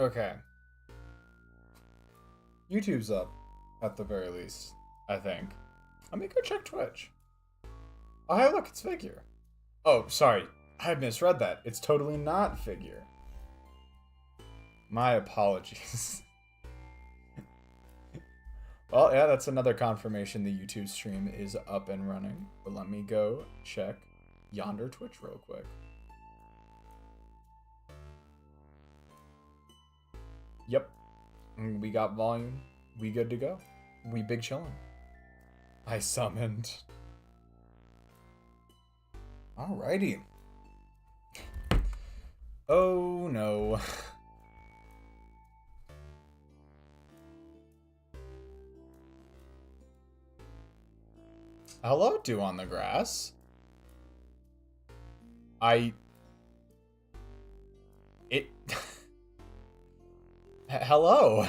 Okay. YouTube's up, at the very least, I think. Let me go check Twitch. Oh, hey, look, it's Figure. Oh, sorry. I misread that. It's totally not Figure. My apologies. Well, yeah, that's another confirmation the YouTube stream is up and running. But let me go check yonder Twitch real quick. Yep. We got volume. We good to go. We big chillin'. I summoned. Alrighty. Oh no. Hello, Dew on the Grass. Hello.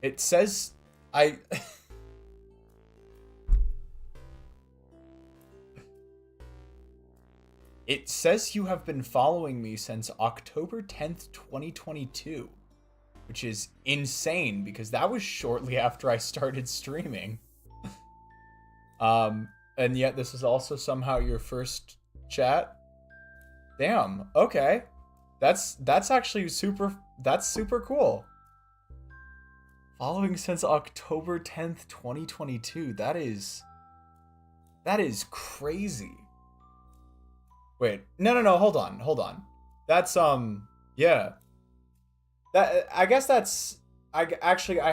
It says It says you have been following me since October 10th, 2022, which is insane because that was shortly after I started streaming. And yet this is also somehow your first chat. Damn. Okay. That's actually super cool. Following since October 10th, 2022. That is crazy. Wait. No, hold on. That's yeah. I guess that's I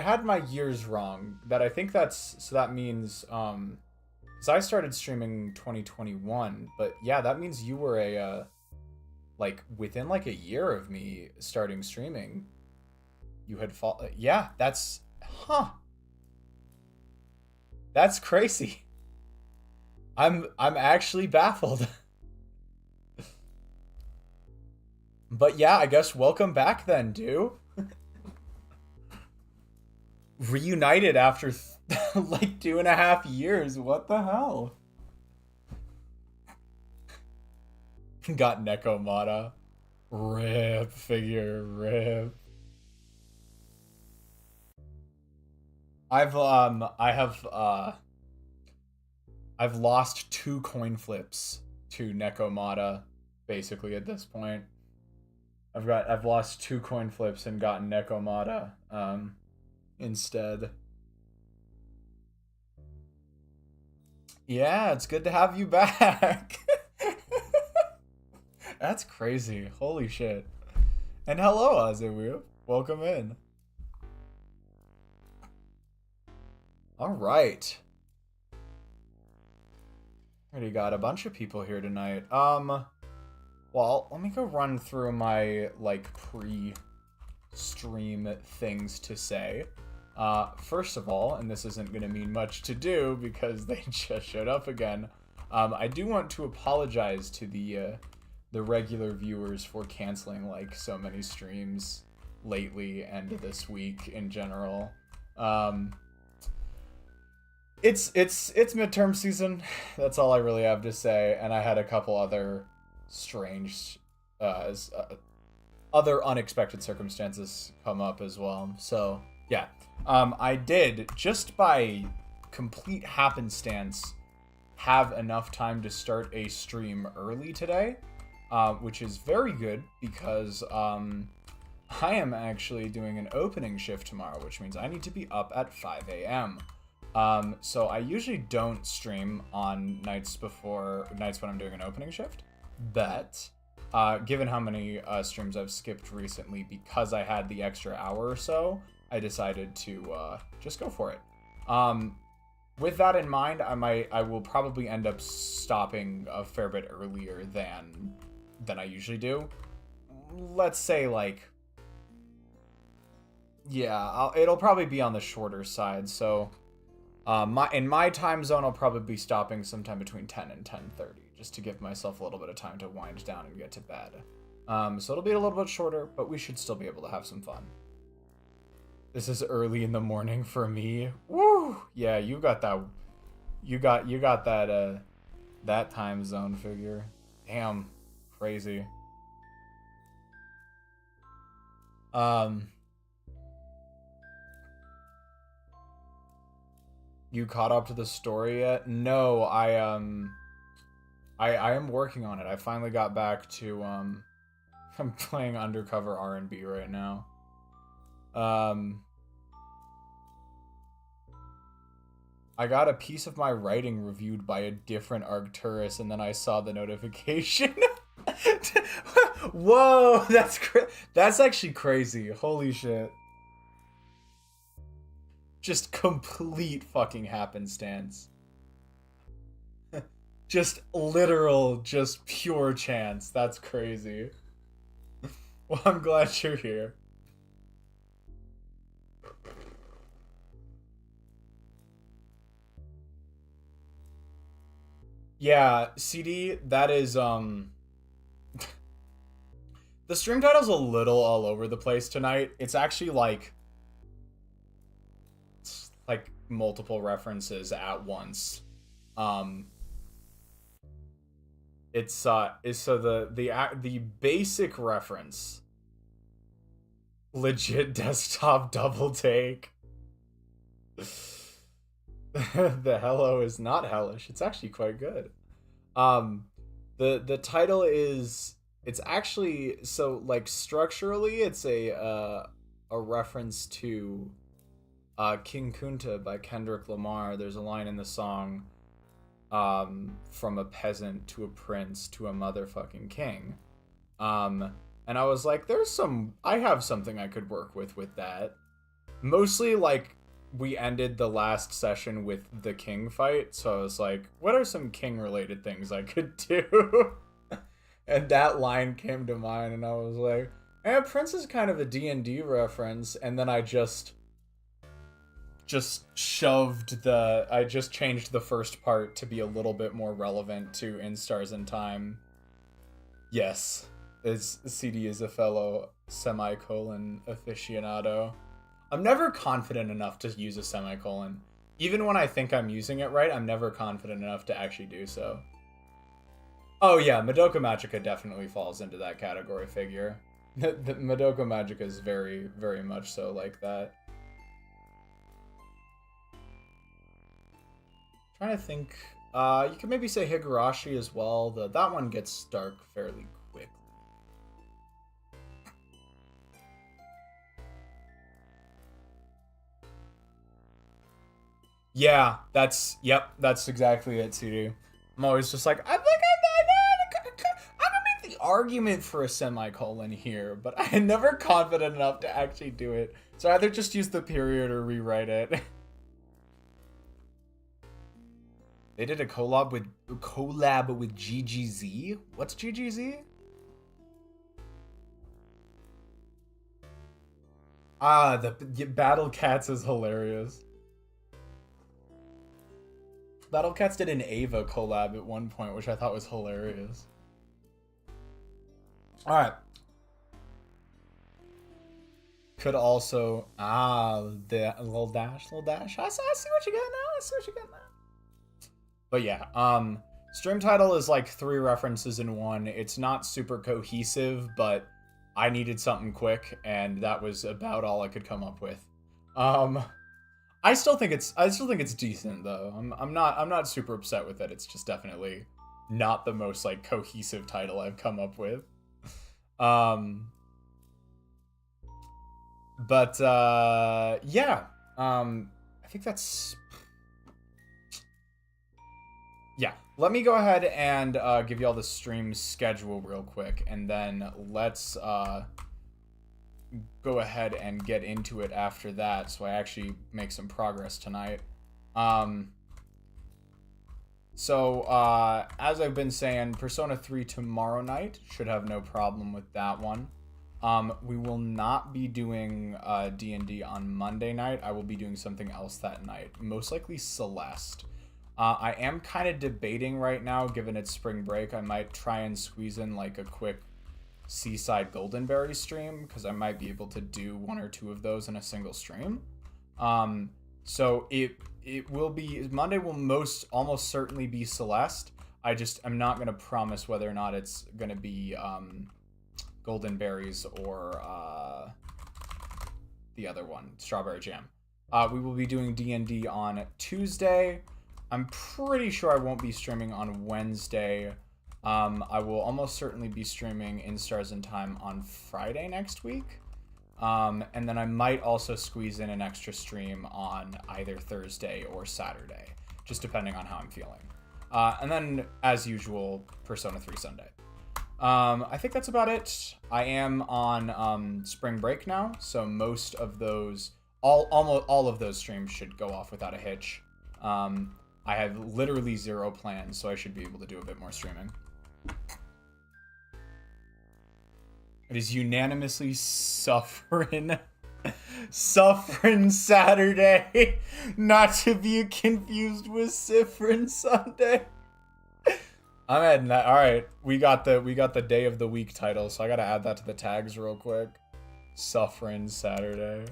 had my years wrong. I think that means cuz I started streaming 2021, but yeah, that means you were a like within like a year of me starting streaming. You had yeah, that's That's crazy. I'm actually baffled. But yeah, I guess welcome back then, Dew. Reunited after like 2.5 years. What the hell? Got Nekomata. Rip, Figure, rip. I've lost 2 coin flips to Nekomata, basically at this point. I've lost 2 coin flips and gotten Nekomata instead. Yeah, it's good to have you back. That's crazy. Holy shit. And hello, Azuwu. Welcome in. All right. Already got a bunch of people here tonight. Well, let me go run through my, like, pre-stream things to say. First of all, and this isn't going to mean much to do because they just showed up again, I do want to apologize to the regular viewers for canceling, like, so many streams lately and this week in general. It's midterm season. That's all I really have to say, and I had a couple other strange other unexpected circumstances come up as well. So yeah, I did, just by complete happenstance, have enough time to start a stream early today, which is very good because I am actually doing an opening shift tomorrow, which means I need to be up at 5 a.m. So I usually don't stream on nights when I'm doing an opening shift. But given how many streams I've skipped recently because I had the extra hour or so, I decided to just go for it. With that in mind, I will probably end up stopping a fair bit earlier than I usually do. Let's say, like, yeah, it'll probably be on the shorter side. So in my time zone, I'll probably be stopping sometime between 10 and 10:30. Just to give myself a little bit of time to wind down and get to bed. So it'll be a little bit shorter, but we should still be able to have some fun. This is early in the morning for me. Woo! Yeah, you got that. You got that that time zone, Figure. Damn, crazy. Um, you caught up to the story yet? No, I am working on it. I finally got back to I'm playing undercover R&B right now. I got a piece of my writing reviewed by a different Arcturus, and then I saw the notification. Whoa, that's actually crazy. Holy shit. Just complete fucking happenstance. Just literal, just pure chance. That's crazy. Well, I'm glad you're here. Yeah, CD, that is, the stream title's a little all over the place tonight. It's actually like multiple references at once. It's so the basic reference, legit desktop double take. The hello is not hellish. It's actually quite good. The title is, it's actually, so like structurally it's a reference to King Kunta by Kendrick Lamar. There's a line in the song, from a peasant to a prince to a motherfucking king. And I was like, I have something I could work with that. Mostly like, we ended the last session with the king fight, so I was like, what are some king related things I could do? And that line came to mind, and I was like, Prince is kind of a D&D reference, and then I just changed the first part to be a little bit more relevant to In Stars and Time. Yes, CD is a fellow semicolon aficionado. I'm never confident enough to use a semicolon. Even when I think I'm using it right, I'm never confident enough to actually do so. Oh yeah, Madoka Magica definitely falls into that category figure. The Madoka Magica is very, very much so like that. Trying to think, you could maybe say Higurashi as well. That one gets dark fairly quick. Yeah, that's exactly it, CD. I'm always just like, I can make the argument for a semicolon here, but I'm never confident enough to actually do it. So either just use the period or rewrite it. They did a collab with GGZ? What's GGZ? The Battle Cats is hilarious. Battle Cats did an Ava collab at one point, which I thought was hilarious. Alright. Could also... the little dash. I see what you got now. But yeah, stream title is like 3 references in one. It's not super cohesive, but I needed something quick, and that was about all I could come up with. I still think it's decent though. I'm not super upset with it. It's just definitely not the most like cohesive title I've come up with. But yeah. I think that's... Yeah, let me go ahead and give you all the stream schedule real quick, and then let's go ahead and get into it after that, so I actually make some progress tonight. So as I've been saying, Persona 3 tomorrow night, should have no problem with that one. We will not be doing D&D on Monday night. I will be doing something else that night, most likely Celeste. I am kind of debating right now, given it's spring break, I might try and squeeze in like a quick Seaside Goldenberry stream, because I might be able to do 1 or 2 of those in a single stream. So it will be, Monday will almost certainly be Celeste. I'm not going to promise whether or not it's going to be Goldenberries or the other one, Strawberry Jam. We will be doing D&D on Tuesday. I'm pretty sure I won't be streaming on Wednesday. I will almost certainly be streaming In Stars in Time on Friday next week. And then I might also squeeze in an extra stream on either Thursday or Saturday, just depending on how I'm feeling. And then, as usual, Persona 3 Sunday. I think that's about it. I am on spring break now, so most of those, almost all of those streams should go off without a hitch. I have literally 0 plans, so I should be able to do a bit more streaming. It is unanimously Siffrin Saturday, not to be confused with Siffrin Sunday. I'm adding that. All right, we got the day of the week title, so I gotta add that to the tags real quick. Siffrin Saturday.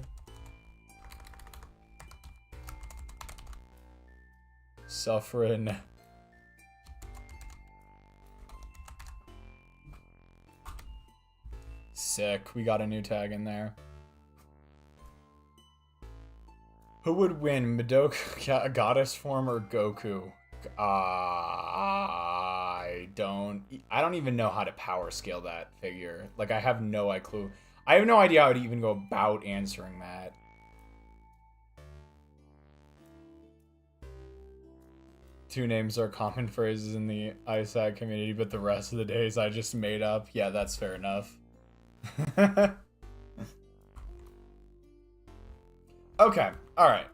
Siffrin. Sick. We got a new tag in there. Who would win, Madoka Goddess form or Goku? I don't even know how to power scale that figure. Like, I have no clue. I have no idea how to even go about answering that. Two names are common phrases in the ISAC community, but the rest of the days I just made up. Yeah, that's fair enough. Okay, alright.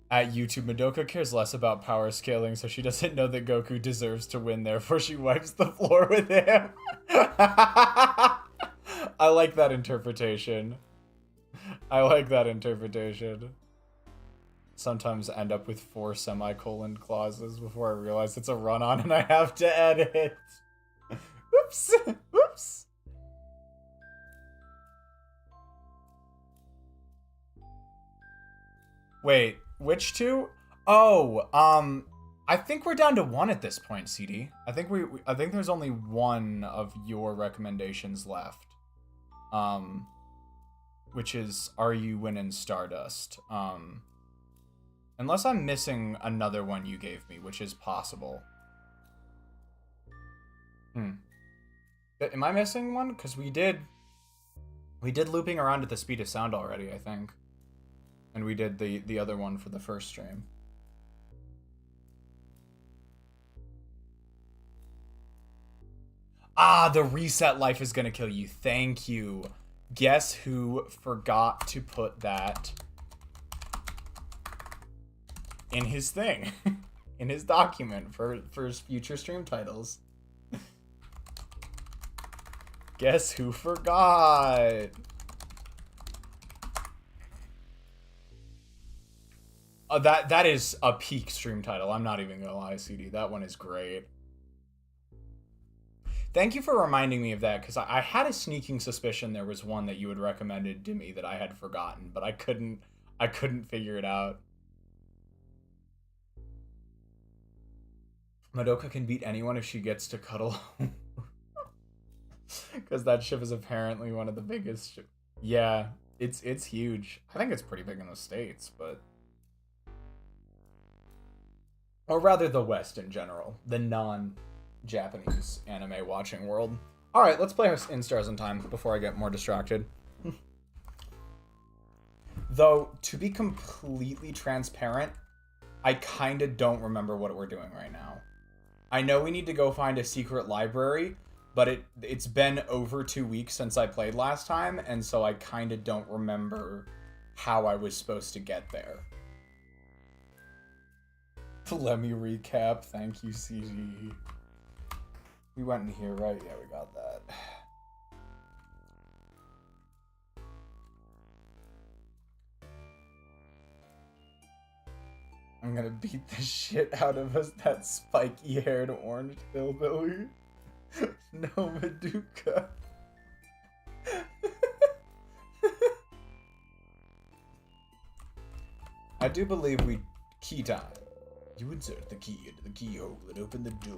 At YouTube, Madoka cares less about power scaling, so she doesn't know that Goku deserves to win, therefore she wipes the floor with him. I like that interpretation. Sometimes end up with 4 semicolon clauses before I realize it's a run-on and I have to edit. Whoops. Whoops. Wait, which 2? Oh, I think we're down to 1 at this point, CD. I think there's only 1 of your recommendations left. Which is Are You Winning Stardust? Unless I'm missing another one you gave me, which is possible. Am I missing one? Because we did Looping Around at the Speed of Sound already, I think. And we did the other one for the first stream. Ah, the reset life is gonna kill you. Thank you. Guess who forgot to put that in his thing, in his document for his future stream titles. Guess who forgot? That is a peak stream title. I'm not even gonna lie, CD. That one is great. Thank you for reminding me of that, because I had a sneaking suspicion there was one that you had recommended to me that I had forgotten, but I couldn't figure it out. Madoka can beat anyone if she gets to cuddle. Because that ship is apparently one of the biggest. Yeah, it's huge. I think it's pretty big in the States, but. Or rather, the West in general. The non-Japanese anime watching world. Alright, let's play In Stars in Time before I get more distracted. Though, to be completely transparent, I kinda don't remember what we're doing right now. I know we need to go find a secret library, but it's been over 2 weeks since I played last time, and so I kinda don't remember how I was supposed to get there. Let me recap. Thank you, CG. We went in here, right? Yeah, we got that. I'm gonna beat the shit out of us, that spiky-haired orange hillbilly. No, Madoka. I do believe we... Key time. You insert the key into the keyhole and open the door.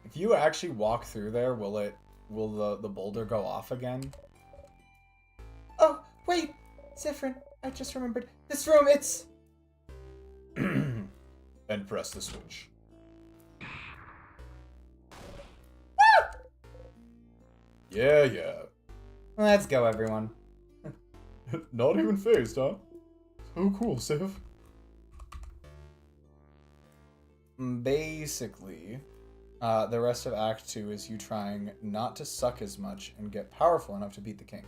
If you actually walk through there, will the boulder go off again? Oh, wait! Siffrin, I just remembered. This room, it's... And press the switch. Ah! Yeah. Let's go, everyone. Not even phased, huh? So cool, Sif. Basically, the rest of Act 2 is you trying not to suck as much and get powerful enough to beat the king.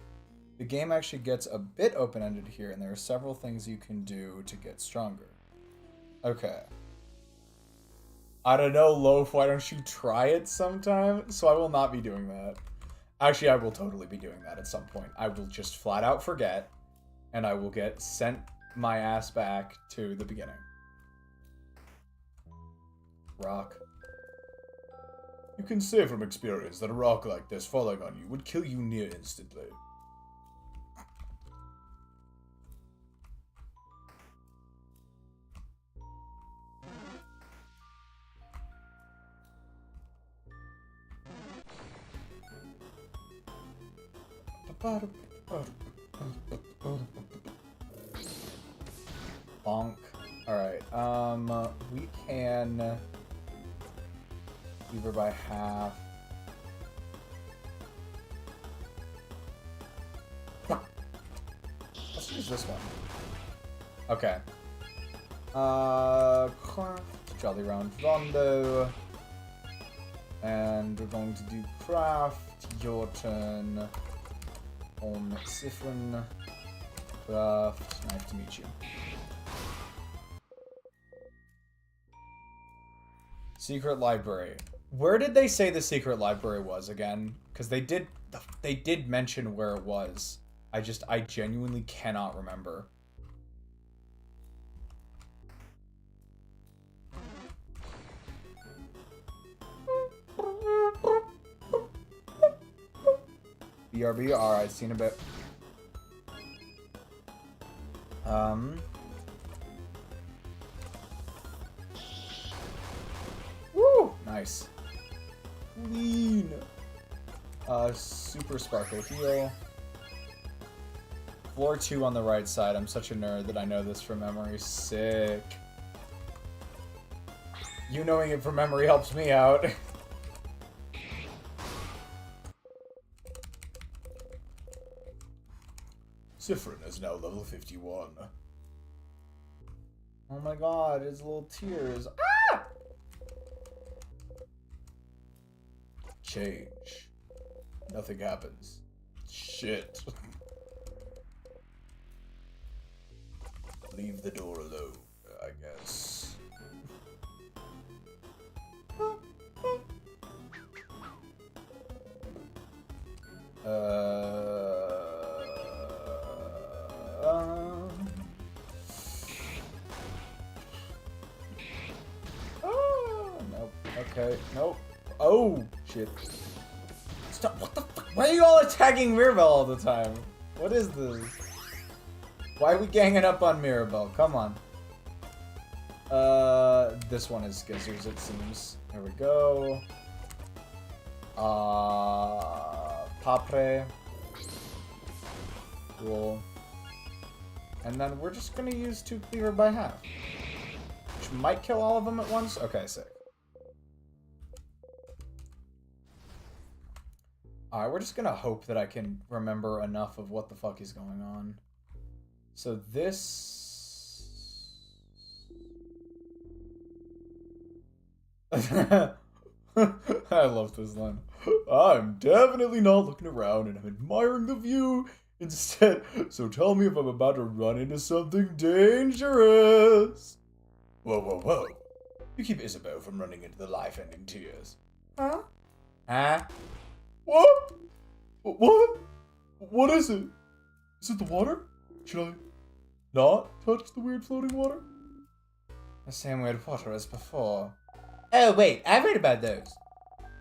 The game actually gets a bit open-ended here, and there are several things you can do to get stronger. Okay. I don't know, Loaf, why don't you try it sometime? So I will not be doing that. Actually, I will totally be doing that at some point. I will just flat out forget, and I will get sent my ass back to the beginning. Rock. You can say from experience that a rock like this falling on you would kill you near instantly. Bonk. Alright, we can lever by half. Let's use this one. Okay. Jolly Round Rondo. And we're going to do craft. Your turn. On Siffrin. Craft. Nice to meet you. Secret library. Where did they say the secret library was again? Because they did mention where it was. I genuinely cannot remember. BRB, alright, seen a bit. Woo! Nice. Clean. Super sparkle heal. Floor 2 on the right side. I'm such a nerd that I know this from memory. Sick. You knowing it from memory helps me out. Siffrin is now level 51. Oh my god, his little tears. Ah! Change. Nothing happens. Shit. Leave the door alone, I guess. Nope. Okay, nope. Oh, shit. Stop, what the fuck? Why are you all attacking Mirabelle all the time? What is this? Why are we ganging up on Mirabelle? Come on. This one is Gizzers, it seems. There we go. Papre. Cool. And then we're just gonna use 2 cleaver by half. Which might kill all of them at once? Okay, sick. Alright, we're just gonna hope that I can remember enough of what the fuck is going on. So this... I love this line. I'm definitely not looking around and I'm admiring the view instead, so tell me if I'm about to run into something dangerous. Whoa. You keep Isabeau from running into the life-ending tears. Huh? Huh? What? What? What is it? Is it the water? Should I not touch the weird floating water? The same weird water as before. Oh wait, I've read about those.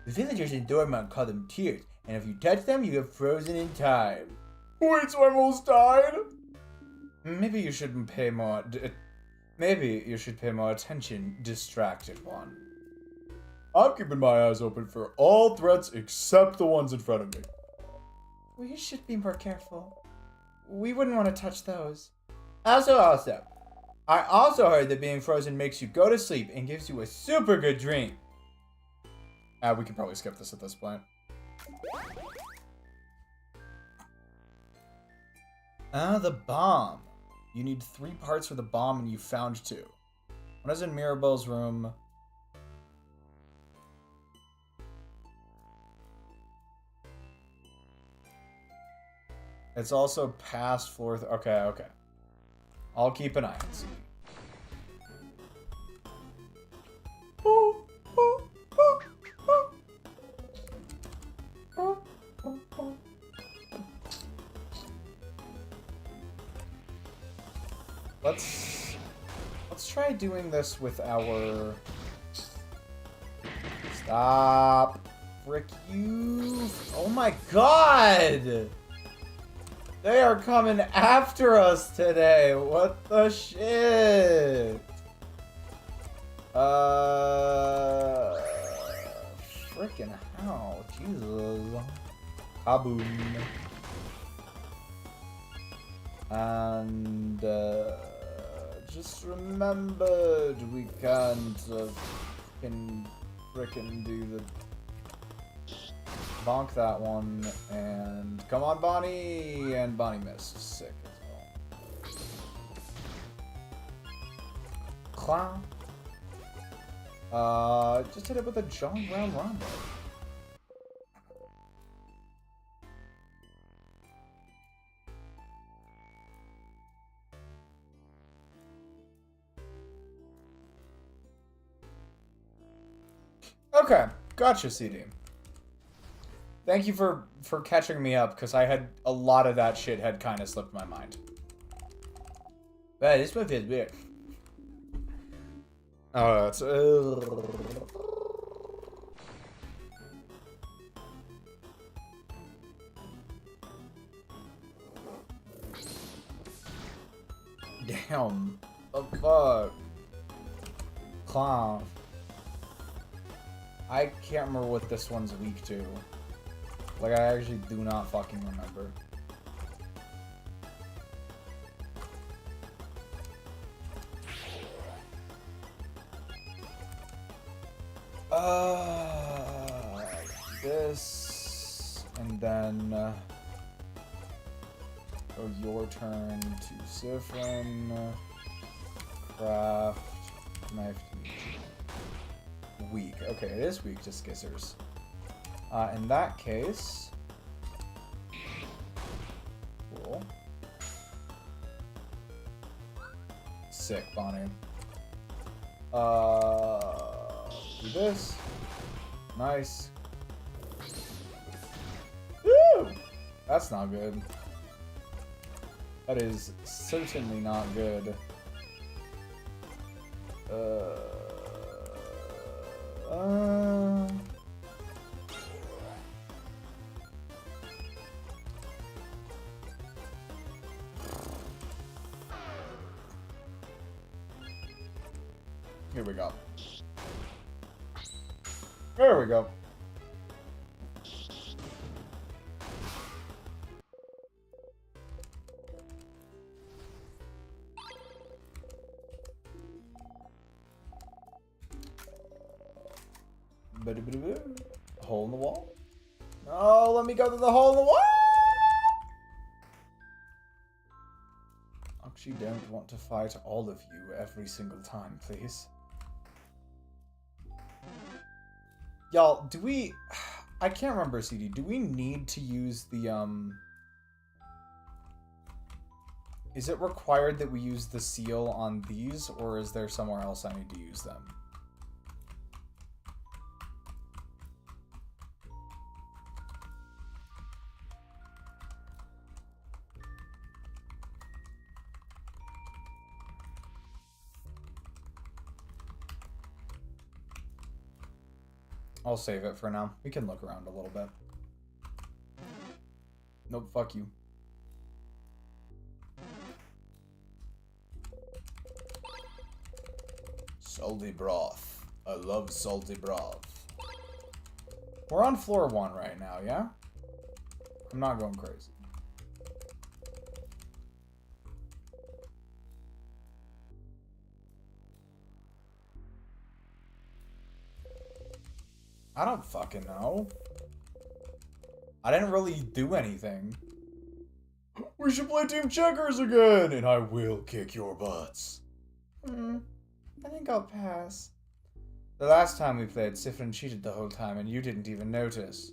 The villagers in Dormont call them tears, and if you touch them, you get frozen in time. Wait, so I almost died? Maybe you shouldn't pay more... Maybe you should pay more attention, distracted one. I'm keeping my eyes open for all threats except the ones in front of me. We should be more careful. We wouldn't want to touch those. Also, I also heard that being frozen makes you go to sleep and gives you a super good dream. We can probably skip this at this point. The bomb. You need 3 parts for the bomb and you found 2. One is in Mirabelle's room. It's also past floor. Okay. I'll keep an eye on CD. Let's try doing this with our... Stop. Frick you. Oh my god! They are coming after us today. What the shit? Frickin' hell. Jesus. Kaboom. And, just remembered we can't, frickin' do the... Bonk that one, and come on, Bonnie! And Bonnie missed. Sick as well. Clown. Just hit it with a John Brown Rondo. Okay, gotcha, CD. Thank you for catching me up, because I had a lot of that shit had kind of slipped my mind. Wow, this one feels weird. Oh, it's... Damn. The fuck? Clown. I can't remember what this one's weak to. Like, I actually do not fucking remember. This, and then go your turn to Siffrin, craft, knife to weak. Okay, it is weak to skizzers. In that case, cool. Sick, Bonnie. Do this. Nice. Woo! That's not good. That is certainly not good. Here we go. There we go. Hole in the wall? No, let me go through the hole in the wall! Actually, don't want to fight all of you every single time, please. Y'all, do we... I can't remember, CD. Do we need to use the, Is it required that we use the seal on these, or is there somewhere else I need to use them? I'll save it for now. We can look around a little bit. Nope, fuck you. Salty broth. I love salty broth. We're on floor 1 right now, yeah? I'm not going crazy. I don't fucking know. I didn't really do anything. We should play team checkers again, and I will kick your butts. I think I'll pass. The last time we played, Siffrin cheated the whole time, and you didn't even notice.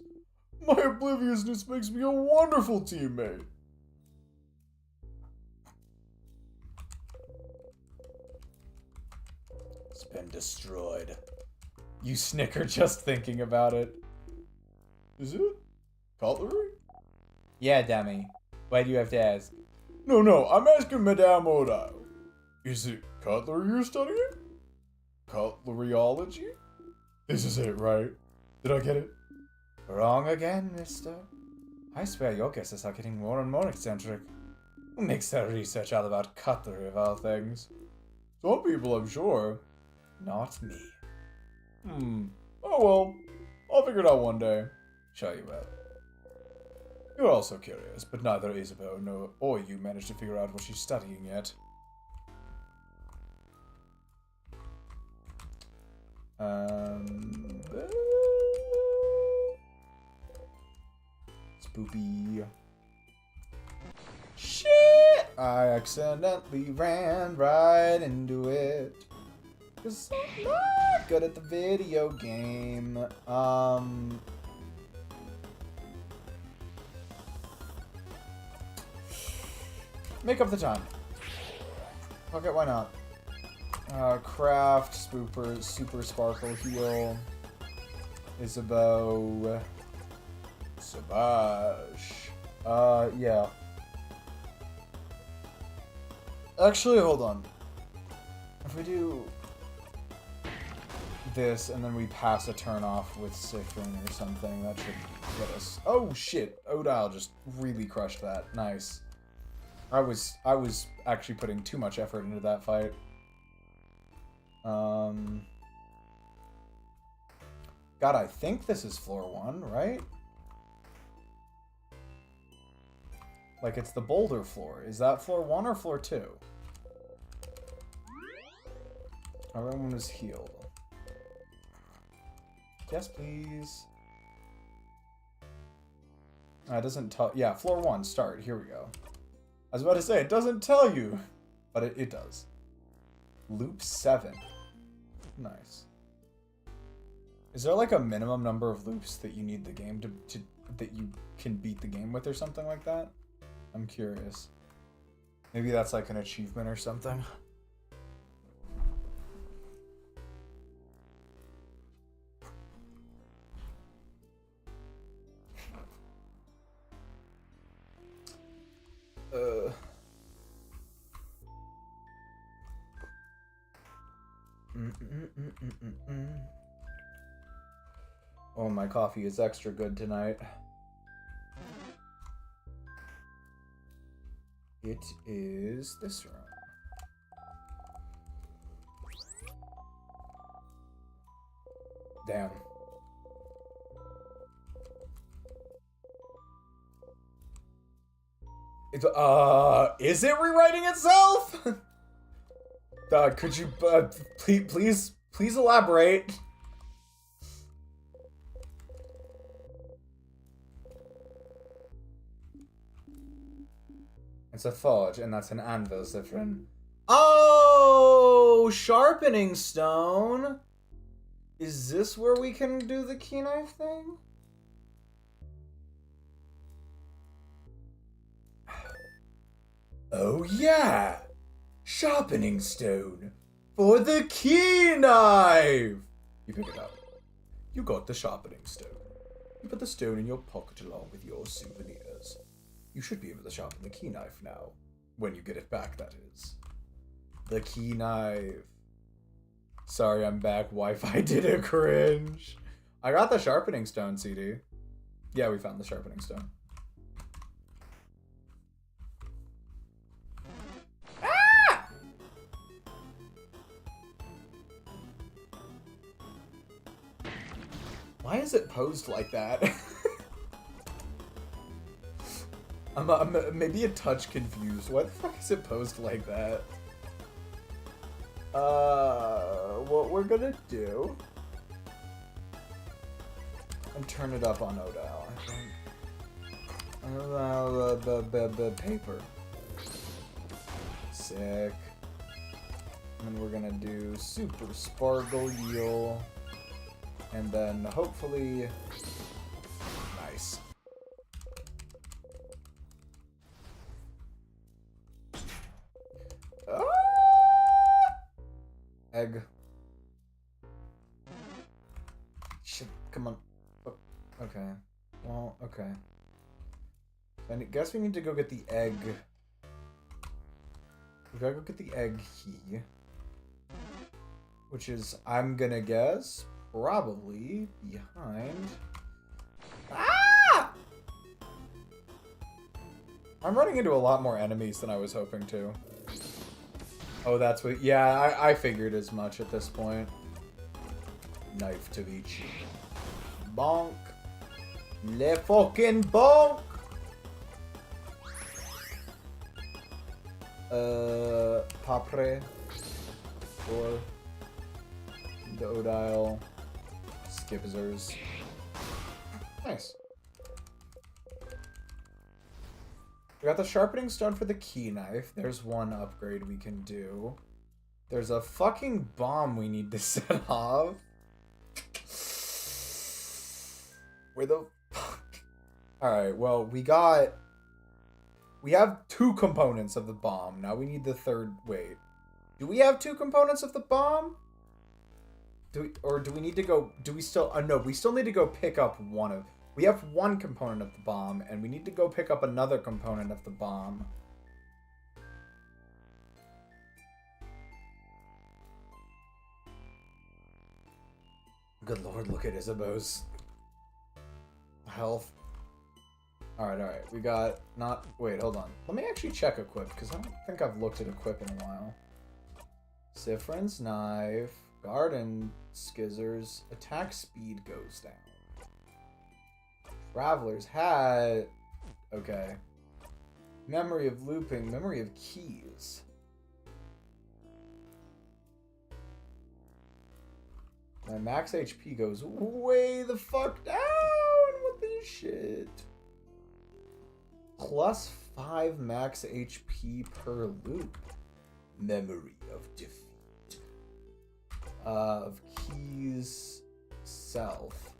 My obliviousness makes me a wonderful teammate. It's been destroyed. You snicker just thinking about it. Is it? Cutlery? Yeah, dummy. Why do you have to ask? No, I'm asking Madame Oda. Is it cutlery you're studying? Cutleryology? This is it, right? Did I get it? Wrong again, mister. I swear your guesses are getting more and more eccentric. Who makes that research all about cutlery of all things? Some people, I'm sure. Not me. Oh well. I'll figure it out one day. Sure you will. You're also curious, but neither Isabeau or you managed to figure out what she's studying yet. Spoopy. Shit! I accidentally ran right into it. 'Cause I'm not good at the video game. Make up the time. Okay, why not? Craft, Spooper, Super Sparkle Heal, Isabeau, Sabash. Yeah. Actually, hold on. If we do this and then we pass a turn off with Siffrin or something, that should get us. Oh shit! Odile just really crushed that. Nice. I was actually putting too much effort into that fight. God, I think this is floor 1, right? Like, it's the boulder floor. Is that floor 1 or floor 2? Everyone is healed. Yes, please. It doesn't tell... Yeah, floor 1, start. Here we go. I was about to say, it doesn't tell you, but it does. Loop 7. Nice. Is there like a minimum number of loops that you need the game to that you can beat the game with or something like that? I'm curious. Maybe that's like an achievement or something. Oh, my coffee is extra good tonight. It is this room. Damn. It's, is it rewriting itself? Could you, please elaborate? It's a forge, and that's an anvil, Siffrin. Oh, sharpening stone. Is this where we can do the key knife thing? Oh yeah, sharpening stone for the key knife. You pick it up. You got the sharpening stone. You put the stone in your pocket along with your souvenirs. You should be able to sharpen the key knife now. When you get it back, that is. The key knife. Sorry, I'm back. Wi-Fi did a cringe. I got the sharpening stone, CD. Yeah, we found the sharpening stone. Ah! Why is it posed like that? I'm maybe a touch confused. Why the fuck is it posed like that? What we're gonna do... and turn it up on Odile, I think. The paper. Sick. And then we're gonna do super sparkle yield. And then hopefully... nice. Ah! Egg. Shit, come on. Okay. Well, okay. I guess we need to go get the egg. We gotta go get the egg key. Which is, I'm gonna guess, probably behind... Ah! I'm running into a lot more enemies than I was hoping to. Oh, that's what... yeah, I figured as much at this point. Knife to each. Bonk. Le fucking bonk! Papre. Or... the Odile. Skippers. Nice. We got the sharpening stone for the key knife. There's one upgrade we can do. There's a fucking bomb we need to set off. Where the fuck? Alright, well, we have 2 components of the bomb. Now we need the third. Wait. Do we have 2 components of the bomb? Do we need to go... do we still... no, we still need to go pick up one of... we have 1 component of the bomb, and we need to go pick up another component of the bomb. Good lord, look at Isabeau's health. Alright, we got... not... wait, hold on. Let me actually check equip, because I don't think I've looked at equip in a while. Siffrin's knife... garden skizzers, attack speed goes down. Traveler's hat. Okay. Memory of looping, memory of keys. My max HP goes way the fuck down. What the shit? Plus 5 max HP per loop. Memory of defeat. Of keys self.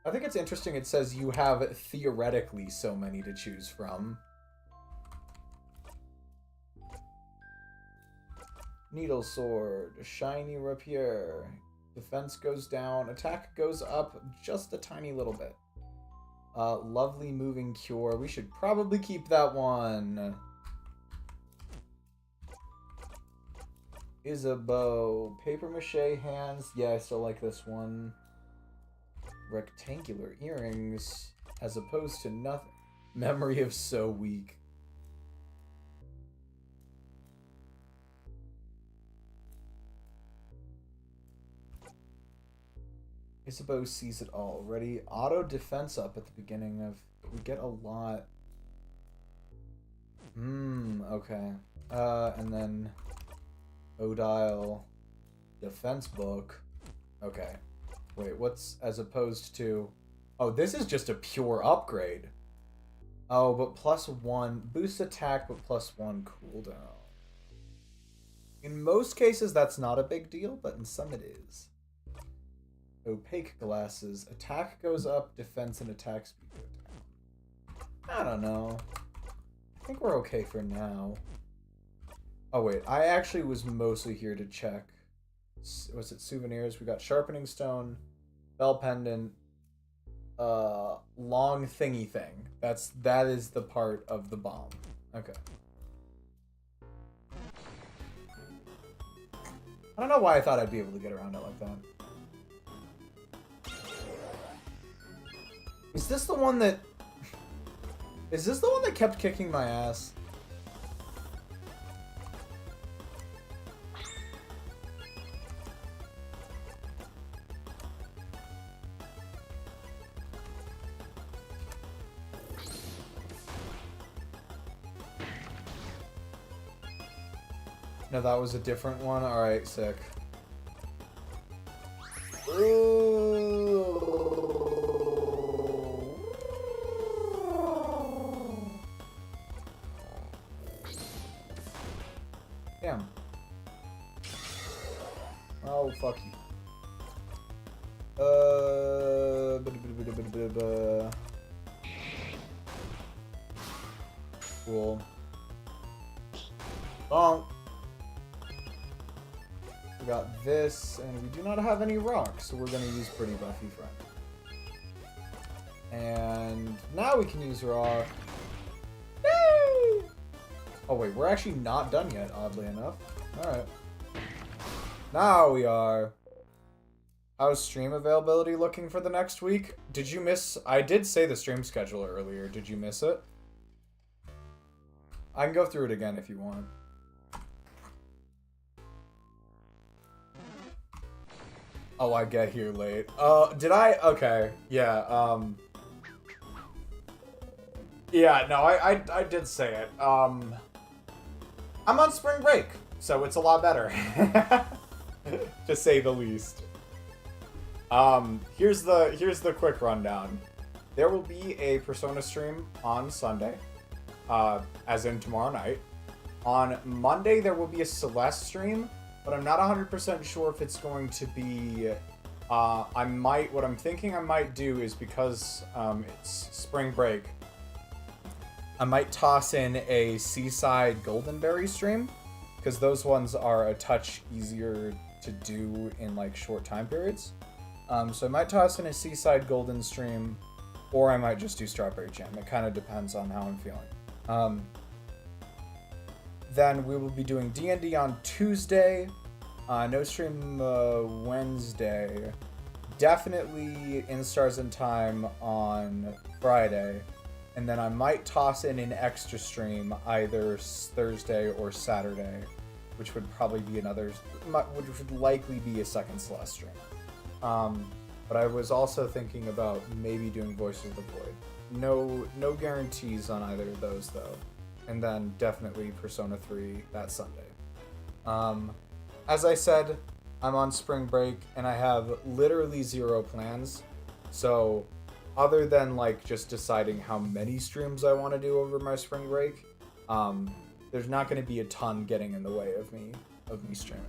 I think it's interesting it says you have theoretically so many to choose from. Needle sword, shiny rapier. Defense goes down, attack goes up just a tiny little bit. Lovely moving cure. We should probably keep that one. Isabeau. Paper mache hands. Yeah, I still like this one. Rectangular earrings. As opposed to nothing. Memory of so weak. Isabeau sees it all. Ready? Auto defense up at the beginning of... we get a lot. Okay. And then... Odile. Defense book. Okay. Wait, what's as opposed to... oh, this is just a pure upgrade. Oh, but +1. Boost attack, but +1 cooldown. In most cases, that's not a big deal, but in some it is. Opaque glasses. Attack goes up, defense and attack speed go down. I don't know. I think we're okay for now. Oh wait, I actually was mostly here to check. Was it souvenirs? We got sharpening stone, bell pendant, long thingy thing. That is the part of the bomb. Okay. I don't know why I thought I'd be able to get around it like that. Is this the one that... Is this the one that kept kicking my ass? No, that was a different one? Alright, sick. Damn. Oh, fuck you. Cool. Bonk. We got this, and we do not have any rocks, so we're gonna use Pretty Buffy Friend. And now we can use Raw. Yay! Oh wait, we're actually not done yet, oddly enough. Alright. Now we are. How's stream availability looking for the next week? Did you miss... I did say the stream schedule earlier. Did you miss it? I can go through it again if you want. Oh, I get here late. Did I? Okay. Yeah, yeah, no, I did say it. I'm on spring break, so it's a lot better. To say the least. Here's the quick rundown. There will be a Persona stream on Sunday, as in tomorrow night. On Monday, there will be a Celeste stream, but I'm not 100% sure if it's going to be, what I'm thinking I might do is because, it's spring break, I might toss in a Seaside Goldenberry stream, because those ones are a touch easier to do in, like, short time periods. So I might toss in a Seaside Golden stream, or I might just do Strawberry Jam. It kind of depends on how I'm feeling. Then we will be doing D&D on Tuesday. No stream Wednesday. Definitely in Stars in Time on Friday. And then I might toss in an extra stream either Thursday or Saturday, which would probably be which would likely be a second Celeste stream. But I was also thinking about maybe doing Voice of the Void. No guarantees on either of those though. And then definitely Persona 3 that Sunday. As I said, I'm on spring break and I have literally zero plans. So other than like just deciding how many streams I want to do over my spring break, there's not going to be a ton getting in the way of me streaming.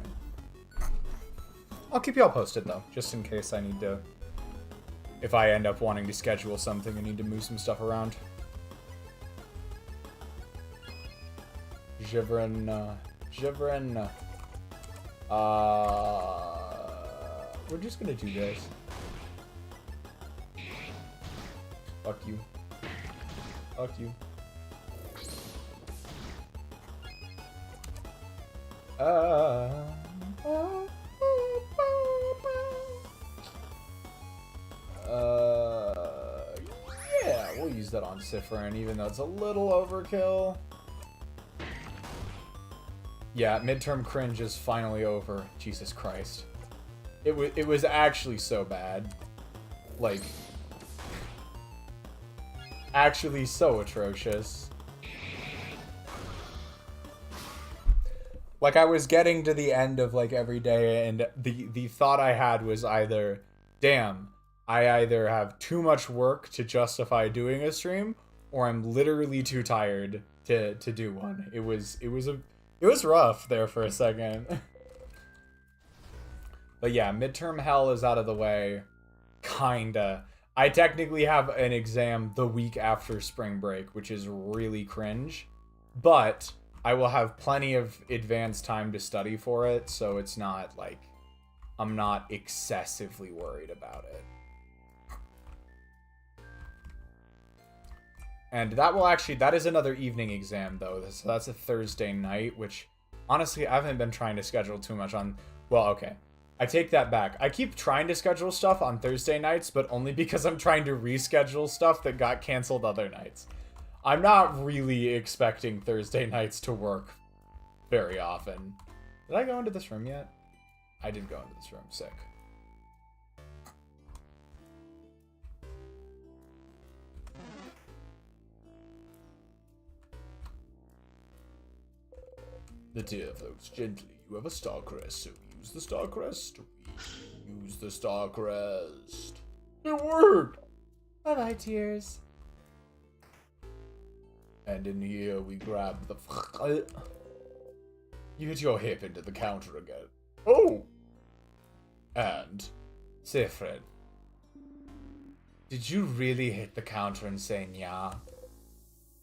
I'll keep y'all posted though, just in case I need to, if I end up wanting to schedule something, I need to move some stuff around. Siffrin. We're just gonna do this. Fuck you. Fuck you. Yeah, we'll use that on Siffrin, even though it's a little overkill. Yeah, midterm cringe is finally over. Jesus Christ. It was actually so bad. Like, actually so atrocious. Like, I was getting to the end of, like, every day, and the thought I had was either, damn, I either have too much work to justify doing a stream, or I'm literally too tired to do one. It was rough there for a second. But yeah, midterm hell is out of the way. Kinda. I technically have an exam the week after spring break, which is really cringe. But I will have plenty of advanced time to study for it, so it's not like I'm not excessively worried about it. And that is another evening exam though, so that's a Thursday night, which honestly I haven't been trying to schedule too much on. Well, okay, I take that back. I keep trying to schedule stuff on Thursday nights, but only because I'm trying to reschedule stuff that got canceled other nights. I'm not really expecting Thursday nights to work very often. Did I go into this room yet? I did go into this room. Sick. The dear folks, gently. You have a star crest, so use the star crest. Use the star crest. It worked! Bye-bye, tears. And in here we grab the... You hit your hip into the counter again. Oh! And... Siffrin. Did you really hit the counter and say nya?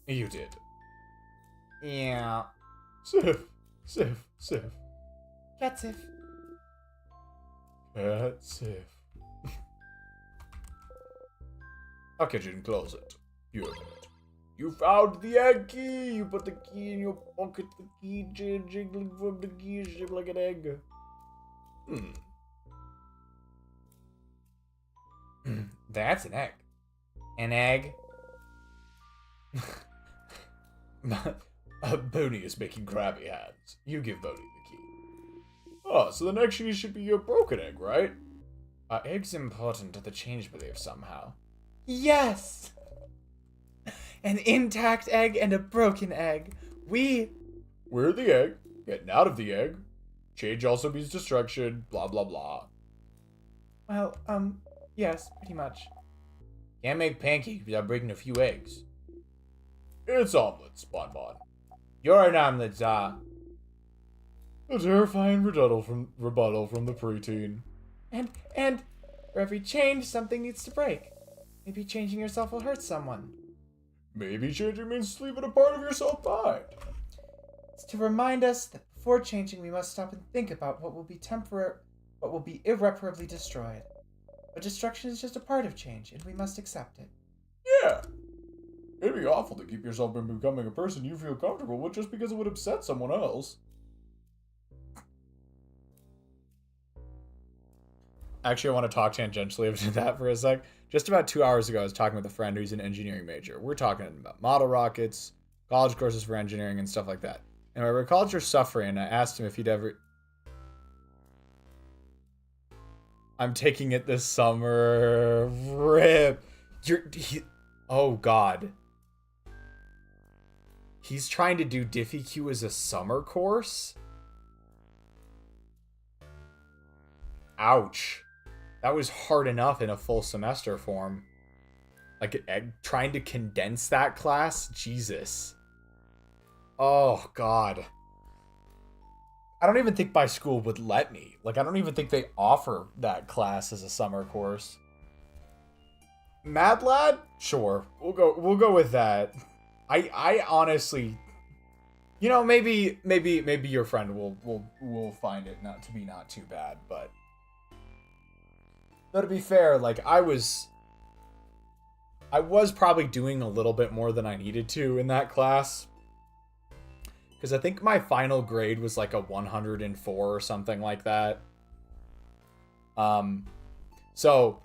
You did. Yeah. Sif. Cat Sif. Cat Sif. A kitchen closet. You open it. You found the egg key! You put the key in your pocket, the key jiggling from the key shaped like an egg. That's an egg. An egg? Boney is making crabby hands. You give Boney the key. Oh, so the next key should be your broken egg, right? Egg's important to the change belief somehow. Yes! An intact egg and a broken egg. We're the egg, getting out of the egg. Change also means destruction, blah blah blah. Well, yes, pretty much. Can't make pancakes without breaking a few eggs. It's omelets, Bonbon. You're an omelet, A terrifying rebuttal from the preteen. And for every change, something needs to break. Maybe changing yourself will hurt someone. Maybe changing means leaving a part of yourself behind. It's to remind us that before changing, we must stop and think about what will be irreparably destroyed. But destruction is just a part of change, and we must accept it. Yeah. It'd be awful to keep yourself from becoming a person you feel comfortable with just because it would upset someone else. Actually, I want to talk tangentially about that for a sec. Just about 2 hours ago, I was talking with a friend who's an engineering major. We're talking about model rockets, college courses for engineering, and stuff like that. And I recalled your suffering, I asked him if he'd ever... I'm taking it this summer. Rip. Oh, God. He's trying to do DiffyQ as a summer course? Ouch. That was hard enough in a full semester form. Like, trying to condense that class? Jesus. Oh, God. I don't even think my school would let me. Like, I don't even think they offer that class as a summer course. Mad Lad? Sure. We'll go with that. I honestly... You know, maybe your friend will find it not too bad, but... Though to be fair, like, I was probably doing a little bit more than I needed to in that class. Because I think my final grade was like a 104 or something like that. So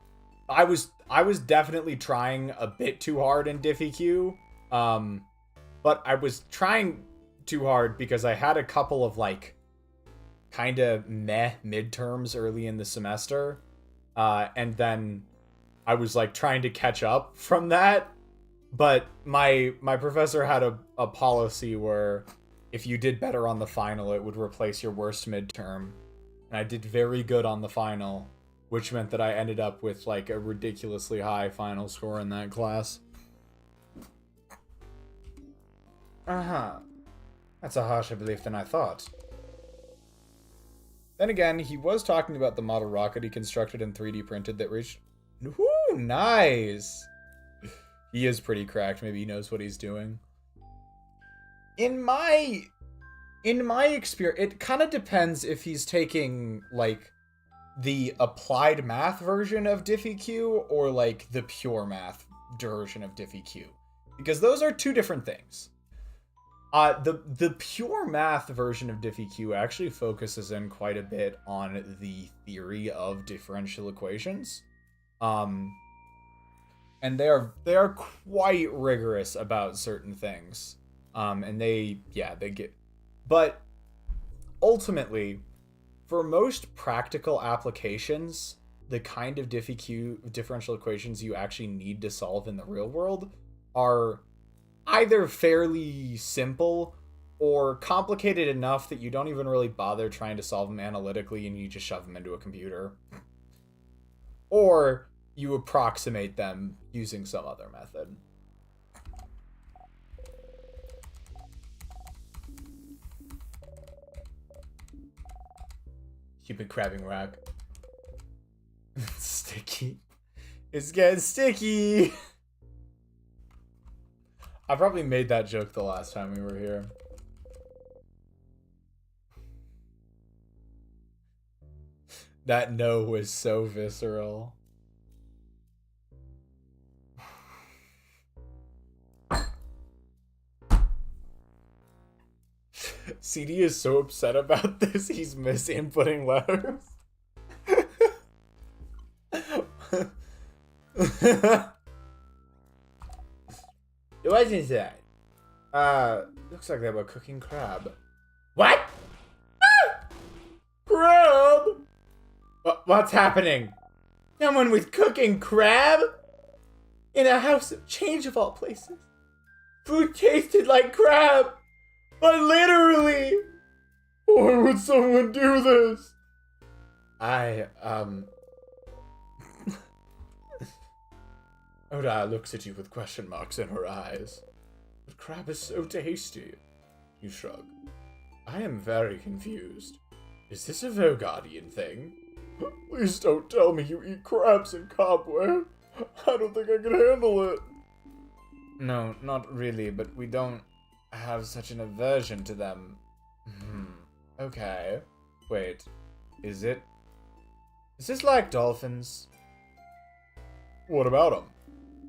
I was definitely trying a bit too hard in DiffyQ. But I was trying too hard because I had a couple of like kind of meh midterms early in the semester. And then I was like trying to catch up from that. But my professor had a policy where if you did better on the final, it would replace your worst midterm. And I did very good on the final, which meant that I ended up with like a ridiculously high final score in that class. Uh-huh. That's a harsher belief than I thought. Then again, he was talking about the model rocket he constructed and 3D printed that reached... Ooh, nice! He is pretty cracked. Maybe he knows what he's doing. In my experience, it kind of depends if he's taking, like, the applied math version of DiffyQ or, like, the pure math version of DiffyQ. Because those are two different things. The pure math version of DiffyQ actually focuses in quite a bit on the theory of differential equations. And they are quite rigorous about certain things. And they get, but ultimately, for most practical applications, the kind of differential equations you actually need to solve in the real world are either fairly simple or complicated enough that you don't even really bother trying to solve them analytically and you just shove them into a computer. Or you approximate them using some other method. Stupid crabbing rock. Sticky. It's getting sticky. I probably made that joke the last time we were here. That no was so visceral. CD is so upset about this, he's misinputting letters. It wasn't that. Looks like they were cooking crab. What? Crab? What's happening? Someone was cooking crab? In a house of change of all places. Food tasted like crab. But literally. Why would someone do this? Oda looks at you with question marks in her eyes. But crab is so tasty. You shrug. I am very confused. Is this a Vogardian thing? Please don't tell me you eat crabs in Cobweb. I don't think I can handle it. No, not really, but we don't have such an aversion to them. Okay. Wait. Is this like dolphins? What about them?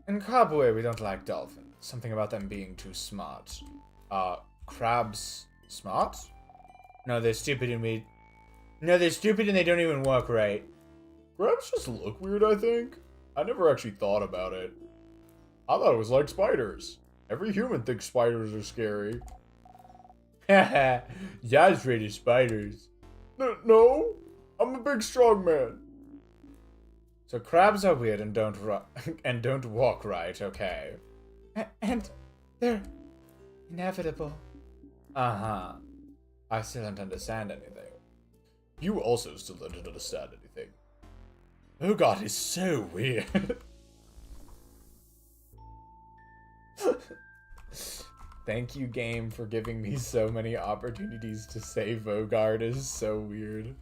In Cobweb, we don't like dolphins. Something about them being too smart. Crabs smart? No, they're stupid and they don't even work right. Crabs just look weird, I think. I never actually thought about it. I thought it was like spiders. Every human thinks spiders are scary. Haha, Yaz afraid of spiders. No, I'm a big strong man. So crabs are weird and don't walk right, okay. And they're inevitable. Uh-huh. I still don't understand anything. You also still don't understand anything. Oh god, it's so weird. Thank you, game, for giving me so many opportunities to say Vogard is so weird.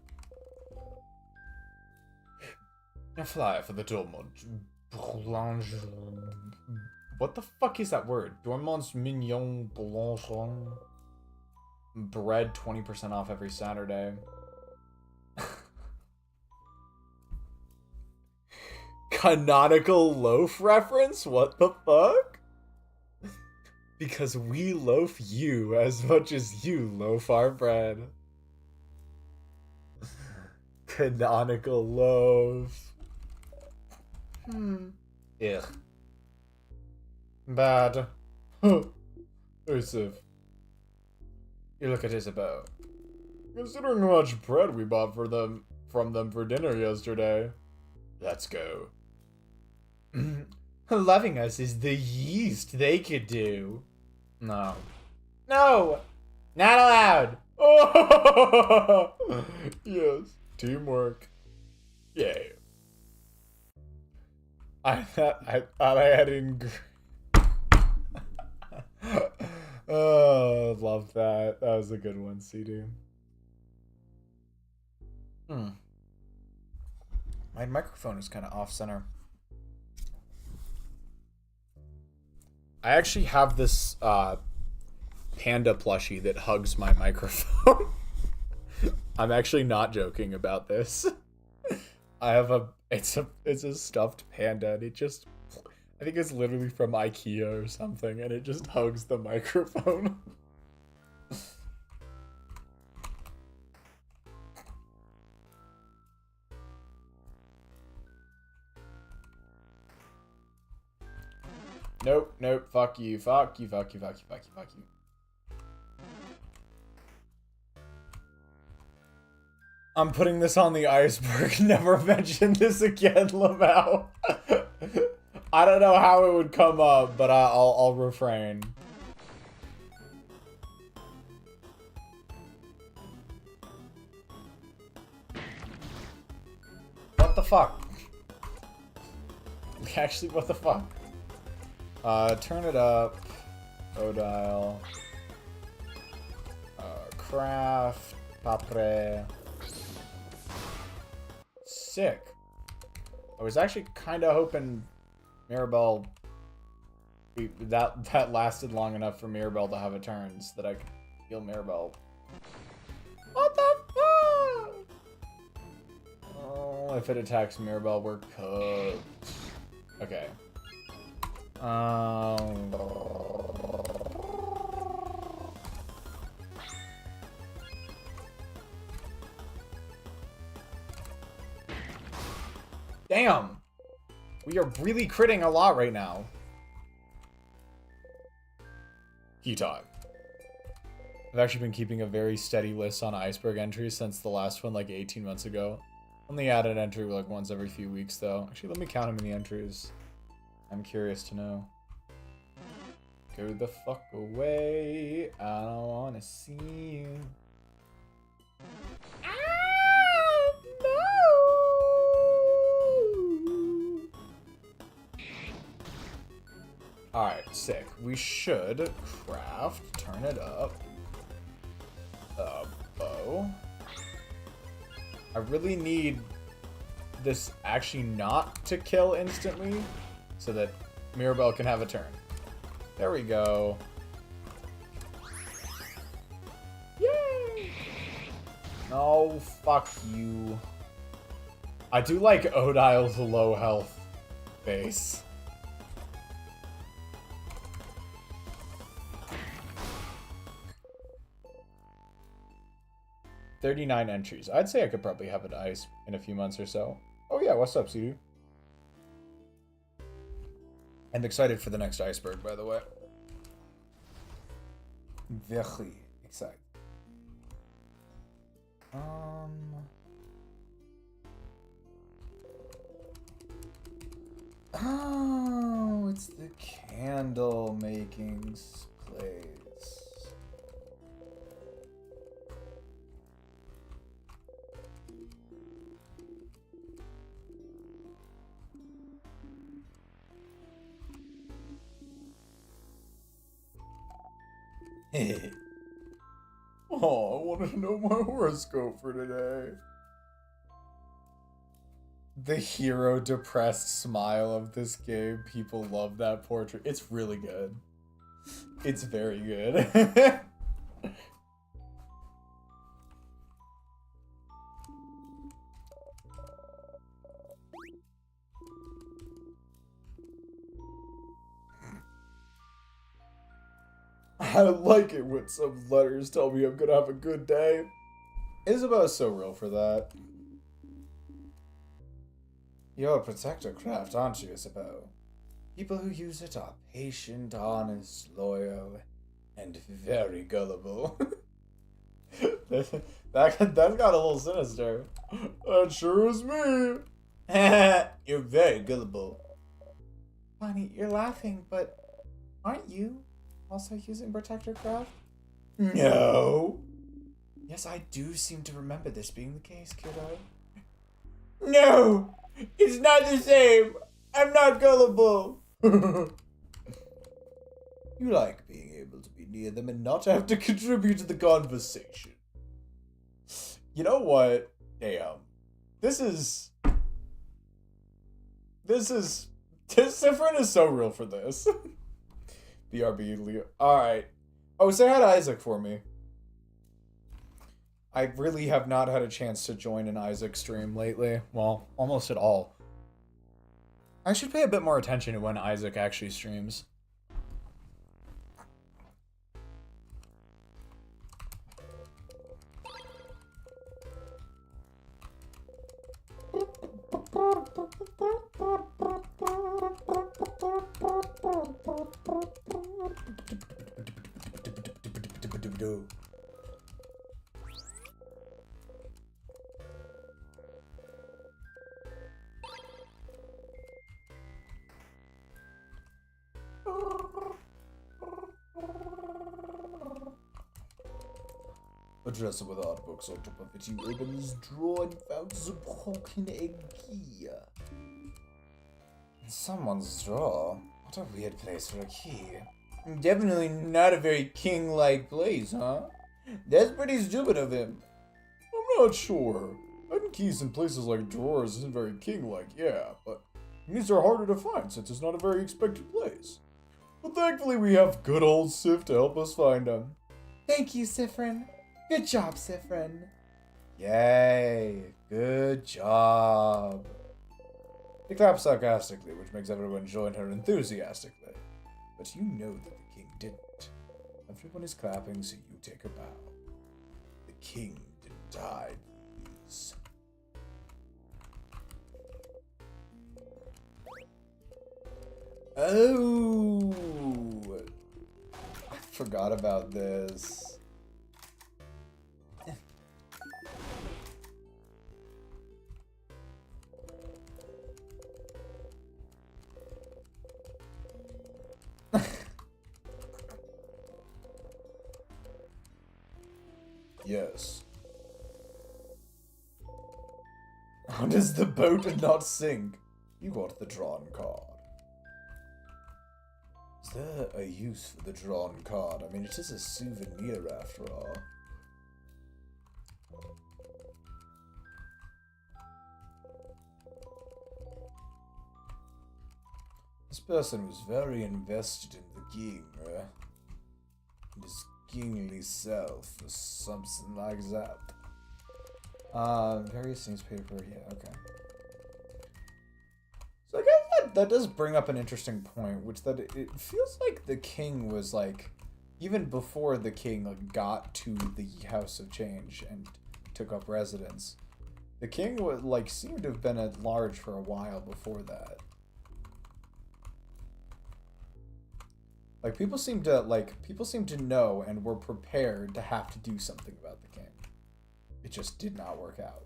A flyer for the Dormont Blanche. What the fuck is that word? Dormont's Mignon Blanche. Bread 20% off every Saturday. Canonical loaf reference? What the fuck? Because we loaf you as much as you loaf our bread. Canonical loaf. Ugh. Bad. Hey, Siv. You look at Isabeau. Considering how much bread we bought from them for dinner yesterday. Let's go. Loving us is the yeast they could do. No. No! Not allowed! Oh! Yes. Teamwork. Yay. I thought I had Oh, love that. That was a good one, CD. My microphone is kind of off-center. I actually have this panda plushie that hugs my microphone. I'm actually not joking about this. I have it's a stuffed panda and it just, I think it's literally from IKEA or something, and it just hugs the microphone. Nope, nope, fuck you, fuck you, fuck you, fuck you, fuck you, fuck you. I'm putting this on the iceberg. Never mention this again, Lamau. I don't know how it would come up, but I'll refrain. What the fuck? Actually, what the fuck? Turn it up. Odile. Craft. Papre. Sick. I was actually kind of hoping Mirabelle... That lasted long enough for Mirabelle to have a turn so that I could heal Mirabelle. What the fuck? Oh, if it attacks Mirabelle, we're cooked. Okay. Damn! We are really critting a lot right now. Key time. I've actually been keeping a very steady list on iceberg entries since the last one, like 18 months ago. Only add an entry like once every few weeks, though. Actually, let me count how many entries. I'm curious to know. Go the fuck away. I don't want to see you. Alright, sick. We should craft, turn it up, a bow. I really need this actually not to kill instantly so that Mirabelle can have a turn. There we go. Yay! No, fuck you. I do like Odile's low health base. $39 entries. I'd say I could probably have an ice in a few months or so. Oh yeah, what's up, CD? I'm excited for the next iceberg, by the way. Very excited. Oh, it's the candle making place. Oh, I want to know my horoscope for today. The hero depressed smile of this game. People love that portrait. It's really good. It's very good. I like it when some letters tell me I'm gonna have a good day. Isabel's so real for that. You're a protector craft, aren't you, Isabel? People who use it are patient, honest, loyal, and very gullible. that got a little sinister. That sure is me. You're very gullible. Bonnie, you're laughing, but aren't you also using protector craft? No. Yes, I do seem to remember this being the case, kiddo. No! It's not the same! I'm not gullible! You like being able to be near them and not have to contribute to the conversation. You know what? Damn. This Siffrin is so real for this. BRB, Leo. Alright. Oh, say hi to Isaac for me. I really have not had a chance to join an Isaac stream lately. Well, almost at all. I should pay a bit more attention to when Isaac actually streams. do. A dresser with art books on top of it. You open this drawer and found the broken egg key. Someone's drawer? What a weird place for a key. Definitely not a very king-like place, huh? That's pretty stupid of him. I'm not sure. Hiding keys in places like drawers isn't very king-like, yeah, but these are harder to find since it's not a very expected place. But thankfully we have good old Sift to help us find them. Thank you, Siffrin. Good job, Siffrin. Yay! Good job. They clap sarcastically, which makes everyone join her enthusiastically. But you know that the king didn't. Everyone is clapping, so you take a bow. The king didn't die, please. Oh! I forgot about this. Yes. How does the boat not sink? You got the drawn card. Is there a use for the drawn card? I mean, it is a souvenir after all. This person was very invested in the king, and his kingly self or something like that. Various newspaper, yeah, okay. So I guess that does bring up an interesting point, which that it feels like the king was like, even before the king like got to the House of Change and took up residence, the king was like seemed to have been at large for a while before that. Like people seem to know and were prepared to have to do something about the king. It just did not work out.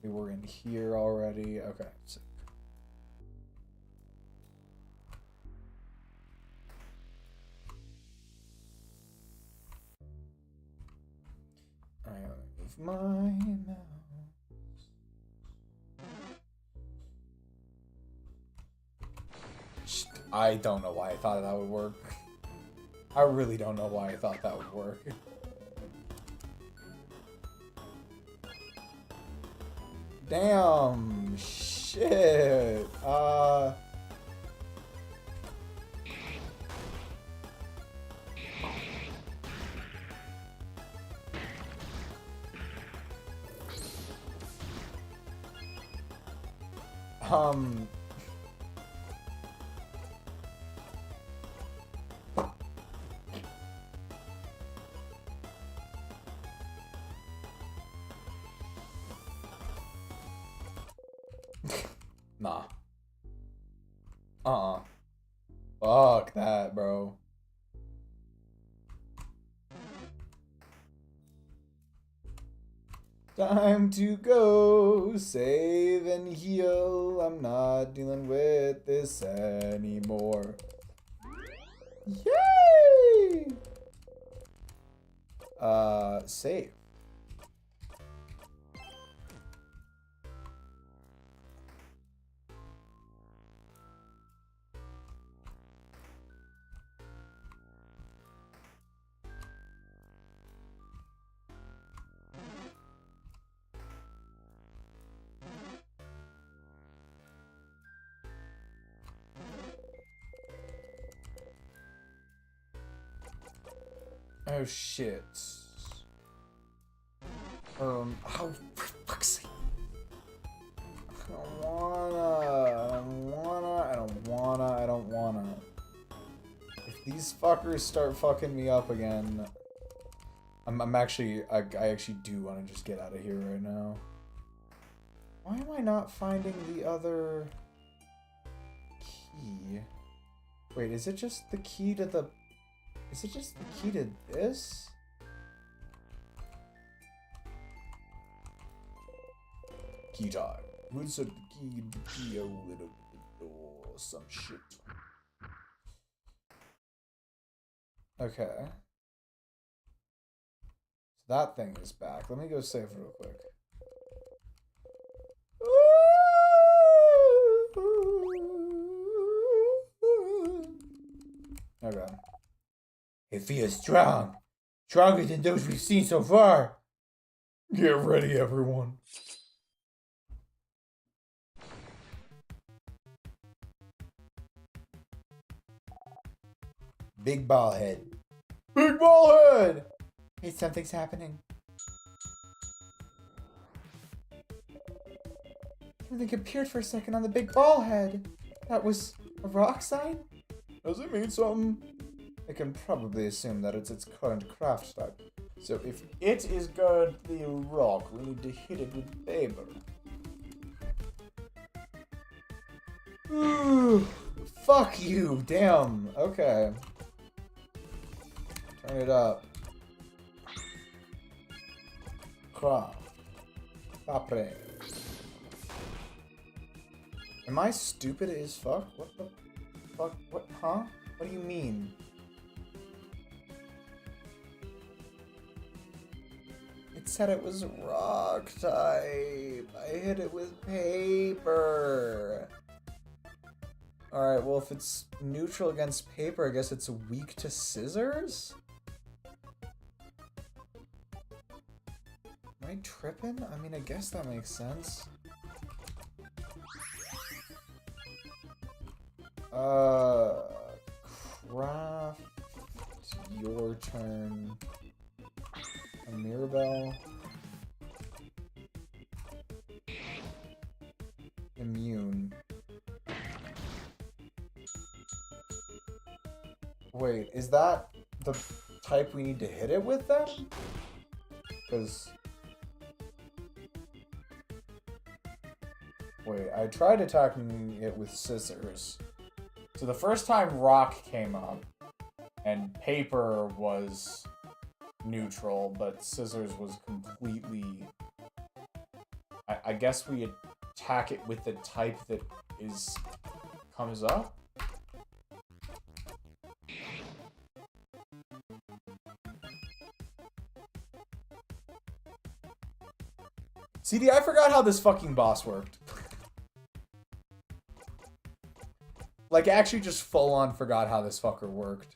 We were in here already. Okay, sick. I move my mouse. I don't know why I thought that would work. I really don't know why I thought that would work. Damn, shit. Nah. Fuck that, bro. Time to go, save and heal. I'm not dealing with this anymore. Yay! Save. Oh shit. Oh, for fuck's sake. I don't wanna. If these fuckers start fucking me up again, I actually do wanna just get out of here right now. Why am I not finding the other key? Wait, is it just the key to the Is it just the key to this? Key time. Who insert the key in the keyhole and open the door? Some shit. Okay. So that thing is back. Let me go save real quick. Okay. It feels strong. Stronger than those we've seen so far. Get ready, everyone. Big ball head. Big ball head! Hey, something's happening. Something appeared for a second on the big ball head. That was a rock sign? Does it mean something? I can probably assume that it's its current craft type. So if it is currently a rock, we need to hit it with paper. Ooh, fuck you, damn. Okay. Turn it up. Craft. Papre. Am I stupid as fuck? What the fuck? What? Huh? What do you mean? It said it was rock type. I hit it with paper. Alright, well, if it's neutral against paper, I guess it's weak to scissors? Am I tripping? I mean, I guess that makes sense. Craft. Your turn. A Mirabelle. Immune. Wait, is that the type we need to hit it with then? Because... Wait, I tried attacking it with scissors. So the first time rock came up, and paper was neutral, but scissors was completely... I guess we attack it with the type that comes up? CD, I forgot how this fucking boss worked. Like, actually just full on forgot how this fucker worked.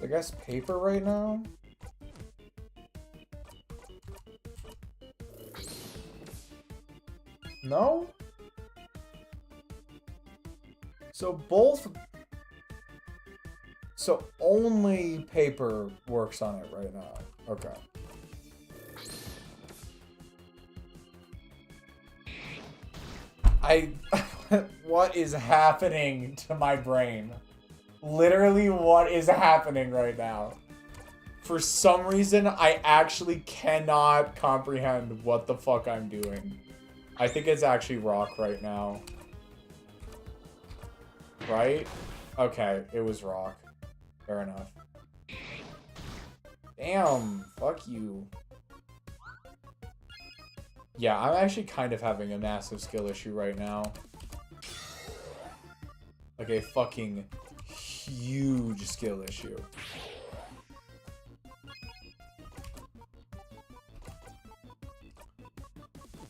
I guess paper right now? No? So both... So only paper works on it right now. Okay. What is happening to my brain? Literally, what is happening right now? For some reason, I actually cannot comprehend what the fuck I'm doing. I think it's actually rock right now. Right? Okay, it was rock. Fair enough. Damn, fuck you. Yeah, I'm actually kind of having a massive skill issue right now. Like a fucking huge skill issue.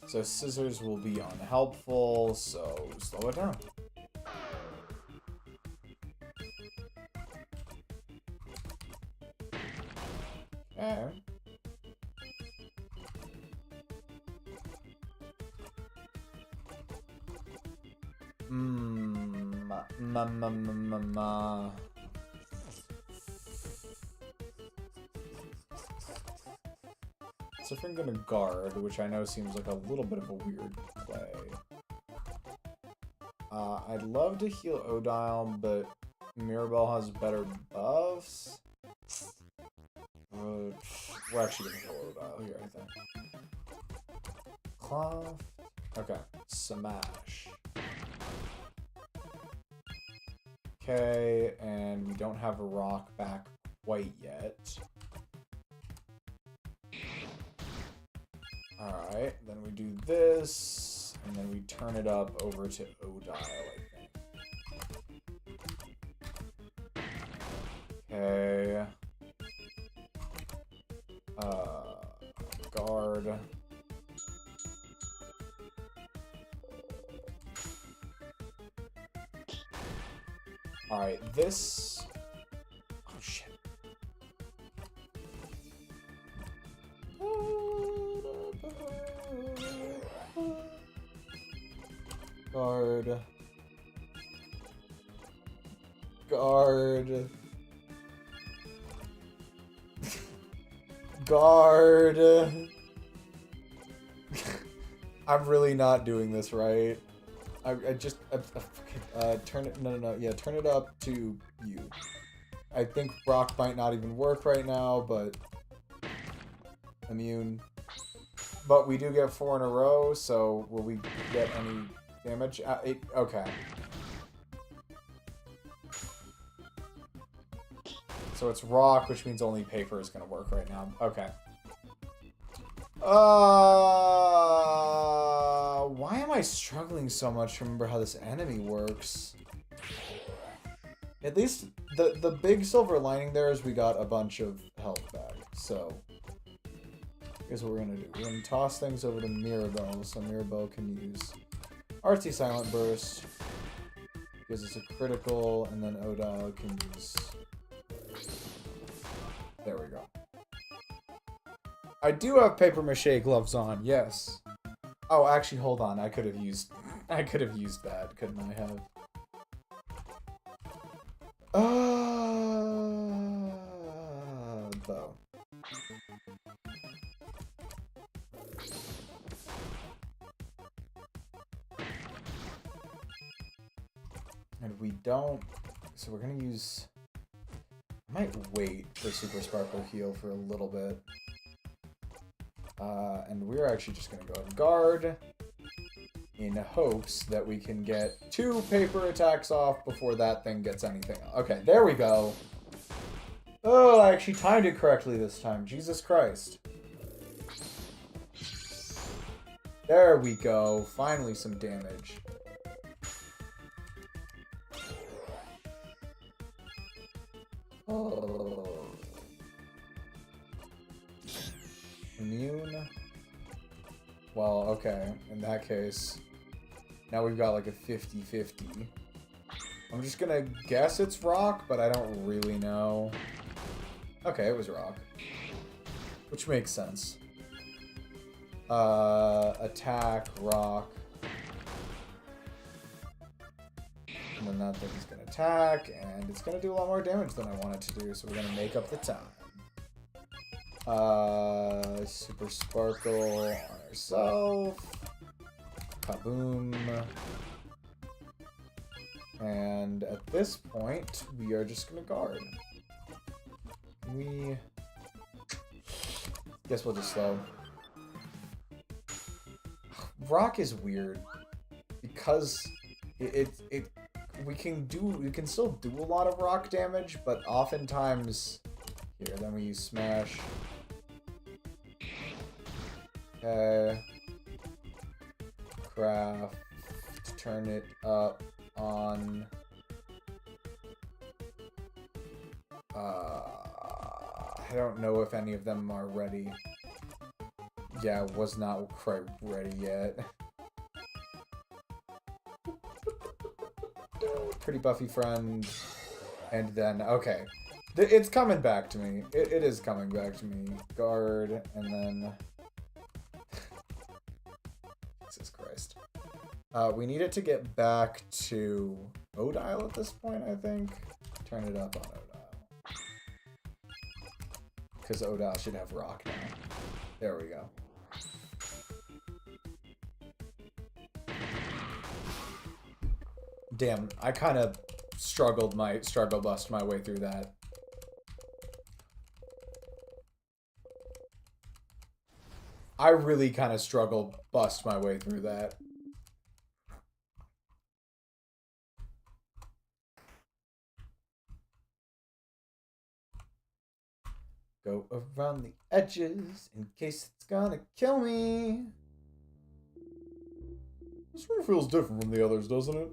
So scissors will be unhelpful, so slow it down. Okay. Siffrin gonna guard, which I know seems like a little bit of a weird play. I'd love to heal Odile, but Mirabelle has better buffs. We're actually gonna heal Odile here, I think. cloth. Okay, smash. Okay, and we don't have a rock back quite yet. Alright, then we do this, and then we turn it up over to Odile, I think. Okay. Guard. Alright, this... Oh, shit. Guard. Guard. Guard. I'm really not doing this right. Turn it, no, yeah, turn it up to you. I think rock might not even work right now, but immune. But we do get 4 in a row, so will we get any damage? Okay. So it's rock, which means only paper is going to work right now. Okay. Why am I struggling so much to remember how this enemy works? At least the big silver lining there is we got a bunch of health back. So here's what we're gonna do. We're gonna toss things over to Mirabelle, so Mirabelle can use Artsy Silent Burst. Gives us a critical, and then Odile can use... There we go. I do have paper mache gloves on, yes. Oh, actually, hold on. I could have used that, couldn't I have? Though. And we don't, so we're gonna use, I might wait for Super Sparkle Heal for a little bit. And we're actually just gonna go and guard in hopes that we can get 2 paper attacks off before that thing gets anything. Okay, there we go. Oh, I actually timed it correctly this time. Jesus Christ. There we go. Finally some damage. Oh. Immune. Well, okay. In that case, now we've got like a 50-50. I'm just gonna guess it's rock, but I don't really know. Okay, it was rock. Which makes sense. Attack, rock. And then that thing's gonna attack, and it's gonna do a lot more damage than I want it to do, so we're gonna make up the time. Super Sparkle on ourselves. Kaboom. And at this point, we are just gonna guard. Guess we'll just slow. Rock is weird because we can still do a lot of rock damage, but oftentimes here, then we use smash. Okay. Craft. Turn it up on. I don't know if any of them are ready. Yeah, was not quite ready yet. Pretty buffy friend. And then, okay. It's coming back to me. It is coming back to me. Guard, and then... Jesus Christ. We need it to get back to Odile at this point, I think. Turn it up on Odile. Because Odile should have rock now. There we go. Damn, I kind of struggle bust my way through that. I really kind of bust my way through that. Go around the edges in case it's gonna kill me. This room feels different from the others, doesn't it?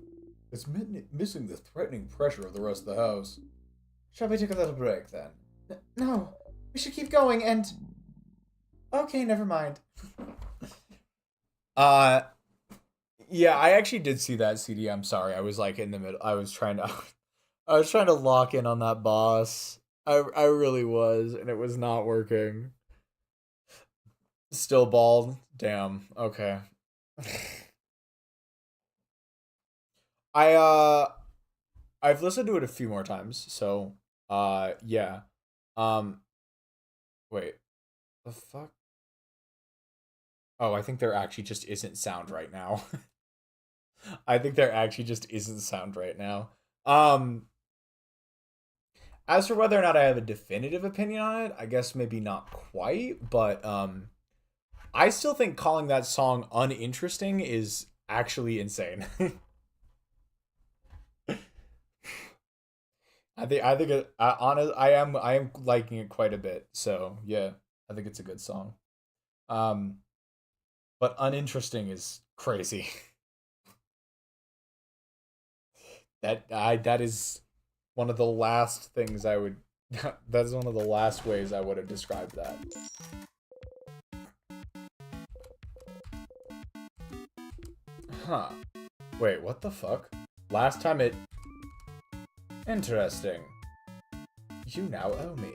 It's missing the threatening pressure of the rest of the house. Shall we take a little break then? No, we should keep going and... Okay, never mind. Yeah, I actually did see that CD. I'm sorry. I was like in the middle. I was trying to lock in on that boss. I really was, and it was not working. Still bald. Damn. Okay. I've listened to it a few more times, so yeah. Wait. The fuck? Oh, I think there actually just isn't sound right now. I think there actually just isn't sound right now. As for whether or not I have a definitive opinion on it, I guess maybe not quite, but I still think calling that song uninteresting is actually insane. I am liking it quite a bit. So yeah, I think it's a good song. But uninteresting is crazy. That is one of the last things I would. That's one of the last ways I would have described that. Huh. Wait, what the fuck? Last time it... Interesting. You now owe me.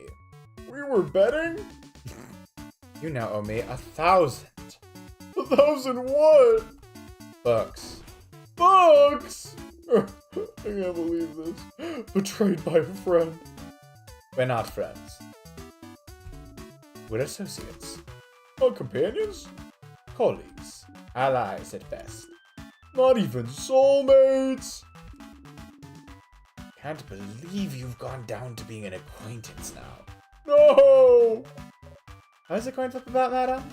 We were betting? You now owe me 1,000. 1,000 what? Bucks. Bucks? I can't believe this. Betrayed by a friend. We're not friends. We're associates. Not companions? Colleagues. Allies at best. Not even soulmates? Can't believe you've gone down to being an acquaintance now. No! How's the coin flip about, madam?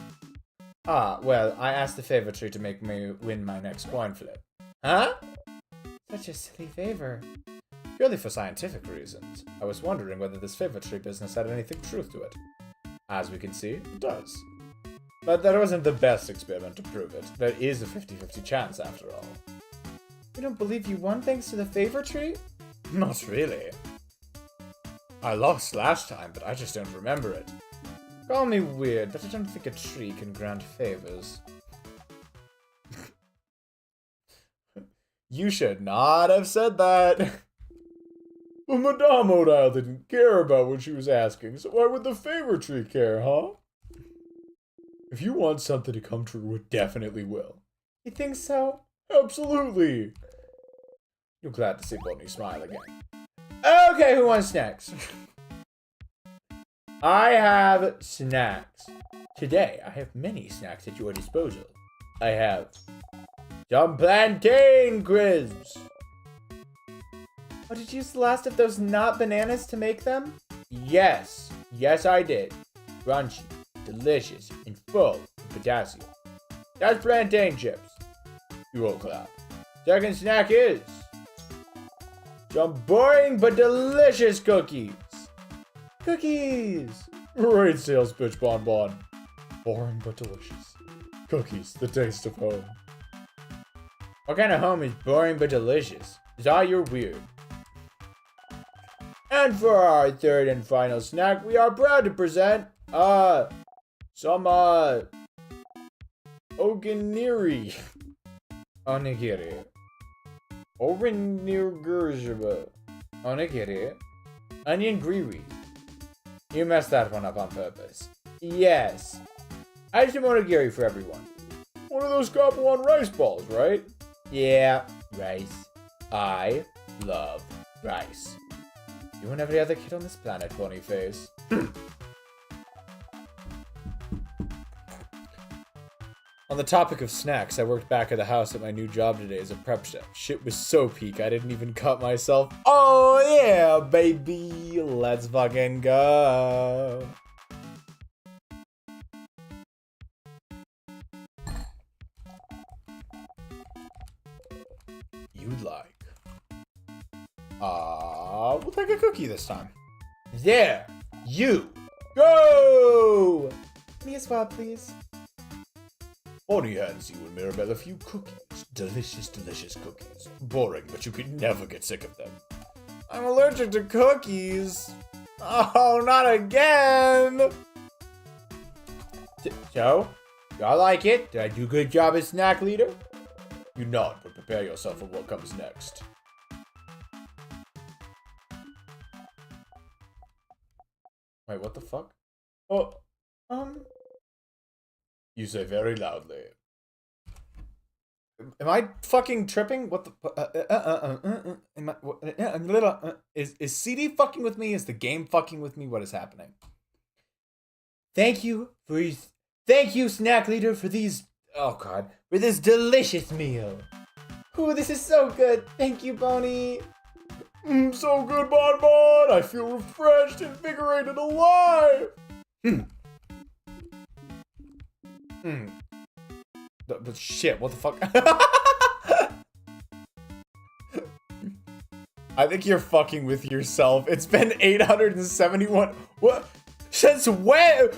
Ah, well, I asked the favor tree to make me win my next coin flip. Huh? Such a silly favor. Purely for scientific reasons. I was wondering whether this favor tree business had anything truth to it. As we can see, it does. But that wasn't the best experiment to prove it. There is a 50-50 chance after all. You don't believe you won thanks to the favor tree? Not really. I lost last time, but I just don't remember it. Call me weird, but I don't think a tree can grant favors. You should not have said that. But Madame Odile didn't care about what she was asking, so why would the favor tree care, huh? If you want something to come true, it definitely will. You think so? Absolutely. You're glad to see Bonnie smile again. Okay, who wants snacks? I have snacks. Today, I have many snacks at your disposal. I have some plantain crisps. Oh, did you use the last of those not bananas to make them? Yes. Yes, I did. Crunchy, delicious, and full of potassium. That's plantain chips. You will clap. Second snack is some boring but delicious cookies. Cookies! Great sales pitch, Bonbon. Boring but delicious. Cookies, the taste of home. What kind of home is boring but delicious? Zah, you're weird. And for our third and final snack, we are proud to present, some, Oganiri. Onigiri. Orinirgurjaba. Onigiri. Onion griri. You messed that one up on purpose. Yes. I have some onigiri for everyone. One of those Kapawan rice balls, right? Yeah, rice. I love rice. You and every other kid on this planet, Bonyface. On the topic of snacks, I worked back at the house at my new job today as a prep chef. Shit was so peak, I didn't even cut myself. Oh yeah, baby! Let's fucking go! you'd like. We'll take a cookie this time. There, you, go! Me as well, please. Bonnie hands you and Mirabelle a few cookies. Delicious, delicious cookies. Boring, but you can never get sick of them. I'm allergic to cookies. Oh, not again! So, y'all like it? Did I do a good job as snack leader? You nod, but prepare yourself for what comes next. Wait, what the fuck? Oh, You say very loudly. Am I fucking tripping? What the? Am I, I'm a little. Is CD fucking with me? Is the game fucking with me? What is happening? Thank you, snack leader, for these. Oh god, for this delicious meal. Ooh, this is so good. Thank you, Bonnie. So good, Bon Bon. I feel refreshed, invigorated, alive. But shit, what the fuck? I think you're fucking with yourself. It's been 871. What? Since when?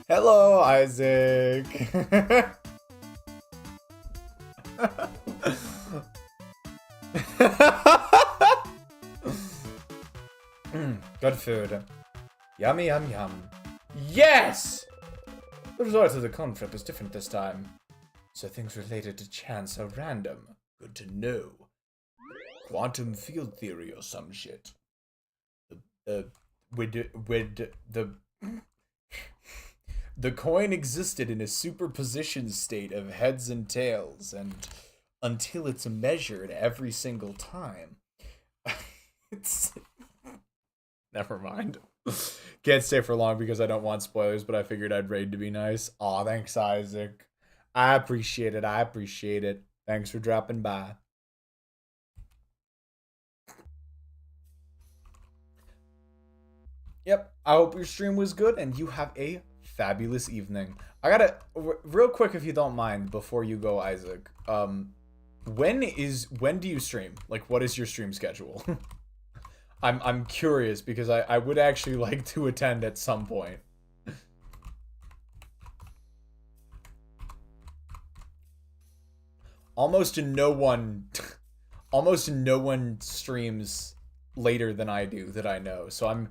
Hello, Isaac. Good food. Yummy, yum, yum. Yes! The result of the conflict was different this time. So things related to chance are random. Good to know. Quantum field theory or some shit. The coin existed in a superposition state of heads and tails, and until it's measured every single time. It's... Never mind. Can't stay for long because I don't want spoilers, but I figured I'd raid to be nice. Aw, thanks, Isaac. I appreciate it. I appreciate it. Thanks for dropping by. Yep, I hope your stream was good and you have a fabulous evening. I gotta, real quick if you don't mind, before you go, Isaac. When do you stream? Like, what is your stream schedule? I'm curious because I would actually like to attend at some point. Almost no one streams later than I do that I know. So I'm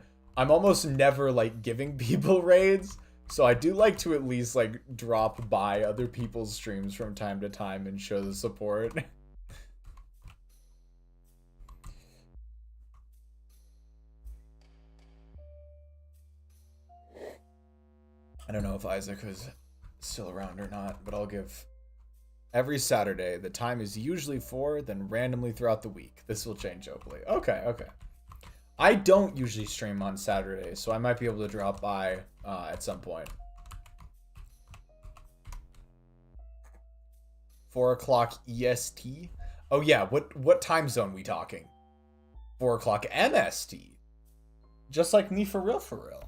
almost never like giving people raids. So I do like to at least like drop by other people's streams from time to time and show the support. I don't know if Isaac is still around or not, but I'll give every Saturday. The time is usually 4, then randomly throughout the week. This will change, hopefully. Okay. I don't usually stream on Saturdays, so I might be able to drop by at some point. 4 o'clock EST? Oh yeah, what time zone we talking? 4 o'clock MST. Just like me, for real, for real.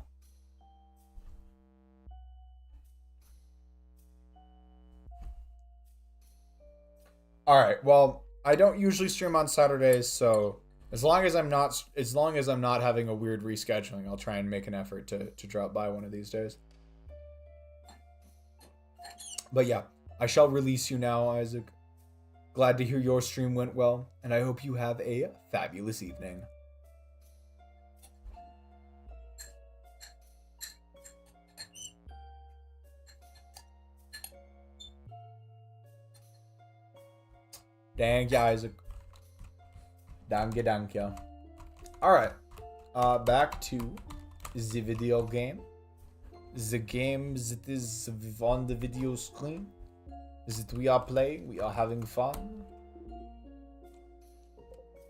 Alright, well, I don't usually stream on Saturdays, so as long as I'm not having a weird rescheduling, I'll try and make an effort to drop by one of these days. But yeah, I shall release you now, Isaac. Glad to hear your stream went well, and I hope you have a fabulous evening. Thank you, Isaac. Danke. Alright. Back to the video game. The game that is on the video screen. That we are playing. We are having fun.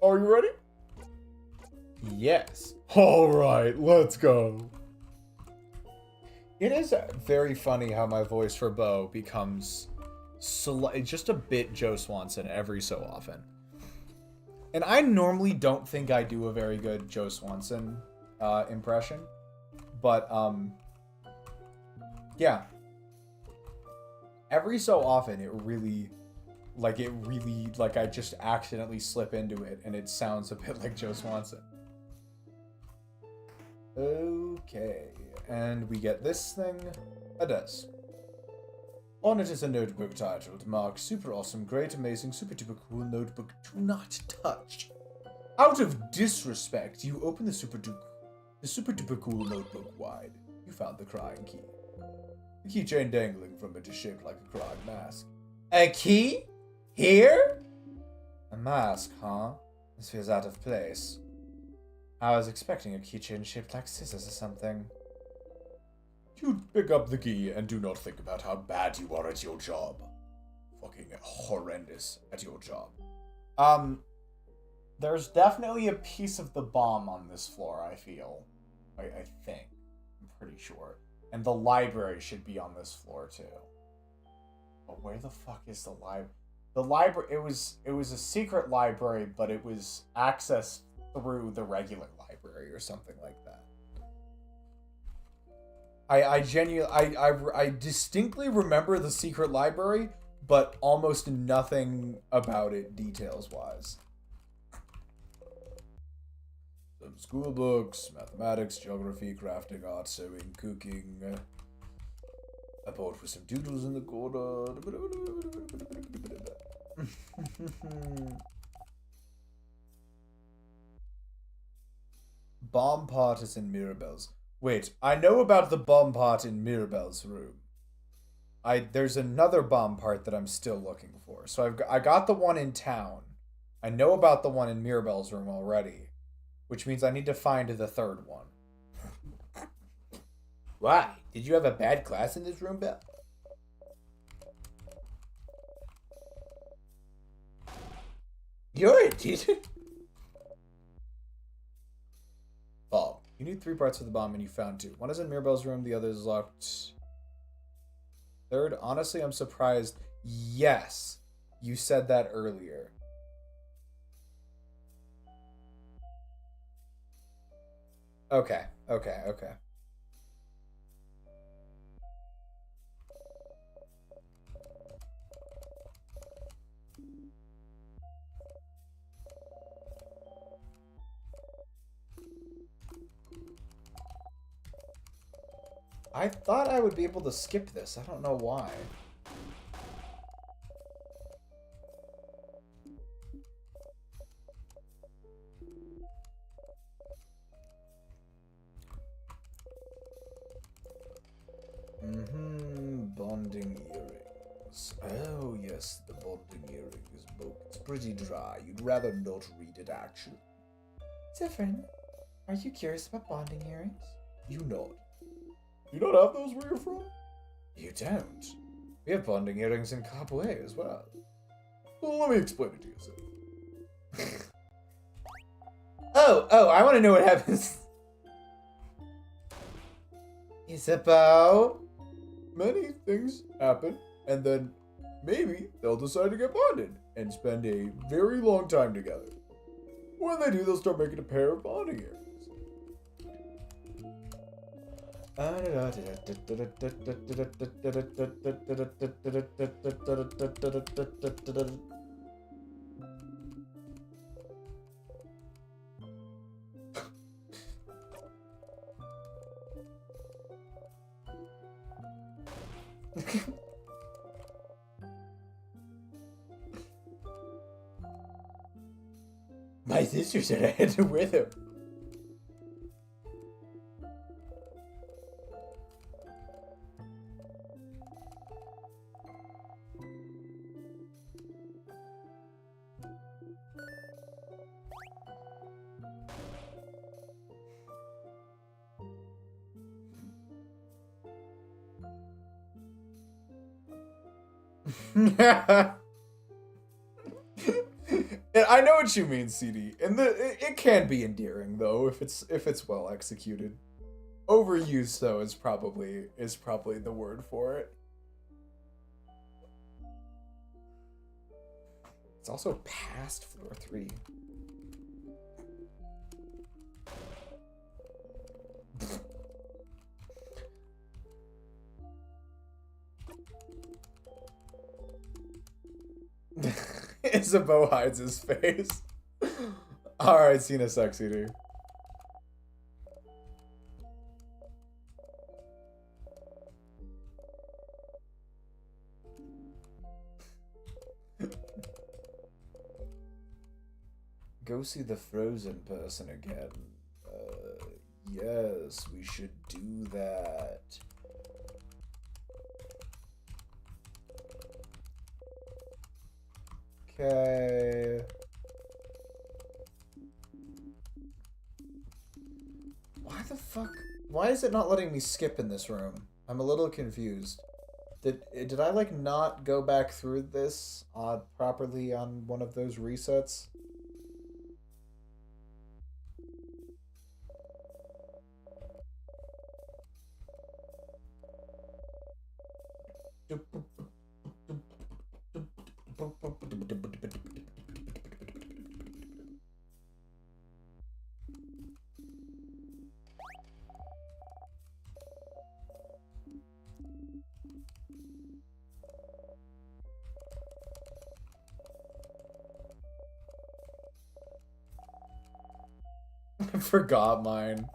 Are you ready? Yes. Alright, let's go. It is very funny how my voice for Bo becomes just a bit Joe Swanson every so often. And I normally don't think I do a very good Joe Swanson impression. But, yeah. every so often it really, like I just accidentally slip into it and it sounds a bit like Joe Swanson. Okay, and we get this thing, a desk. On it is a notebook titled Mark Super Awesome, Great, Amazing, Super Duper Cool Notebook Do Not Touch. Out of disrespect, you open the Super Duper Cool Notebook wide. You found the crying key. The keychain dangling from it is shaped like a crying mask. A key? Here? A mask, huh? This feels out of place. I was expecting a keychain shaped like scissors or something. You pick up the key and do not think about how bad you are at your job. Fucking horrendous at your job. There's definitely a piece of the bomb on this floor, I feel. I think. I'm pretty sure. And the library should be on this floor, too. But where the fuck is the library? The library, it was a secret library, but it was accessed through the regular library or something like that. I distinctly remember the secret library, but almost nothing about it details-wise. Some school books, mathematics, geography, crafting, art, sewing, cooking. A board with some doodles in the corner. Bomb part is in Mirabelle's. Wait, I know about the bomb part in Mirabelle's room. There's another bomb part that I'm still looking for. So I got the one in town. I know about the one in Mirabelle's room already, which means I need to find the third one. Why? Did you have a bad class in this room, Belle? You're a teacher? Bomb. You need 3 parts for the bomb and you found 2. One is in Mirabelle's room, the other is locked. Third, honestly, I'm surprised. Yes, you said that earlier. Okay. I thought I would be able to skip this. I don't know why. Bonding earrings. Oh, yes, the bonding earrings book. It's pretty dry. You'd rather not read it, actually. Siffrin, are you curious about bonding earrings? You nod. You don't have those where you're from? You don't. We have bonding earrings in Kabwe as well. Well, let me explain it to you, sir. Oh, I want to know what happens. Isabeau? Many things happen, and then maybe they'll decide to get bonded and spend a very long time together. When they do, they'll start making a pair of bonding earrings. My sister said I had to wear them. I know what you mean, CD, and it can be endearing though if it's well executed. Overused though is probably the word for it. It's also past floor 3. Isabeau hides his face. Alright, Cena Sex Eater. Go see the frozen person again. Yes, we should do that. Okay. Why the fuck? Why is it not letting me skip in this room? I'm a little confused. Did I like not go back through this properly on one of those resets? I forgot mine.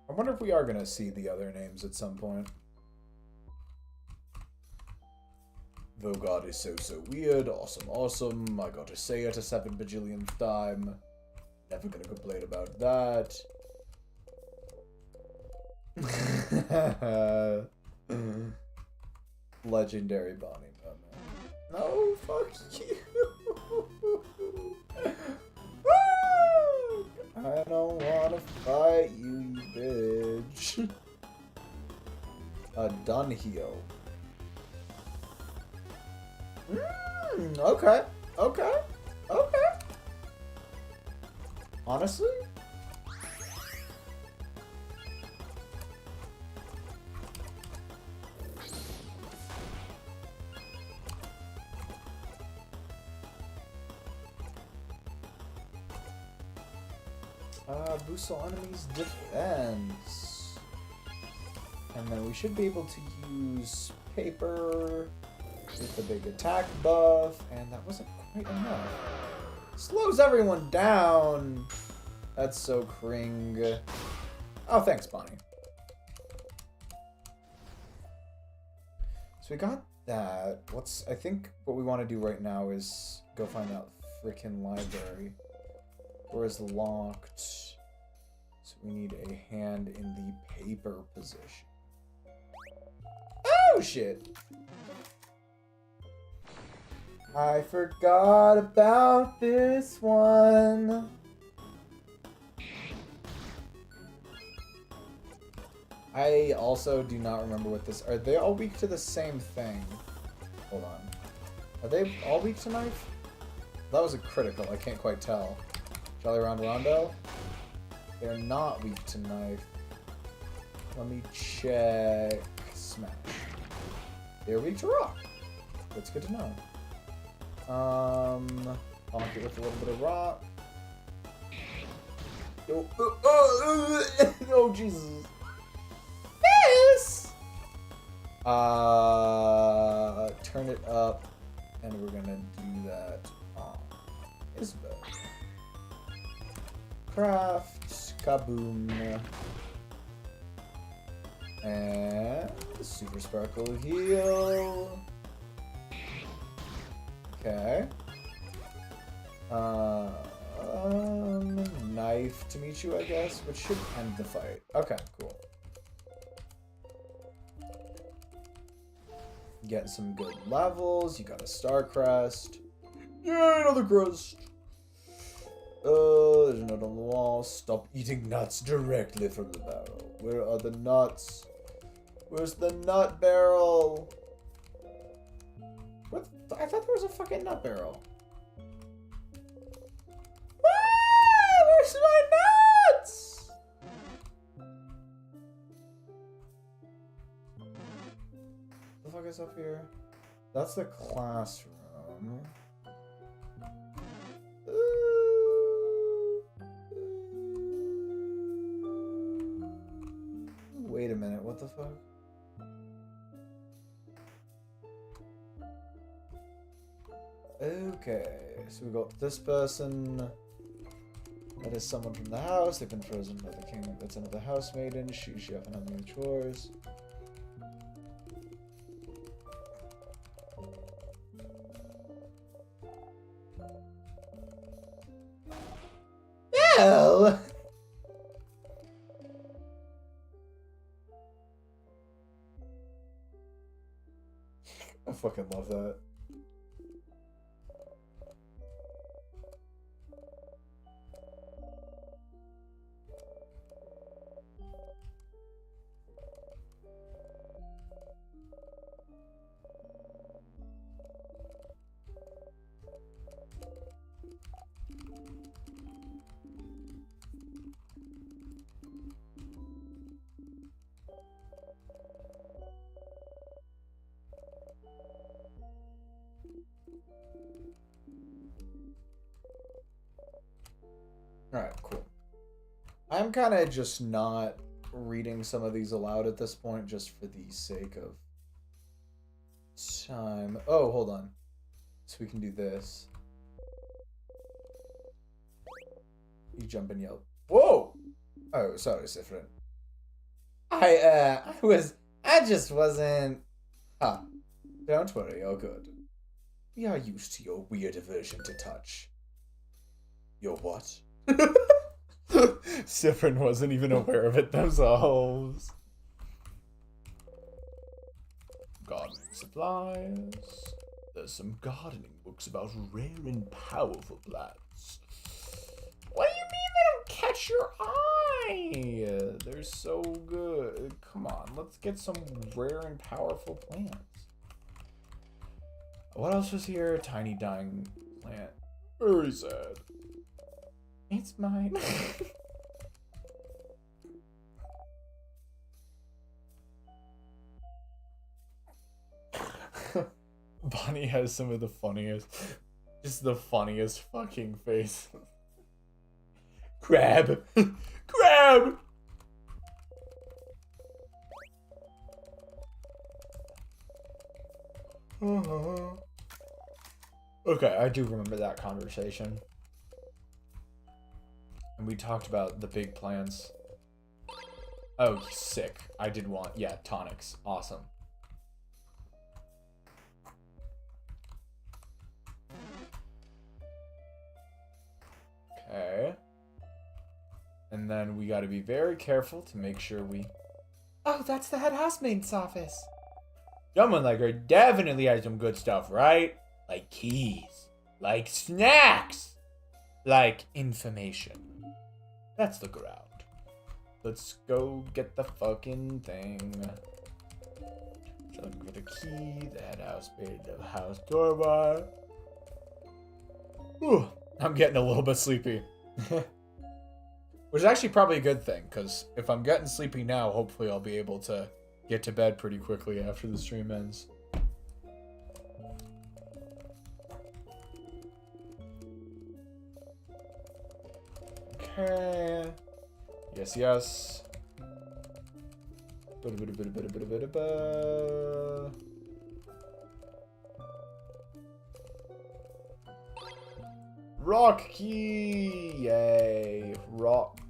I wonder if we are gonna see the other names at some point. Though God is so weird, awesome. I gotta say it a 7 bajillionth time. Never gonna complain about that. Legendary Bonnie moment. No, fuck you. I don't wanna fight you, you bitch. A Dunhill. Okay. Honestly? Boost all enemies' defense. And then we should be able to use paper with the big attack buff, and that wasn't quite enough. Slows everyone down. That's so cring. Oh, thanks, Bonnie. So we got that. I think what we want to do right now is go find that freaking library. Door's locked. So we need a hand in the paper position. Oh, shit. I forgot about this one. I also do not remember what this... Are they all weak to the same thing? Hold on. Are they all weak to knife? That was a critical. I can't quite tell. Jolly Round Rondo? They're not weak to knife. Let me check. Smash. They're weak to rock. That's good to know. Bonk it with a little bit of rock. Oh, Jesus. Yes! Turn it up, and we're gonna do that on Isabel. Craft, kaboom. And super sparkle heal. Okay. Knife to meet you, I guess, which should end the fight. Okay, cool. Getting some good levels. You got a star crest. Yay, another crest. There's a note on the wall. Stop eating nuts directly from the barrel. Where are the nuts? Where's the nut barrel? What? I thought there was a fucking nut barrel. Ah, where's my nuts? The fuck is up here? That's the classroom. Wait a minute, what the fuck? Okay, so we got this person. That is someone from the house. They've been frozen by the king. That's another housemaiden. She haven't had any chores. Well, I fucking love that. Alright, cool. I'm kind of just not reading some of these aloud at this point just for the sake of time. Oh, hold on. So we can do this. You jump and yell. Whoa! Oh, sorry, Siffrin. I just wasn't... Ah, don't worry, you're good. We are used to your weird aversion to touch. Your what? Siffrin wasn't even aware of it themselves. Gardening supplies. There's some gardening books about rare and powerful plants. What do you mean they don't catch your eye? They're so good. Come on, let's get some rare and powerful plants. What else was here? Tiny dying plant. Very sad. It's mine. Bonnie has some of the funniest, just the funniest fucking face. Crab! Crab! Okay, I do remember that conversation. And we talked about the big plans. Oh, sick. I did want, yeah, tonics. Awesome. Okay. And then we gotta be very careful to make sure we... Oh, that's the head housemaid's office. Someone like her definitely has some good stuff, right? Like keys. Like snacks. Like information. That's the ground. Let's go get the fucking thing. Looking for the key, that housemaid, the house doorbar. Whew, I'm getting a little bit sleepy. Which is actually probably a good thing, because if I'm getting sleepy now, hopefully I'll be able to get to bed pretty quickly after the stream ends. Okay. Yes, yes. Rock key! Yay. Rock.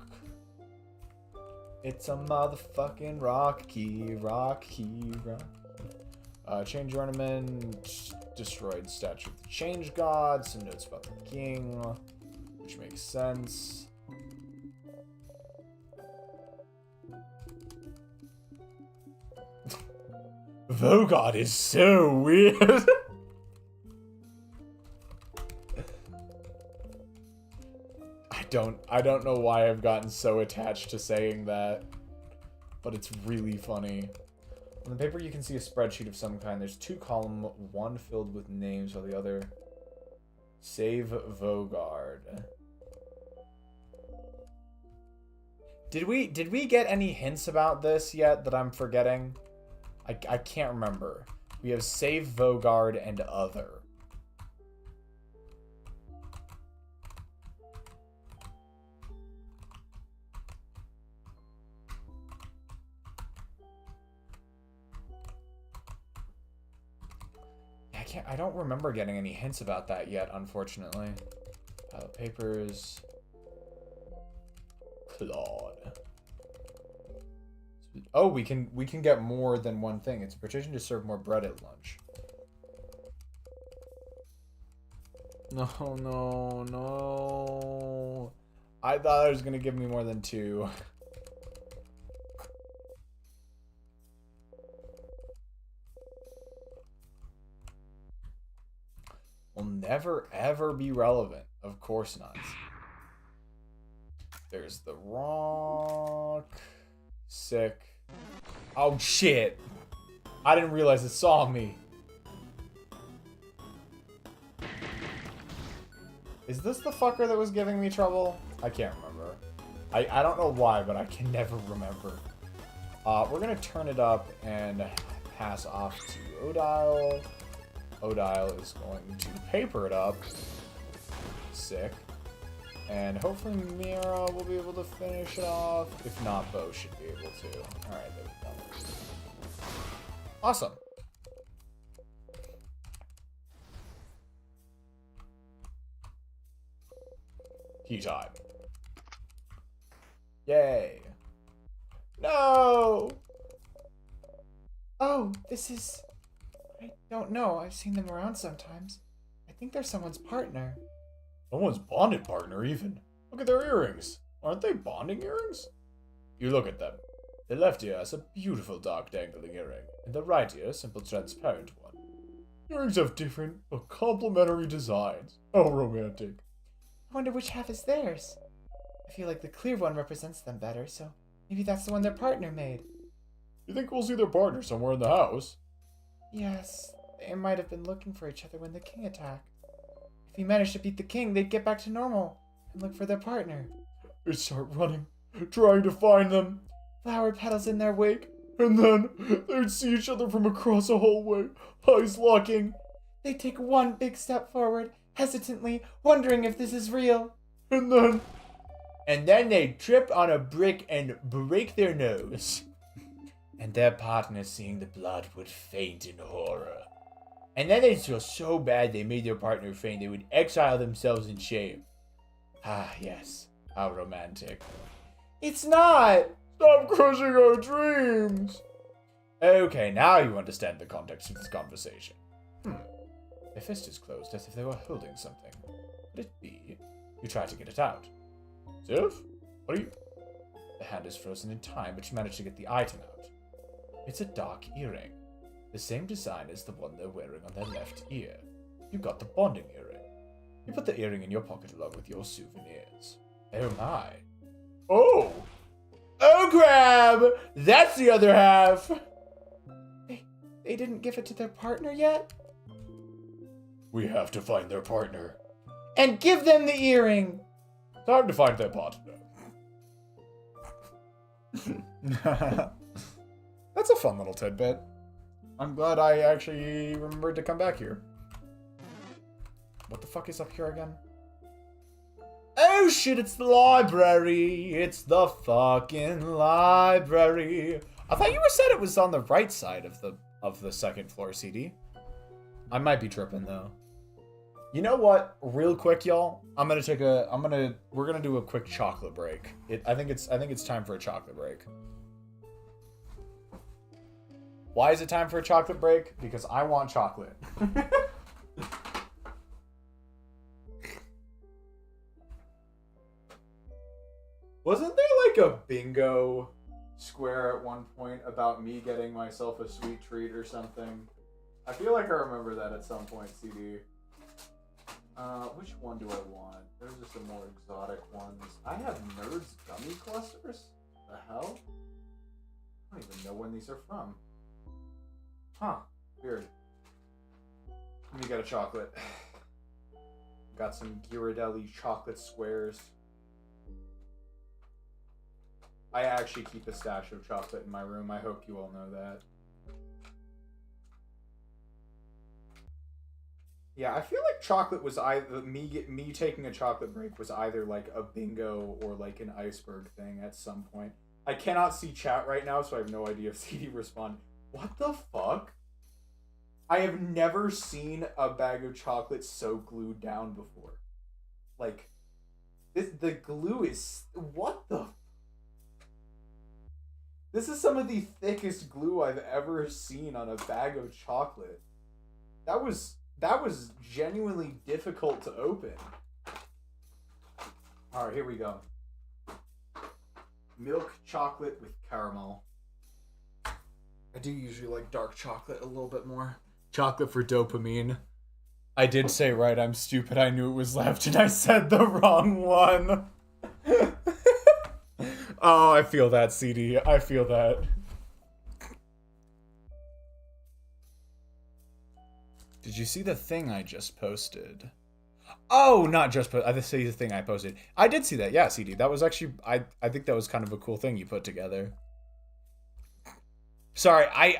It's a motherfucking rock key. Rock key. Rock. Change ornament. Destroyed statue of the change god. Some notes about the king. Which makes sense. Vogard is so weird. I don't know why I've gotten so attached to saying that, but it's really funny. On the paper you can see a spreadsheet of some kind. There's two columns, one filled with names while the other save Vogard. Did we get any hints about this yet that I'm forgetting? I can't remember. We have save Vogard and other. I don't remember getting any hints about that yet, unfortunately. Papers. Claude. Oh, we can get more than one thing. It's a petition to serve more bread at lunch. No, no, no. I thought it was gonna give me more than 2. Will never ever be relevant. Of course not. There's the rock. Sick. Oh shit. I didn't realize it saw me. Is this the fucker that was giving me trouble? I can't remember. I don't know why, but I can never remember. We're gonna turn it up and pass off to Odile. Odile is going to paper it up. Sick. And hopefully Mira will be able to finish it off. If not, Bo should be able to. Alright, there we go. Awesome. Tea time. Yay. No! Oh, this is... I don't know. I've seen them around sometimes. I think they're someone's partner. Someone's bonded partner, even. Look at their earrings. Aren't they bonding earrings? You look at them. The left ear has a beautiful dark dangling earring, and the right ear a simple transparent one. Earrings have different but complementary designs. How romantic. I wonder which half is theirs. I feel like the clear one represents them better, so maybe that's the one their partner made. You think we'll see their partner somewhere in the house? Yes, they might have been looking for each other when the king attacked. If he managed to beat the king, they'd get back to normal and look for their partner. They'd start running, trying to find them. Flower petals in their wake. And then they'd see each other from across a hallway, eyes locking. They'd take one big step forward, hesitantly, wondering if this is real. And then they'd trip on a brick and break their nose. And their partner, seeing the blood, would faint in horror. And then they'd feel so bad they made their partner faint, they would exile themselves in shame. Ah, yes. How romantic. It's not! Stop crushing our dreams! Okay, now you understand the context of this conversation. Their fist is closed as if they were holding something. Could it be? You try to get it out. Siff? What are you... The hand is frozen in time, but you manage to get the item out. It's a dark earring. The same design as the one they're wearing on their left ear. You got the bonding earring. You put the earring in your pocket along with your souvenirs. Oh my. Oh! Oh crab! That's the other half! They didn't give it to their partner yet? We have to find their partner. And give them the earring! Time to find their partner. That's a fun little tidbit. I'm glad I actually remembered to come back here. What the fuck is up here again? Oh shit, it's the library. It's the fucking library. I thought you said it was on the right side of the second floor CD. I might be tripping though. You know what? Real quick, y'all. We're gonna do a quick chocolate break. I think it's time for a chocolate break. Why is it time for a chocolate break? Because I want chocolate. Wasn't there like a bingo square at one point about me getting myself a sweet treat or something? I feel like I remember that at some point, CD. Which one do I want? There's just some more exotic ones. I have Nerds Gummy Clusters? The hell? I don't even know when these are from. Huh. Weird. Let me get a chocolate. Got some Ghirardelli chocolate squares. I actually keep a stash of chocolate in my room. I hope you all know that. Yeah, I feel like chocolate was either me taking a chocolate break was either like a bingo or like an iceberg thing at some point. I cannot see chat right now, so I have no idea if CD responded. What the fuck? I have never seen a bag of chocolate so glued down before. Like, the glue is... What the... This is some of the thickest glue I've ever seen on a bag of chocolate. That was genuinely difficult to open. Alright, here we go. Milk chocolate with caramel. I do usually like dark chocolate a little bit more. Chocolate for dopamine. I did say right, I'm stupid. I knew it was left and I said the wrong one. Oh, I feel that, CD. I feel that. Did you see the thing I just posted? Oh, not just posted. I see the thing I posted. I did see that. Yeah, CD. That was actually... I think that was kind of a cool thing you put together. Sorry,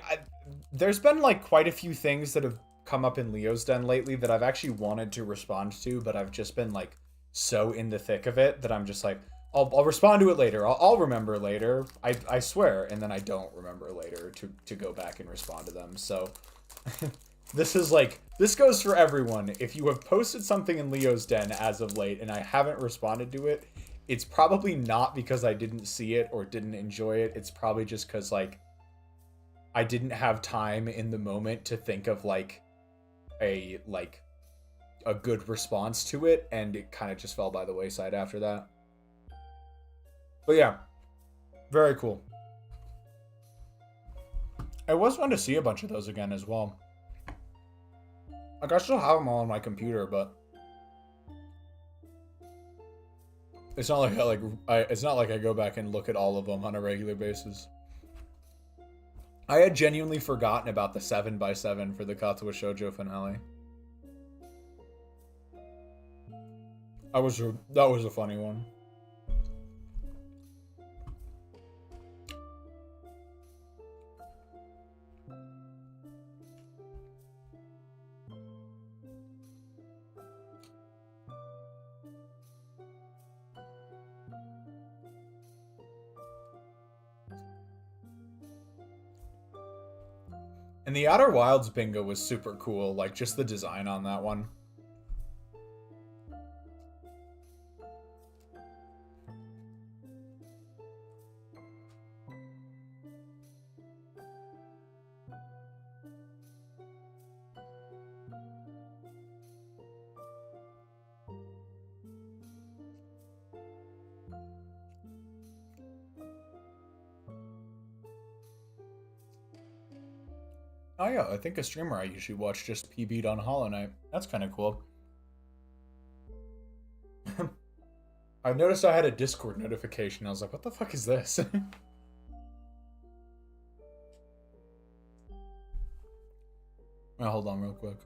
there's been like quite a few things that have come up in Leo's Den lately that I've actually wanted to respond to, but I've just been like so in the thick of it that I'm just like, I'll respond to it later. I'll remember later. I swear, and then I don't remember later to go back and respond to them. So this is like, this goes for everyone. If you have posted something in Leo's Den as of late and I haven't responded to it, it's probably not because I didn't see it or didn't enjoy it. It's probably just because like I didn't have time in the moment to think of like a good response to it, and it kind of just fell by the wayside after that. But yeah, very cool. I was fun to see a bunch of those again as well. Like, I still have them all on my computer, but it's not like it's not like I go back and look at all of them on a regular basis. I had genuinely forgotten about the 7x7 for the Katsuwa Shoujo finale. That was a funny one. And the Outer Wilds bingo was super cool, like just the design on that one. Oh yeah, I think a streamer I usually watch just PB'd on Hollow Knight. That's kind of cool. I noticed I had a Discord notification. I was like, what the fuck is this? Now, hold on real quick.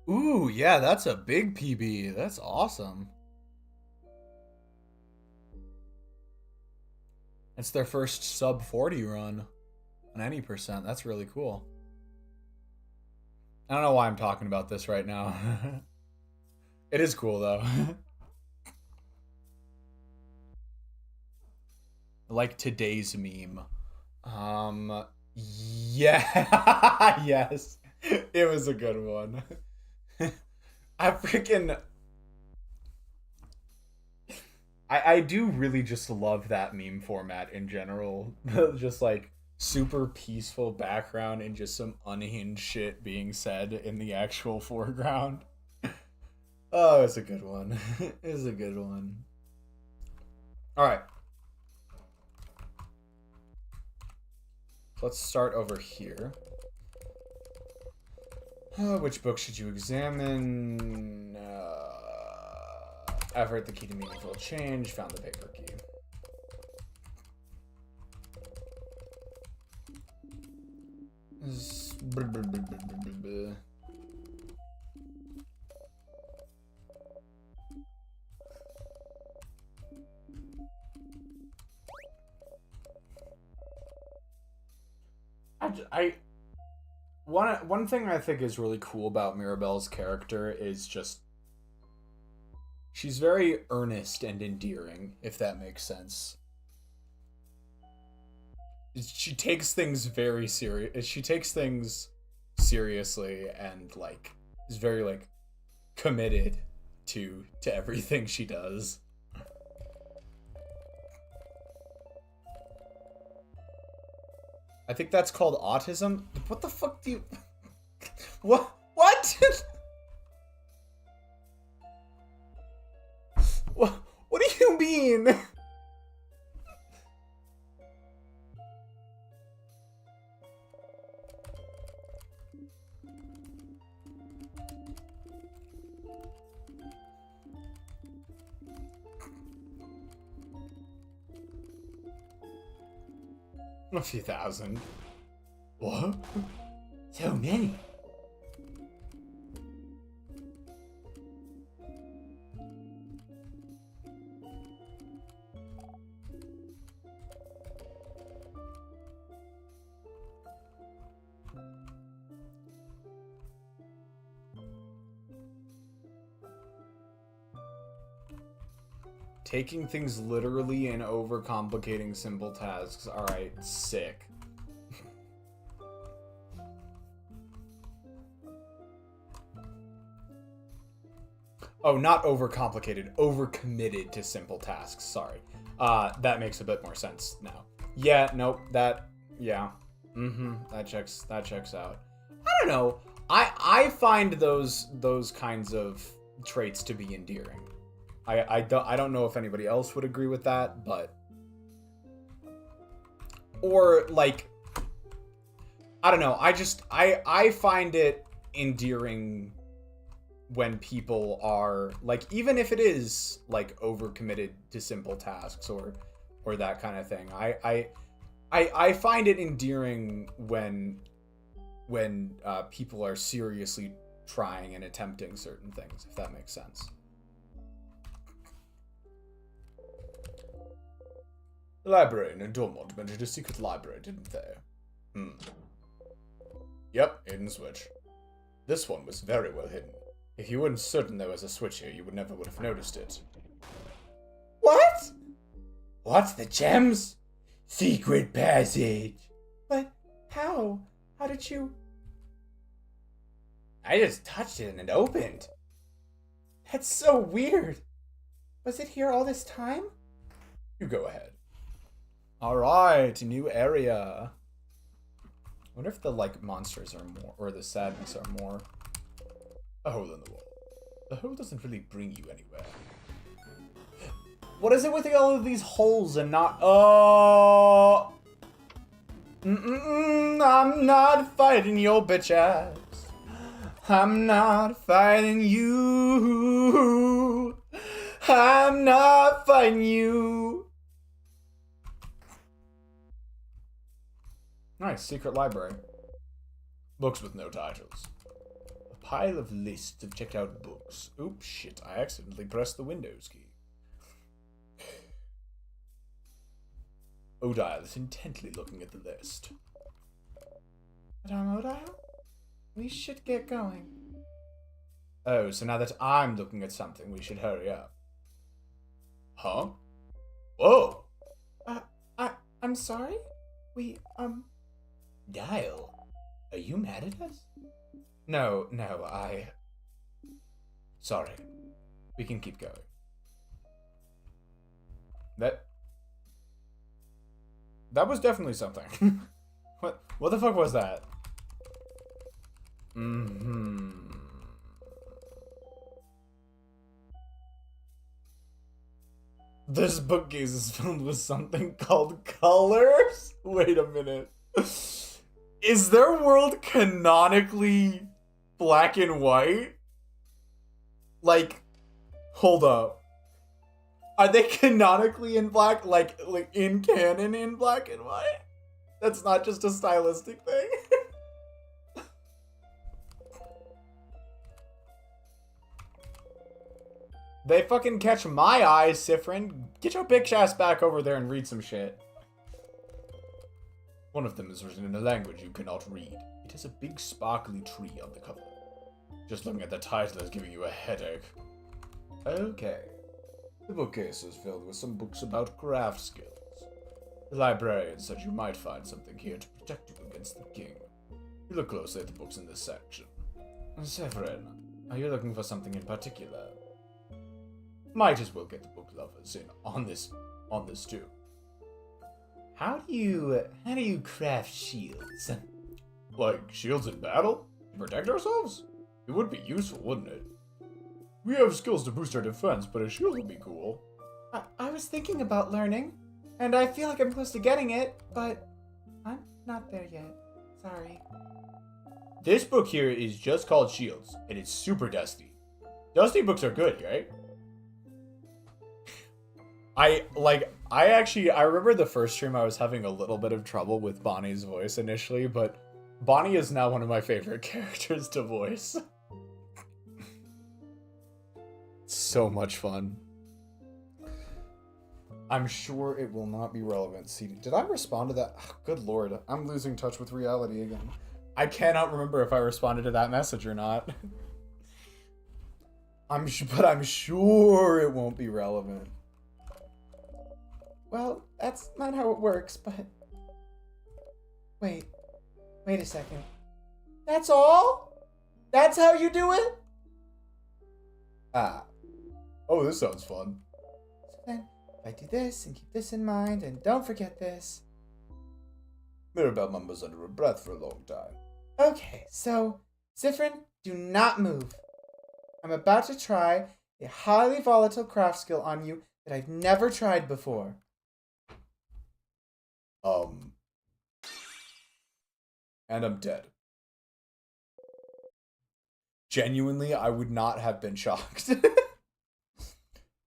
Ooh, yeah, that's a big PB. That's awesome. It's their first sub 40 run on any percent. That's really cool. I don't know why I'm talking about this right now. It is cool though. Like today's meme. Yeah. Yes. It was a good one. I do really just love that meme format in general. Just like super peaceful background and just some unhinged shit being said in the actual foreground. Oh, it's a good one. It's a good one. All right. Let's start over here. Which book should you examine? Effort, the key to meaningful change. Found the paper key. one thing I think is really cool about Mirabelle's character is just she's very earnest and endearing, if that makes sense. She takes things very serious. She takes things seriously and like is very like committed to everything she does. I think that's called autism. What the fuck do you... What? What? What do you mean? A few thousand. What? So many. Taking things literally and overcomplicating simple tasks. Alright, sick. Oh, not overcomplicated, overcommitted to simple tasks, sorry. That makes a bit more sense now. Yeah, nope, yeah. That checks out. I don't know, I find those kinds of traits to be endearing. I don't know if anybody else would agree with that, but... Or, like... I don't know, I find it endearing when people are, like, even if it is, like, overcommitted to simple tasks or that kind of thing. I find it endearing when people are seriously trying and attempting certain things, if that makes sense. The library in Dormont mentioned a secret library, didn't they? Yep, hidden switch. This one was very well hidden. If you weren't certain there was a switch here, you would never have noticed it. What? What's the gems? Secret passage. But how? How did you... I just touched it and it opened. That's so weird. Was it here all this time? You go ahead. Alright, new area. I wonder if the, like, monsters are more, or the sadness are more. A hole in the wall. The hole doesn't really bring you anywhere. What is it with all of these holes and not... Oh! I'm not fighting your bitch ass. I'm not fighting you. I'm not fighting you. Nice, secret library. Books with no titles. A pile of lists of checked out books. Oops, shit, I accidentally pressed the Windows key. Odile is intently looking at the list. Madame Odile? We should get going. Oh, so now that I'm looking at something, we should hurry up. Huh? Whoa! I'm sorry? Dial, are you mad at us? No, Sorry. We can keep going. That was definitely something. What the fuck was that? This bookcase is filled with something called colors? Wait a minute. Is their world canonically black and white? Like, hold up. Are they canonically in black, like in canon in black and white? That's not just a stylistic thing. They fucking catch my eyes, Siffrin. Get your bitch ass back over there and read some shit. One of them is written in a language you cannot read. It has a big sparkly tree on the cover. Just looking at the title is giving you a headache. Okay. The bookcase is filled with some books about craft skills. The librarian said you might find something here to protect you against the king. You look closely at the books in this section. Siffrin, are you looking for something in particular? Might as well get the book lovers in on this too. How do you craft shields? Like shields in battle? To protect ourselves? It would be useful, wouldn't it? We have skills to boost our defense, but a shield would be cool. I was thinking about learning, and I feel like I'm close to getting it, but I'm not there yet. Sorry. This book here is just called Shields, and it's super dusty. Dusty books are good, right? I remember the first stream I was having a little bit of trouble with Bonnie's voice initially, but Bonnie is now one of my favorite characters to voice. So much fun. I'm sure it will not be relevant. See, did I respond to that? Oh, good lord, I'm losing touch with reality again. I cannot remember if I responded to that message or not. But I'm sure it won't be relevant. Well, that's not how it works, but... Wait a second. That's all? That's how you do it? Ah. Oh, this sounds fun. So then, if I do this and keep this in mind, and don't forget this... Mirabelle mumbles under her breath for a long time. Okay, so, Siffrin, do not move. I'm about to try a highly volatile craft skill on you that I've never tried before. And I'm dead. Genuinely, I would not have been shocked.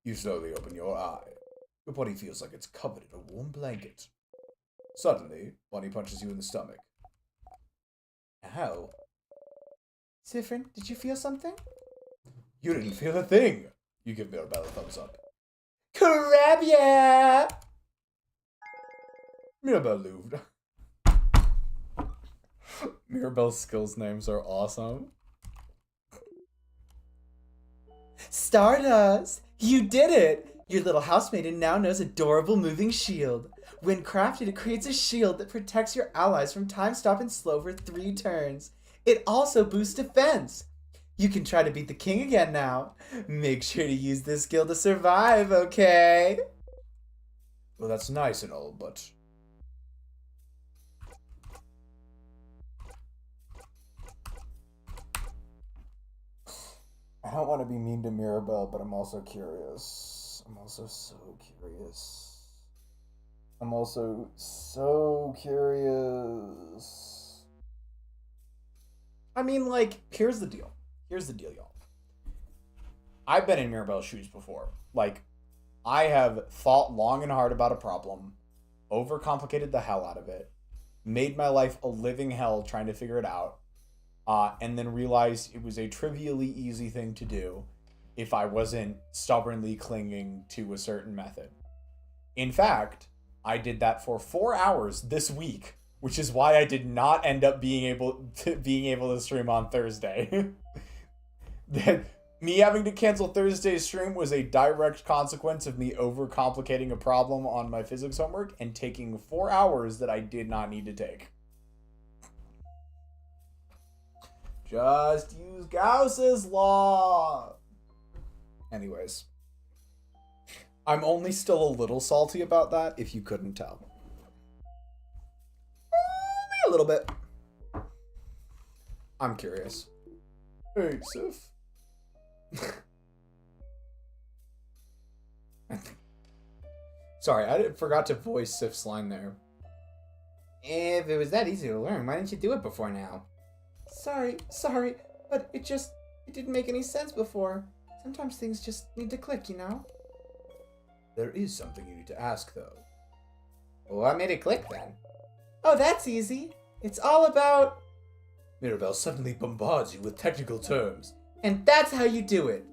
You slowly open your eye. Your body feels like it's covered in a warm blanket. Suddenly, Bonnie punches you in the stomach. Ow. Siffrin, did you feel something? You didn't feel a thing. You give Mirabelle a thumbs up. Crab, yeah! Mirabelle moved. Mirabelle's skills names are awesome. Stardust! You did it! Your little housemaiden now knows Adorable Moving Shield. When crafted, it creates a shield that protects your allies from time, stop, and slow for 3 turns. It also boosts defense. You can try to beat the king again now. Make sure to use this skill to survive, okay? Well, that's nice and all, but... I don't want to be mean to Mirabelle, but I'm also curious. I'm also so curious. I mean, like, here's the deal. Here's the deal, y'all. I've been in Mirabelle's shoes before. Like, I have thought long and hard about a problem, overcomplicated the hell out of it, made my life a living hell trying to figure it out, and then realized it was a trivially easy thing to do if I wasn't stubbornly clinging to a certain method. In fact, I did that for 4 hours this week, which is why I did not end up being able to stream on Thursday. Me having to cancel Thursday's stream was a direct consequence of me overcomplicating a problem on my physics homework and taking 4 hours that I did not need to take. Just use Gauss's law. Anyways, I'm only still a little salty about that, if you couldn't tell. Only a little bit. I'm curious. Hey, Sif. Sorry, I forgot to voice Sif's line there. If it was that easy to learn, why didn't you do it before now? Sorry, but it didn't make any sense before. Sometimes things just need to click, you know? There is something you need to ask, though. Well, what made it click, then? Oh, that's easy. It's all about... Mirabelle suddenly bombards you with technical terms. And that's how you do it.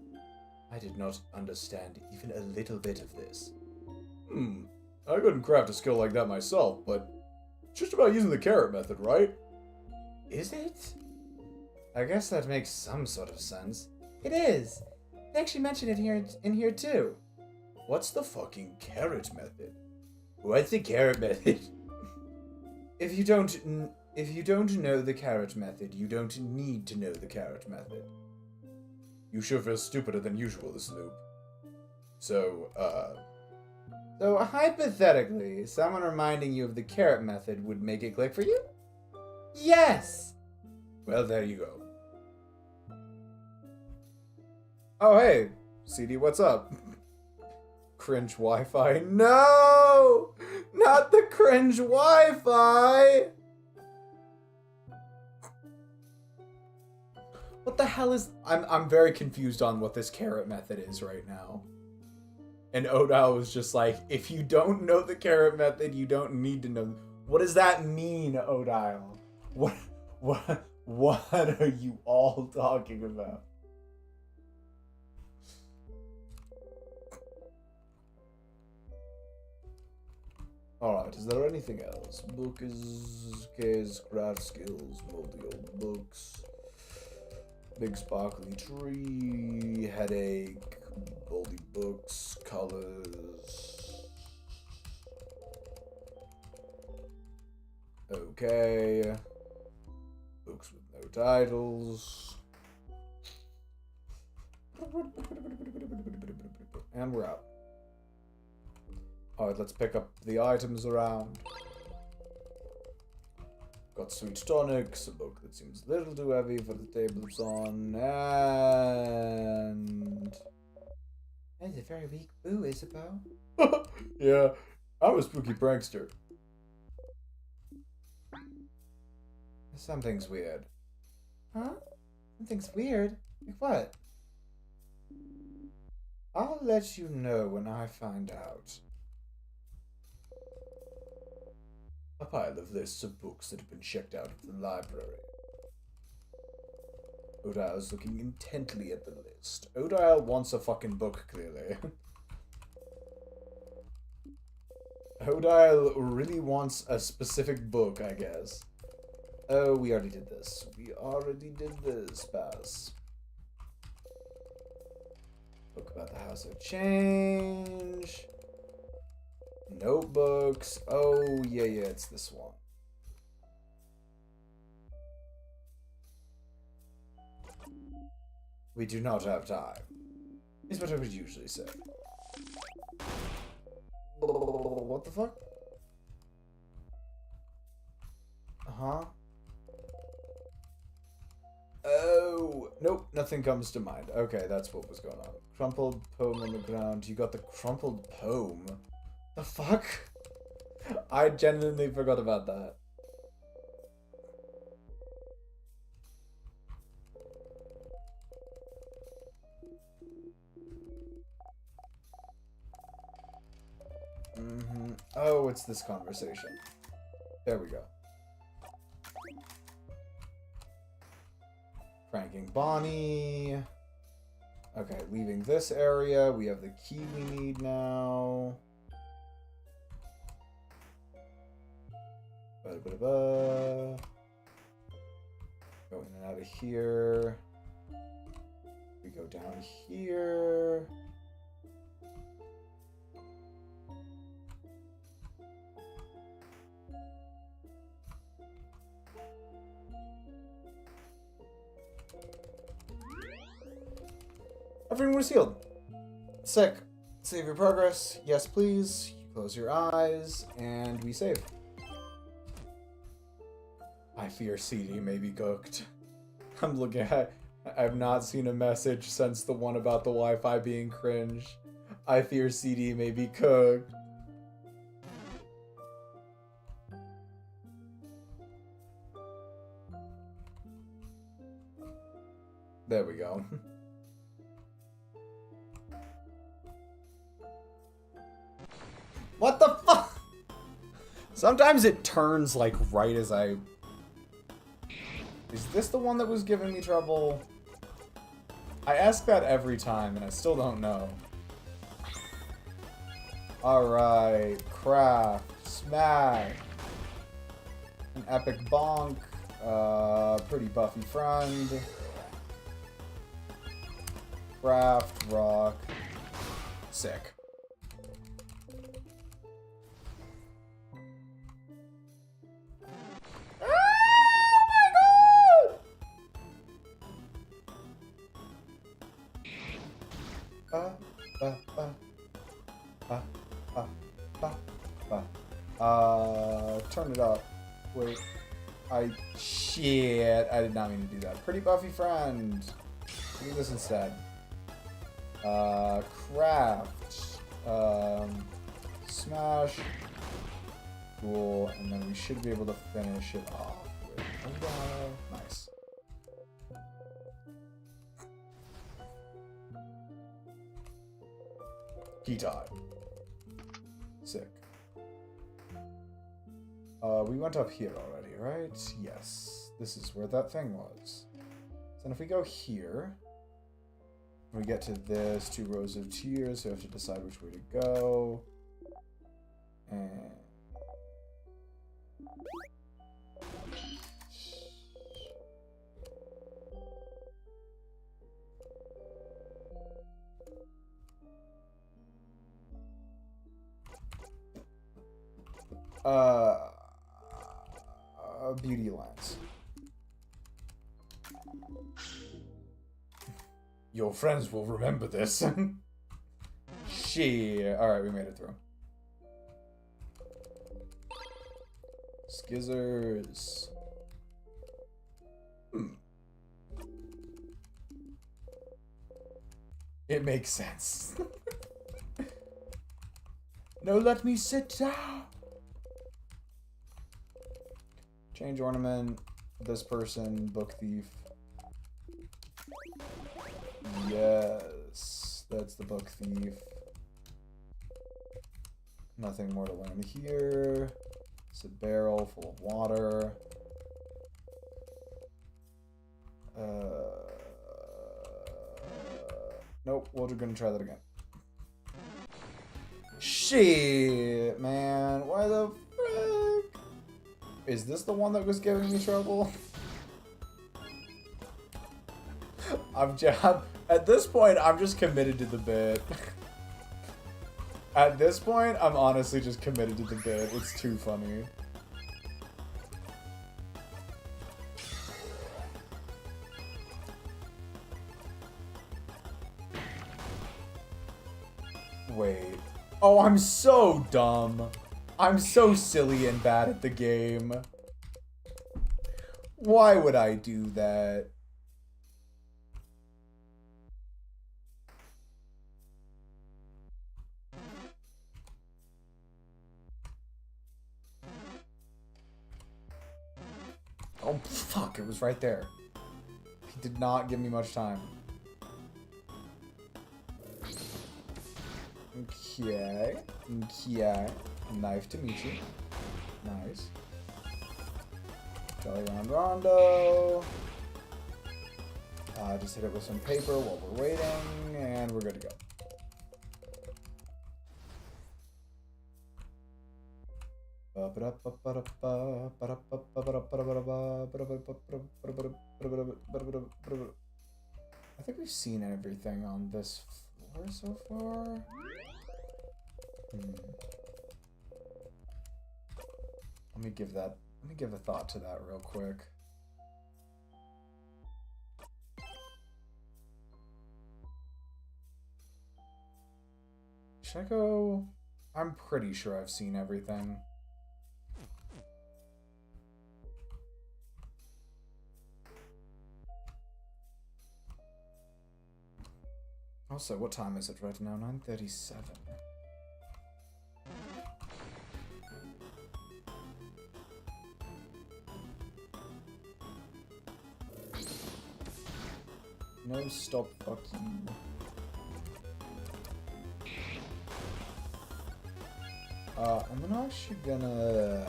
I did not understand even a little bit of this. I couldn't craft a skill like that myself, but it's just about using the carrot method, right? Is it? I guess that makes some sort of sense. It is. They actually mention it in here too. What's the fucking carrot method? What's the carrot method? If you don't know the carrot method, you don't need to know the carrot method. You sure feel stupider than usual, Snoop. So hypothetically, someone reminding you of the carrot method would make it click for you? Yes! Well, there you go. Oh, hey, CD, what's up? Cringe Wi-Fi. No! Not the cringe Wi-Fi! What the hell is... I'm very confused on what this carrot method is right now. And Odile was just like, if you don't know the carrot method, you don't need to know. What does that mean, Odile? What are you all talking about? Alright, is there anything else? Book is case, craft skills, moldy old books, big sparkly tree, headache, moldy books, colors. Okay. Books with no titles. And we're out. Alright, let's pick up the items around. Got sweet tonics, a book that seems a little too heavy for the table it's on, and... That is a very weak boo, Isabeau. Yeah, I'm a spooky prankster. Something's weird. Huh? Something's weird? Like what? I'll let you know when I find out. A pile of lists of books that have been checked out of the library. Odile's looking intently at the list. Odile wants a fucking book, clearly. Odile really wants a specific book, I guess. Oh, we already did this. Pass. Book about the House of Change. Notebooks. Oh, yeah, it's this one. We do not have time, is what I would usually say. What the fuck? Uh-huh. Oh, nope, nothing comes to mind. Okay, that's what was going on. Crumpled poem on the ground. You got the crumpled poem? The fuck? I genuinely forgot about that. Oh, it's this conversation. There we go. Pranking Bonnie. Okay, leaving this area. We have the key we need now. Going in and out of here. We go down here. Everything was healed. Sick. Save your progress. Yes, please. You close your eyes, and we save. I fear CD may be cooked. I'm looking at... I've not seen a message since the one about the Wi-Fi being cringe. I fear CD may be cooked. There we go. What the fuck? Sometimes it turns like right as I... Is this the one that was giving me trouble? I ask that every time and I still don't know. Alright, craft, smack. An epic bonk. Pretty buffy friend. Craft, rock. Sick. Turn it up. Wait. Shit. I did not mean to do that. Pretty buffy friend. Do this instead. Craft. Smash. Cool. And then we should be able to finish it off with nice. Key time. Sick. We went up here already, right? Yes. This is where that thing was. So if we go here, we get to this 2 rows of tiers, so we have to decide which way to go. And beauty lens. Your friends will remember this. Shit. Alright, we made it through. Skizzers. It makes sense. No, let me sit down. Change ornament. This person, book thief. Yes, that's the book thief. Nothing more to learn here. It's a barrel full of water. Nope, we're gonna try that again. Shit, man. Why the frick? Is this the one that was giving me trouble? At this point, I'm just committed to the bit. At this point, I'm honestly just committed to the bit. It's too funny. Wait. Oh, I'm so dumb. I'm so silly and bad at the game. Why would I do that? Oh, fuck, it was right there. He did not give me much time. Okay. Okay. Knife to meet you. Nice. Jolly Rondo. Just hit it with some paper while we're waiting, and we're good to go. I think we've seen everything on this floor so far. Let me give a thought to that real quick. Should I go? I'm pretty sure I've seen everything. Also, what time is it right now? 9:37. No, stop, fuck you. I'm actually gonna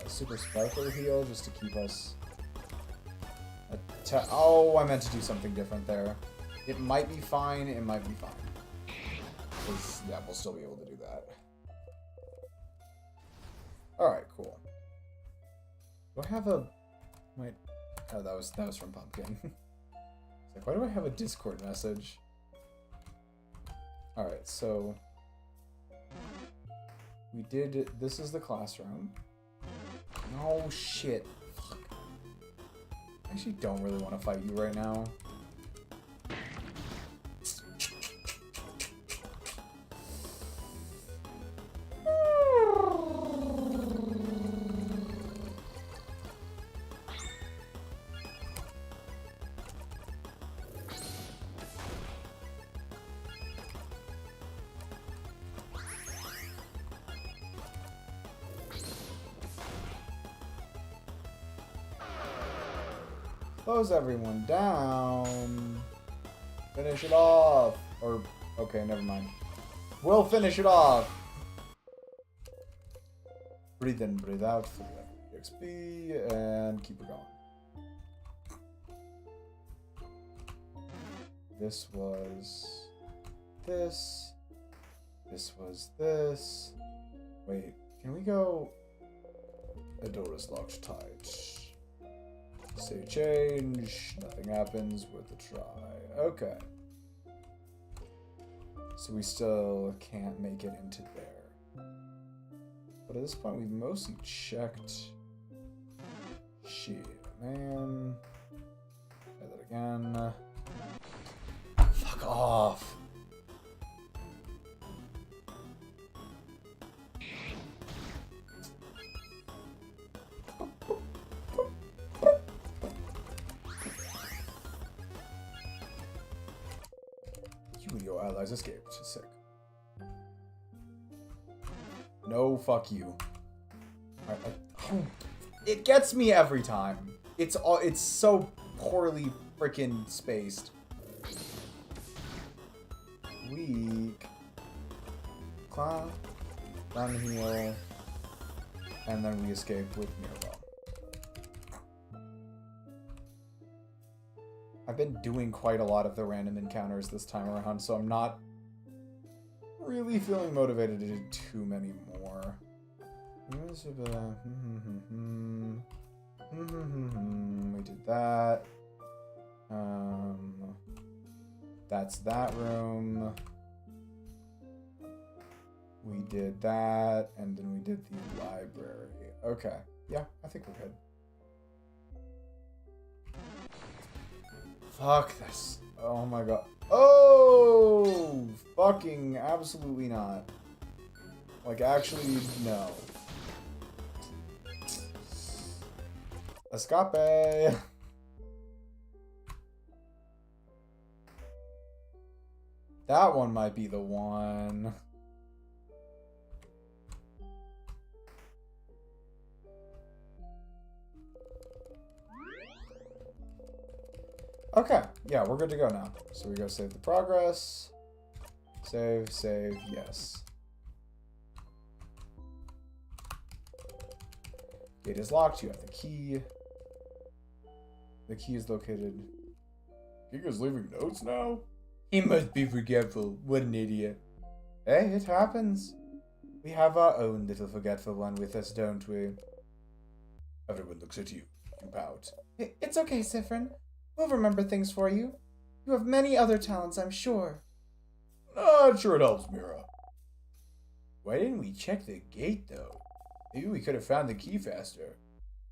super sparkle heal just to keep us. Oh, I meant to do something different there. It might be fine. It might be fine. 'Cause, yeah, we'll still be able to do that. All right, cool. Do I have a Wait. Oh, that was from Pumpkin. It's like, why do I have a Discord message? Alright, so we did, this is the classroom. No shit. Fuck. I actually don't really want to fight you right now. Close everyone down. Finish it off. Or, okay, never mind. We'll finish it off. Breathe in, breathe out for the XP, and keep it going. This was this. This was this. Wait, can we go? The door is locked tight. Say change, nothing happens, worth a try. Okay. So we still can't make it into there. But at this point, we've mostly checked. Shit, man. Try that again. Fuck off. Your allies escaped. Sick. No, fuck you. Oh, it gets me every time. It's so poorly freaking spaced. Weak. Climb. Run heal. And then we escape with Mirabelle. I've been doing quite a lot of the random encounters this time around, so I'm not really feeling motivated to do too many more. We did that. That's that room. We did that, and then we did the library. Okay. Yeah, I think we're good. Fuck this. Oh my god. Oh! Fucking absolutely not. Like, actually, no. Escape! That one might be the one. Okay, yeah, we're good to go now. So we go save the progress. Save, save, yes. Gate is locked, you have the key. The key is located. Giga's leaving notes now? He must be forgetful. What an idiot. Hey, it happens. We have our own little forgetful one with us, don't we? Everyone looks at you. You pout. It's okay, Siffrin. We'll remember things for you. You have many other talents, I'm sure. Not sure it helps, Mira. Why didn't we check the gate, though? Maybe we could have found the key faster.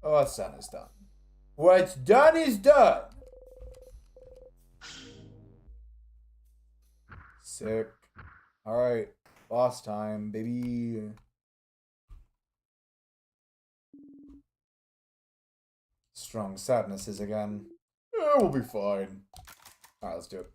Oh, what's done is done. What's done is done! Sick. Alright, boss time, baby. Strong sadnesses again. Yeah, we'll be fine. Alright, let's do it.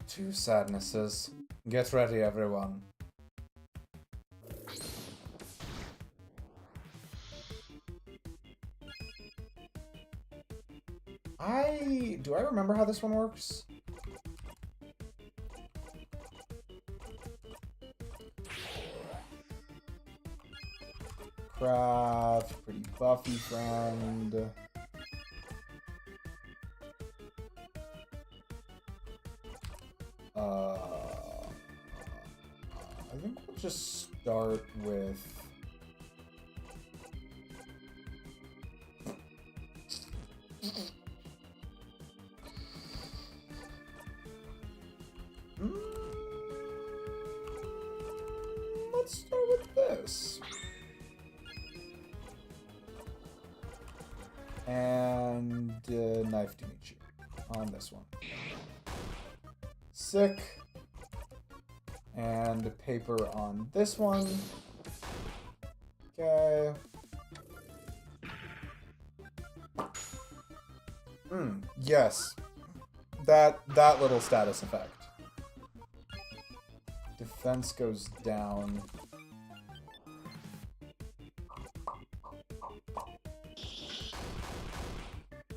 Two sadnesses. Get ready, everyone. Do I remember how this one works? Craft, pretty buffy friend. just start with... Let's start with this. And knife to meet you on this one. Sick. And paper on this one. Okay. Yes. That little status effect. Defense goes down.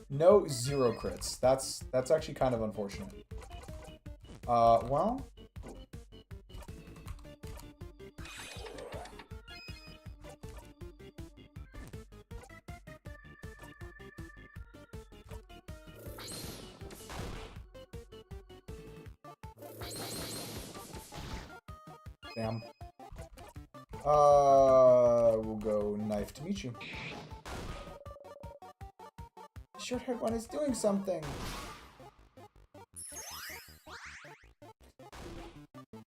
No, 0 crits. That's actually kind of unfortunate. Well. Damn. We'll go knife to meet you. The short-haired one is doing something.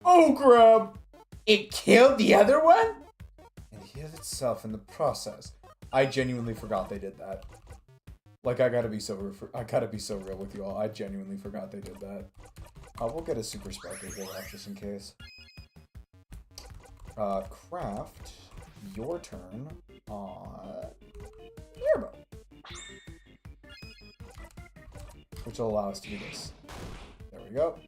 Oh, crap! It killed the other one? And healed itself in the process. I genuinely forgot they did that. Like, I gotta be so real with you all. I genuinely forgot they did that. We'll get a super sparkler here just in case. Craft your turn on your bow. Which will allow us to do this. There we go.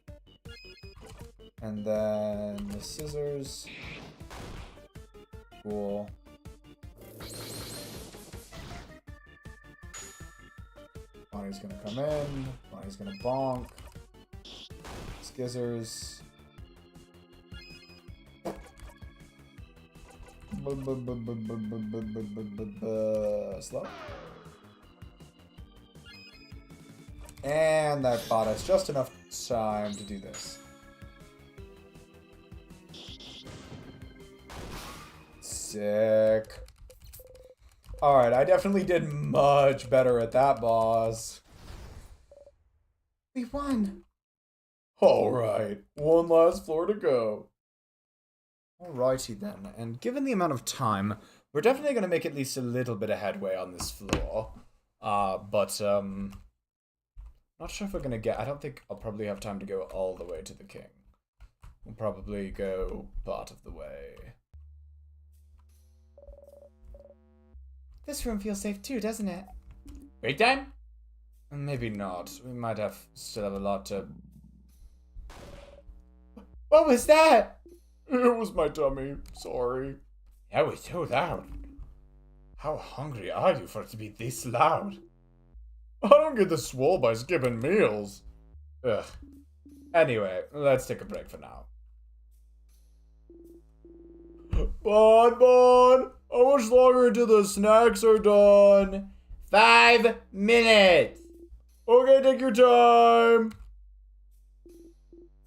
And then the scissors. Cool. Bonnie's gonna come in. Bonnie's gonna bonk. Scissors. Slow. And that bought us just enough time to do this. Sick. Alright, I definitely did much better at that, boss. We won. Alright, one last floor to go. Alrighty then, and given the amount of time, we're definitely going to make at least a little bit of headway on this floor. Not sure if we're going to get... I don't think I'll probably have time to go all the way to the king. We'll probably go part of the way. This room feels safe too, doesn't it? Break time? Maybe not. We might still have a lot to... What was that? It was my tummy. Sorry. That was so loud. How hungry are you for it to be this loud? I don't get this swole by skipping meals. Ugh. Anyway, let's take a break for now. Bon! How much longer until the snacks are done? 5 minutes! Okay, take your time.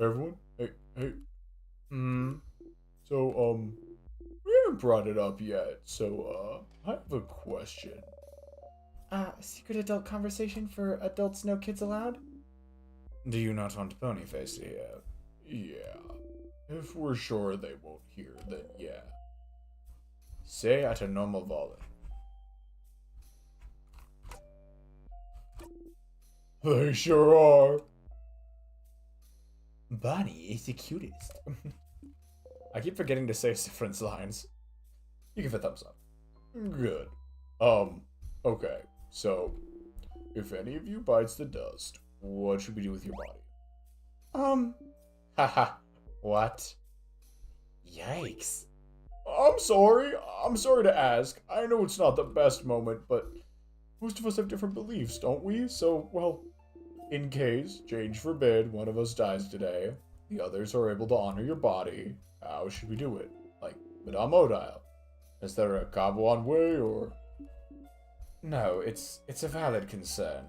Everyone? Hey. So, we haven't brought it up yet, so, I have a question. Secret adult conversation for adults, no kids allowed? Do you not want Ponyface to hear? Yeah. If we're sure they won't hear, then yeah. Say at a normal volume. They sure are. Bonnie is the cutest. I keep forgetting to say Siffrin's lines. You give a thumbs up. Good. Okay. So, if any of you bites the dust, what should we do with your body? Haha. What? Yikes. I'm sorry to ask. I know it's not the best moment, but most of us have different beliefs, don't we? So, well, in case, change forbid, one of us dies today, the others are able to honor your body, how should we do it? Like, Madame Odile? Is there a Kabuan way, or...? No, it's a valid concern.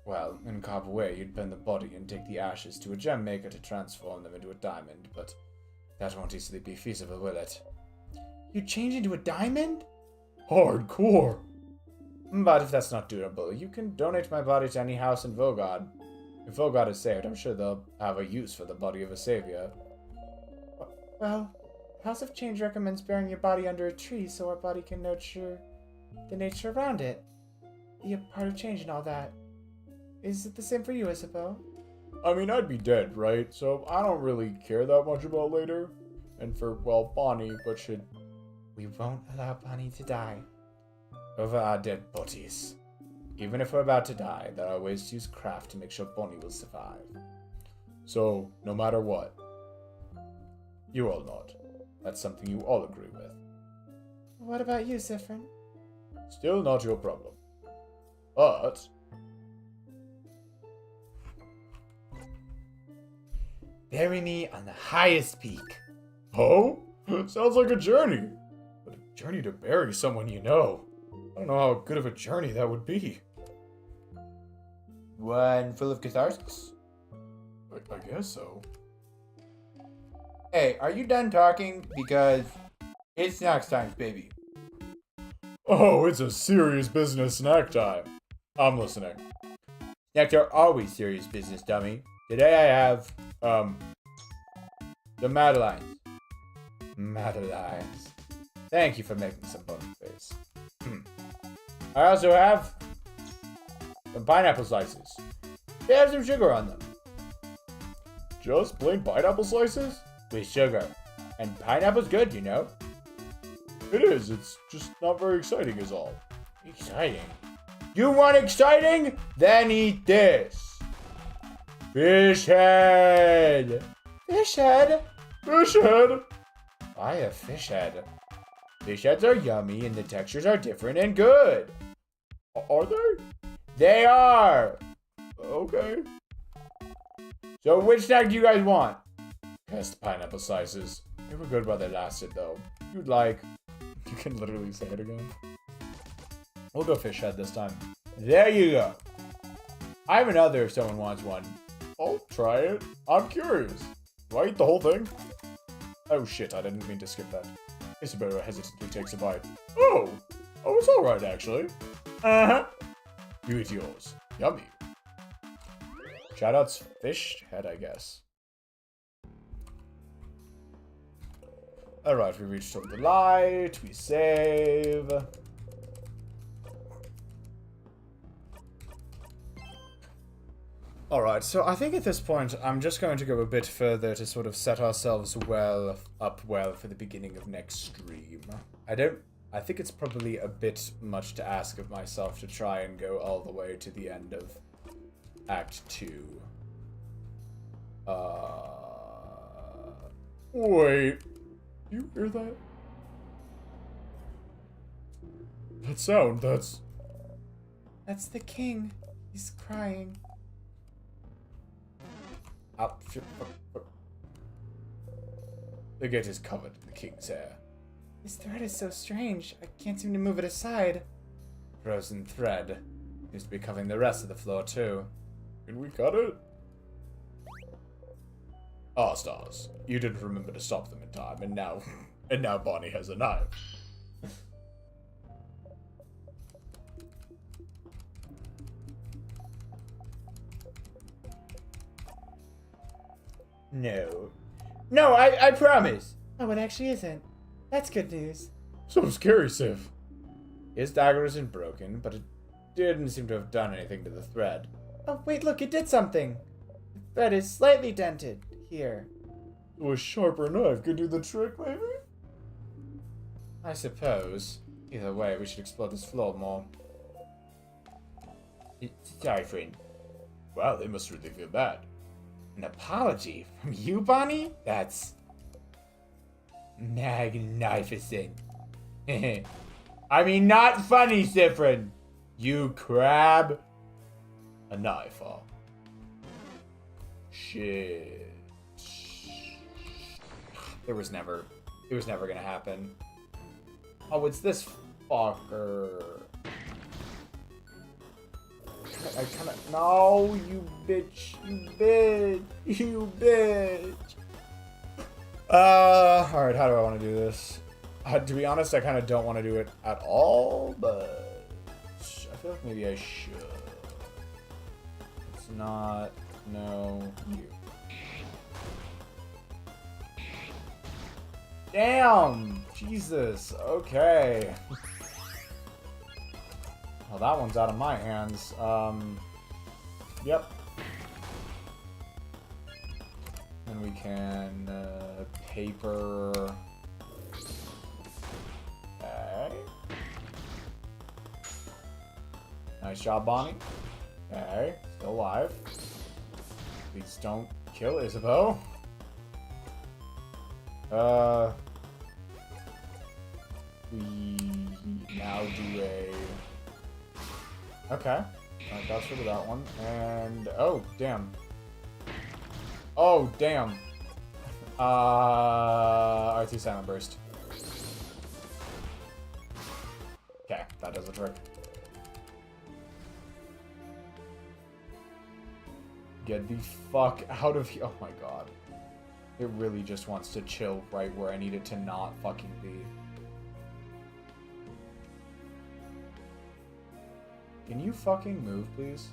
Well, in Kabwe, you'd burn the body and take the ashes to a gem maker to transform them into a diamond, but That won't easily be feasible, will it? You change into a diamond? Hardcore! But if that's not doable, you can donate my body to any house in Vogod. If Vogod is saved, I'm sure they'll have a use for the body of a savior. Well, House of Change recommends burying your body under a tree so our body can nurture the nature around it. Be a part of change and all that. Is it the same for you, Isabel? I mean, I'd be dead, right? So I don't really care that much about later. And for, well, Bonnie, but should... We won't allow Bonnie to die. Over our dead bodies. Even if we're about to die, there are ways to use craft to make sure Bonnie will survive. So, no matter what, you all nod. That's something you all agree with. What about you, Siffrin? Still not your problem. But... bury me on the highest peak. Oh? Sounds like a journey. But a journey to bury someone you know. I don't know how good of a journey that would be. One full of catharsis? I guess so. Hey, are you done talking? Because it's snack time, baby. Oh, it's a serious business snack time. I'm listening. Snacks are always serious business, dummy. Today I have, the Madeleines. Madeleines. Thank you for making some bony face. I also have some pineapple slices. They have some sugar on them. Just plain pineapple slices? With sugar. And pineapple's good, you know. It is, it's just not very exciting is all. Exciting? You want exciting? Then eat this. Fish head. Fish head? Fish head! Why a fish head? Fish heads are yummy and the textures are different and good. Are they? They are. Okay. So which snack do you guys want? Guess the pineapple slices. They were good while they lasted though. You'd like... You can literally say it again. We'll go fish head this time. There you go. I have another if someone wants one. I'll try it. I'm curious. Do I eat the whole thing? Oh shit, I didn't mean to skip that. Isabella hesitantly takes a bite. Oh! Oh, it's alright actually. Uh-huh. You eat yours. Yummy. Shoutouts fish head, I guess. Alright, we reached over the light. We save. Alright, so I think at this point, I'm just going to go a bit further to sort of set ourselves up well for the beginning of next stream. I think it's probably a bit much to ask of myself to try and go all the way to the end of Act 2. Wait. You hear that? That sound, that's the king. He's crying. The gate is covered in the king's hair. His thread is so strange. I can't seem to move it aside. Frozen thread. Seems to be covering the rest of the floor too. Can we cut it? Ah, stars. You didn't remember to stop them in time, and now Bonnie has a knife. No. No, I promise. Oh, it actually isn't. That's good news. So scary, Sif. His dagger isn't broken, but it didn't seem to have done anything to the thread. Oh, wait, look, it did something. The thread is slightly dented. Here. So a sharper knife could do the trick, maybe? I suppose. Either way, we should explore this floor more. Sorry, friend. Wow, they must really feel bad. An apology from you, Bonnie? That's magnificent. I mean, not funny, Siffrin. You crab. A knife, huh? Shit. It was never gonna happen. Oh, it's this fucker. I kinda... No, you bitch. You bitch. You bitch. Alright, how do I want to do this? To be honest, I kind of don't want to do it at all, but I feel like maybe I should. It's not, no, you. Damn! Jesus, okay. Well, that one's out of my hands. Yep. And we can, paper. Okay. Nice job, Bonnie. Okay, still alive. Please don't kill Isabeau. We now do a... Okay. Alright, that's rid of that one. And... Oh, damn. Oh, damn. R2 Silent Burst. Okay, that does the trick. Get the fuck out of here. Oh my god. It really just wants to chill right where I need it to not fucking be. Can you fucking move, please?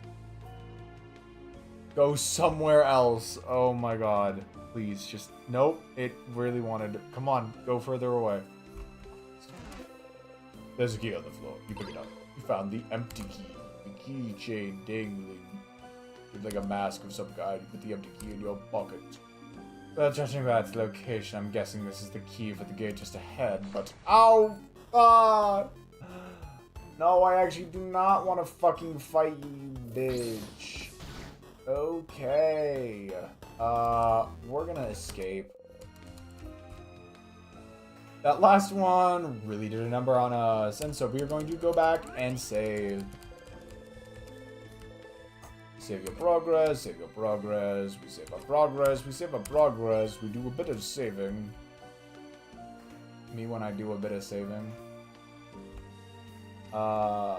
Go somewhere else. Oh my god. Please, just... Nope. It really wanted... Come on, go further away. There's a key on the floor. You pick it up. You found the empty key. The keychain dangling. It's like a mask of some kind. You put the empty key in your pocket. Well, judging by its location, I'm guessing this is the key for the gate just ahead, but... Ow! Ah! No, I actually do not want to fucking fight you, bitch. Okay. We're gonna escape. That last one really did a number on us, and so we are going to go back and save. Save your progress, save your progress, we save our progress, we save our progress, we do a bit of saving. Me when I do a bit of saving. No.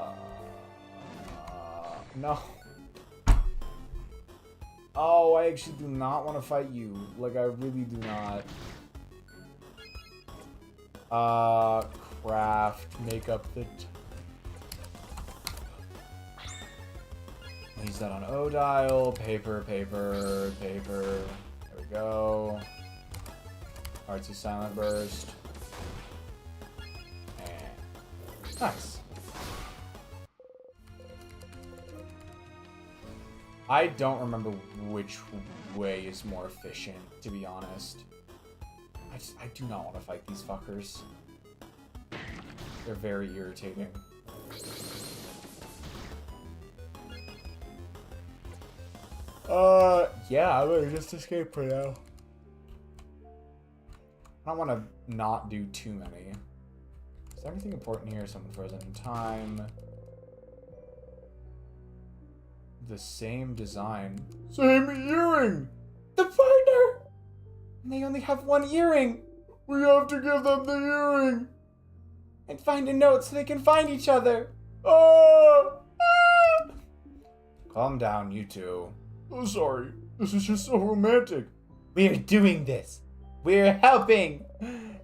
Oh, I actually do not want to fight you. Like, I really do not. Craft, make up the... Use that on O-dial, paper, paper, paper. There we go. R2 Silent Burst. And... Nice. I don't remember which way is more efficient, to be honest. I do not want to fight these fuckers. They're very irritating. Yeah, I'm gonna just escape for now. I don't want to not do too many. Is there anything important here? Someone frozen in time. The same design. Same earring! The partner! And they only have one earring! We have to give them the earring! And find a note so they can find each other! Oh! Ah! Calm down, you two. Oh, sorry. This is just so romantic. We're doing this. We're helping!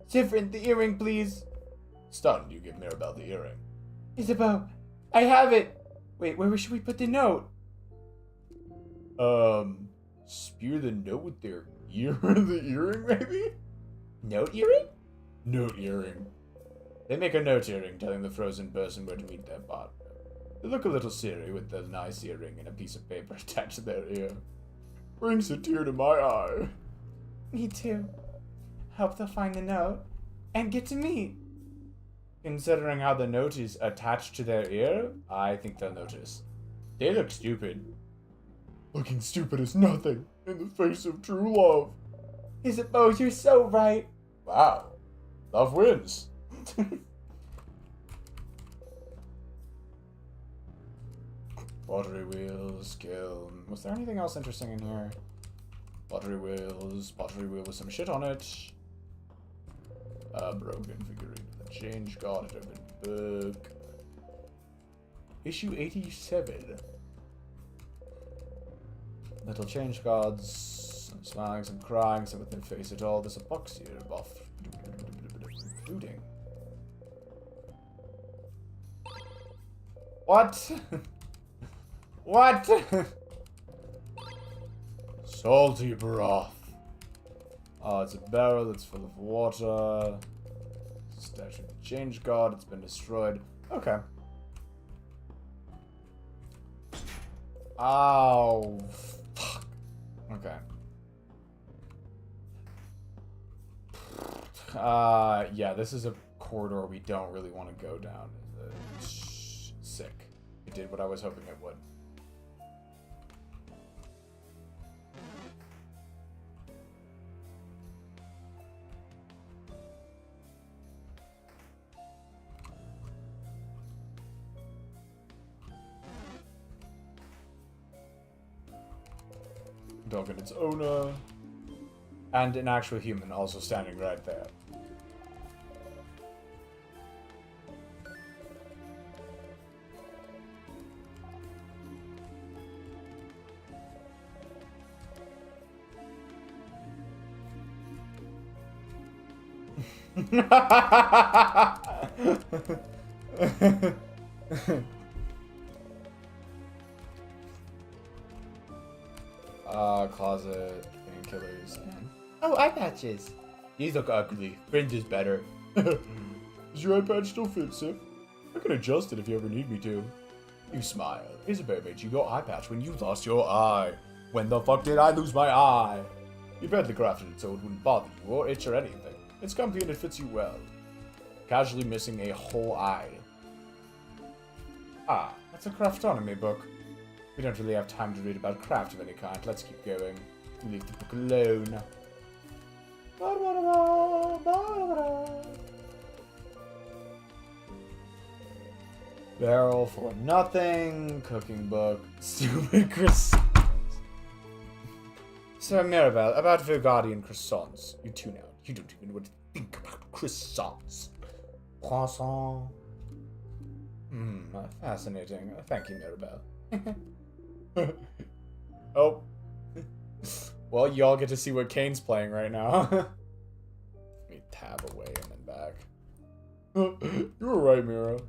Siffrin, the earring, please. Stunned, you give Mirabelle the earring. Isabeau, I have it! Wait, where should we put the note? Spear the note with their ear the earring, maybe? Note earring? Note earring. They make a note earring telling the frozen person where to meet their partner. They look a little silly with the nice earring and a piece of paper attached to their ear. Brings a tear to my eye. Me too. Hope they'll find the note and get to meet. Considering how the note is attached to their ear, I think they'll notice. They look stupid. Looking stupid is nothing in the face of true love. Isabeau, you're so right. Wow. Love wins. Pottery wheels, kiln. Was there anything else interesting in here? Pottery wheel with some shit on it. A broken figurine of the Change God, an open book. Issue 87. Little change gods, smiling, some crying, some with no face at all. There's a box here of including. What? What? Salty broth. Oh, it's a barrel that's full of water. Statue of the Change God. It's been destroyed. Okay. Oh, fuck. Okay. Yeah, this is a corridor we don't really want to go down. Sick. It did what I was hoping it would. Dog and its owner. And an actual human also standing right there. Closet, painkillers. Oh, eye patches. These look ugly. Fringe is better. Does your eye patch still fit, Sif? I can adjust it if you ever need me to. You smile. Isabel made you your eye patch when you lost your eye. When the fuck did I lose my eye? You badly crafted it so it wouldn't bother you or itch or anything. It's comfy and it fits you well. Casually missing a whole eye. Ah, that's a craftonomy book. We don't really have time to read about craft of any kind. Let's keep going. Leave the book alone. Barrel for nothing. Cooking book. Stupid croissants. So, Mirabelle, about Vergadian croissants. You tune out. You don't even know what to think about croissants. Croissant. Fascinating. Thank you, Mirabelle. Oh. Well, y'all get to see what Kane's playing right now. Let me tab away and then back. You were right, Mira.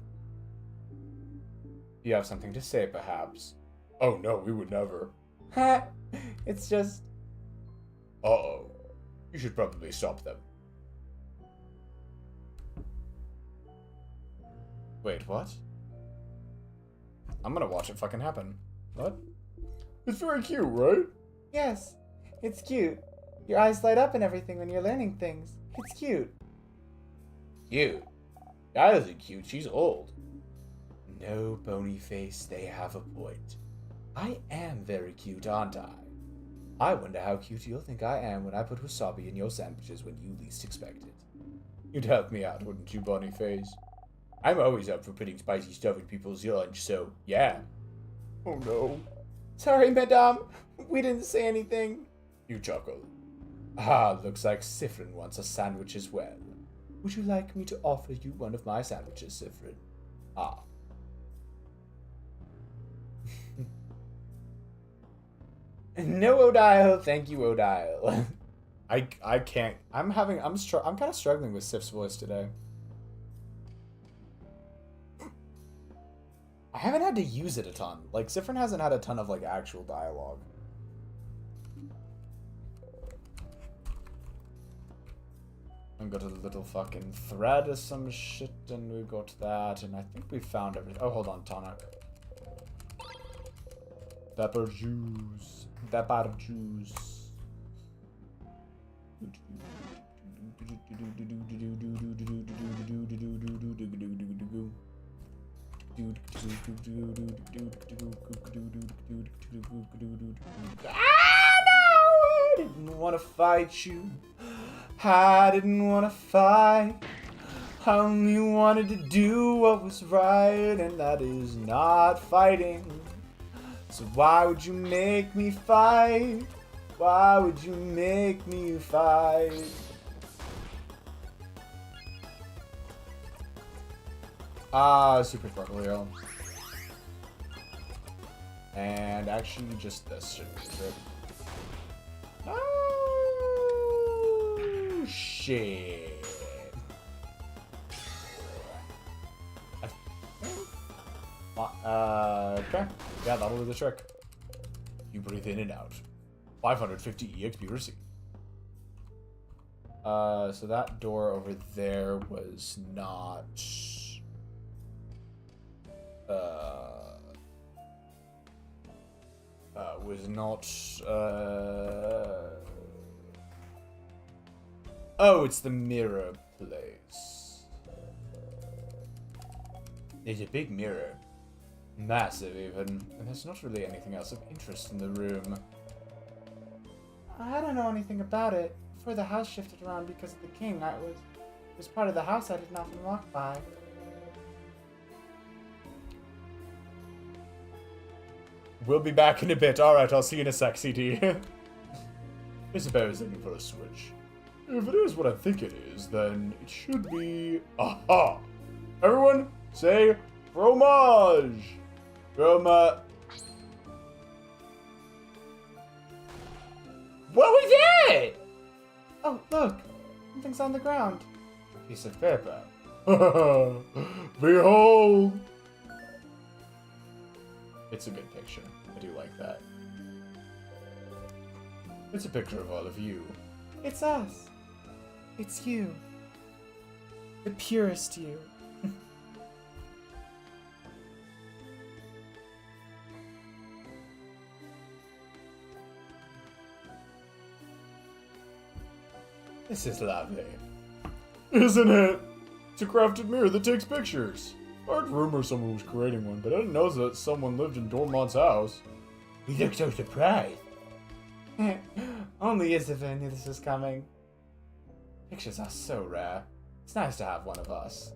You have something to say, perhaps? Oh no, we would never. It's just... Uh-oh. You should probably stop them. Wait, what? I'm gonna watch it fucking happen. What? It's very cute, right? Yes, it's cute. Your eyes light up and everything when you're learning things. It's cute. Cute? That isn't cute, she's old. No, bony face, they have a point. I am very cute, aren't I? I wonder how cute you'll think I am when I put wasabi in your sandwiches when you least expect it. You'd help me out, wouldn't you, bunny face? I'm always up for putting spicy stuff in people's lunch, so yeah. Oh no. Sorry, madame. We didn't say anything. You chuckle. Ah, looks like Siffrin wants a sandwich as well. Would you like me to offer you one of my sandwiches, Siffrin? Ah. No, Odile. Thank you, Odile. I can't. I'm kind of struggling with Sif's voice today. I haven't had to use it a ton. Like, Siffrin hasn't had a ton of, like, actual dialogue. And got a little fucking thread of some shit, and we got that, and I think we found everything. Oh, hold on, tonic. Pepper juice. Pepper juice. I didn't want to fight you. I didn't want to fight. I only wanted to do what was right, and that is not fighting. So why would you make me fight? Why would you make me fight? Super Sparkle Hero. And actually just this should be it. Shit. Okay. Yeah, that'll do the trick. You breathe in and out. 550 EXP received. So that door over there was not... Oh, it's the mirror place. There's a big mirror. Massive, even. And there's not really anything else of interest in the room. I don't know anything about it. Before the house shifted around because of the king, it was part of the house I didn't often walk by. We'll be back in a bit. Alright, I'll see you in a sec, CD. Isabella's looking for a switch. If it is what I think it is, then it should be... Aha! Everyone, say fromage! What was that? Oh, look! Something's on the ground. A piece of paper. Behold! It's a good picture. I do like that. It's a picture of all of you. It's us. It's you. The purest you. This is lovely. Isn't it? It's a crafted mirror that takes pictures. I'd rumor someone was creating one, but I didn't know that someone lived in Dormont's house. You look so surprised. Only Siffrin knew this was coming. Pictures are so rare. It's nice to have one of us.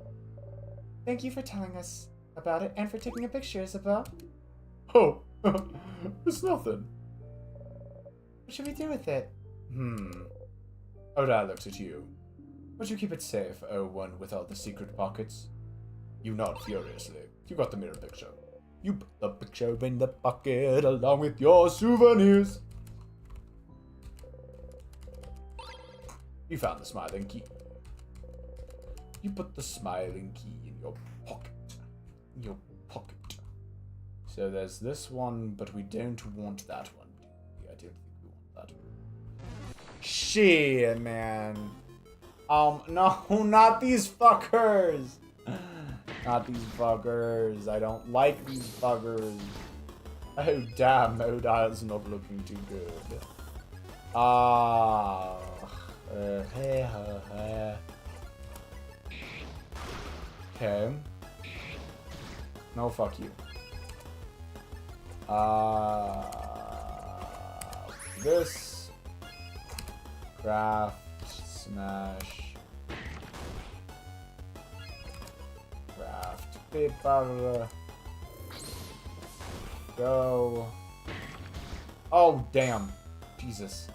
Thank you for telling us about it and for taking a picture, Isabel. Oh, it's nothing. What should we do with it? Oda looks at you. Would you keep it safe, oh one with all the secret pockets? You nod furiously. You got the mirror picture. You put the picture in the pocket along with your souvenirs. You found the smiling key. You put the smiling key in your pocket. In your pocket. So there's this one, but we don't want that one. I don't think we want that one. Shit, man. No, not these fuckers. Not these fuckers. I don't like these fuckers. Oh, damn. Odile's not looking too good. Okay. No, fuck you. This. Craft. Smash. Craft. Paper. Go. Oh, damn. Jesus.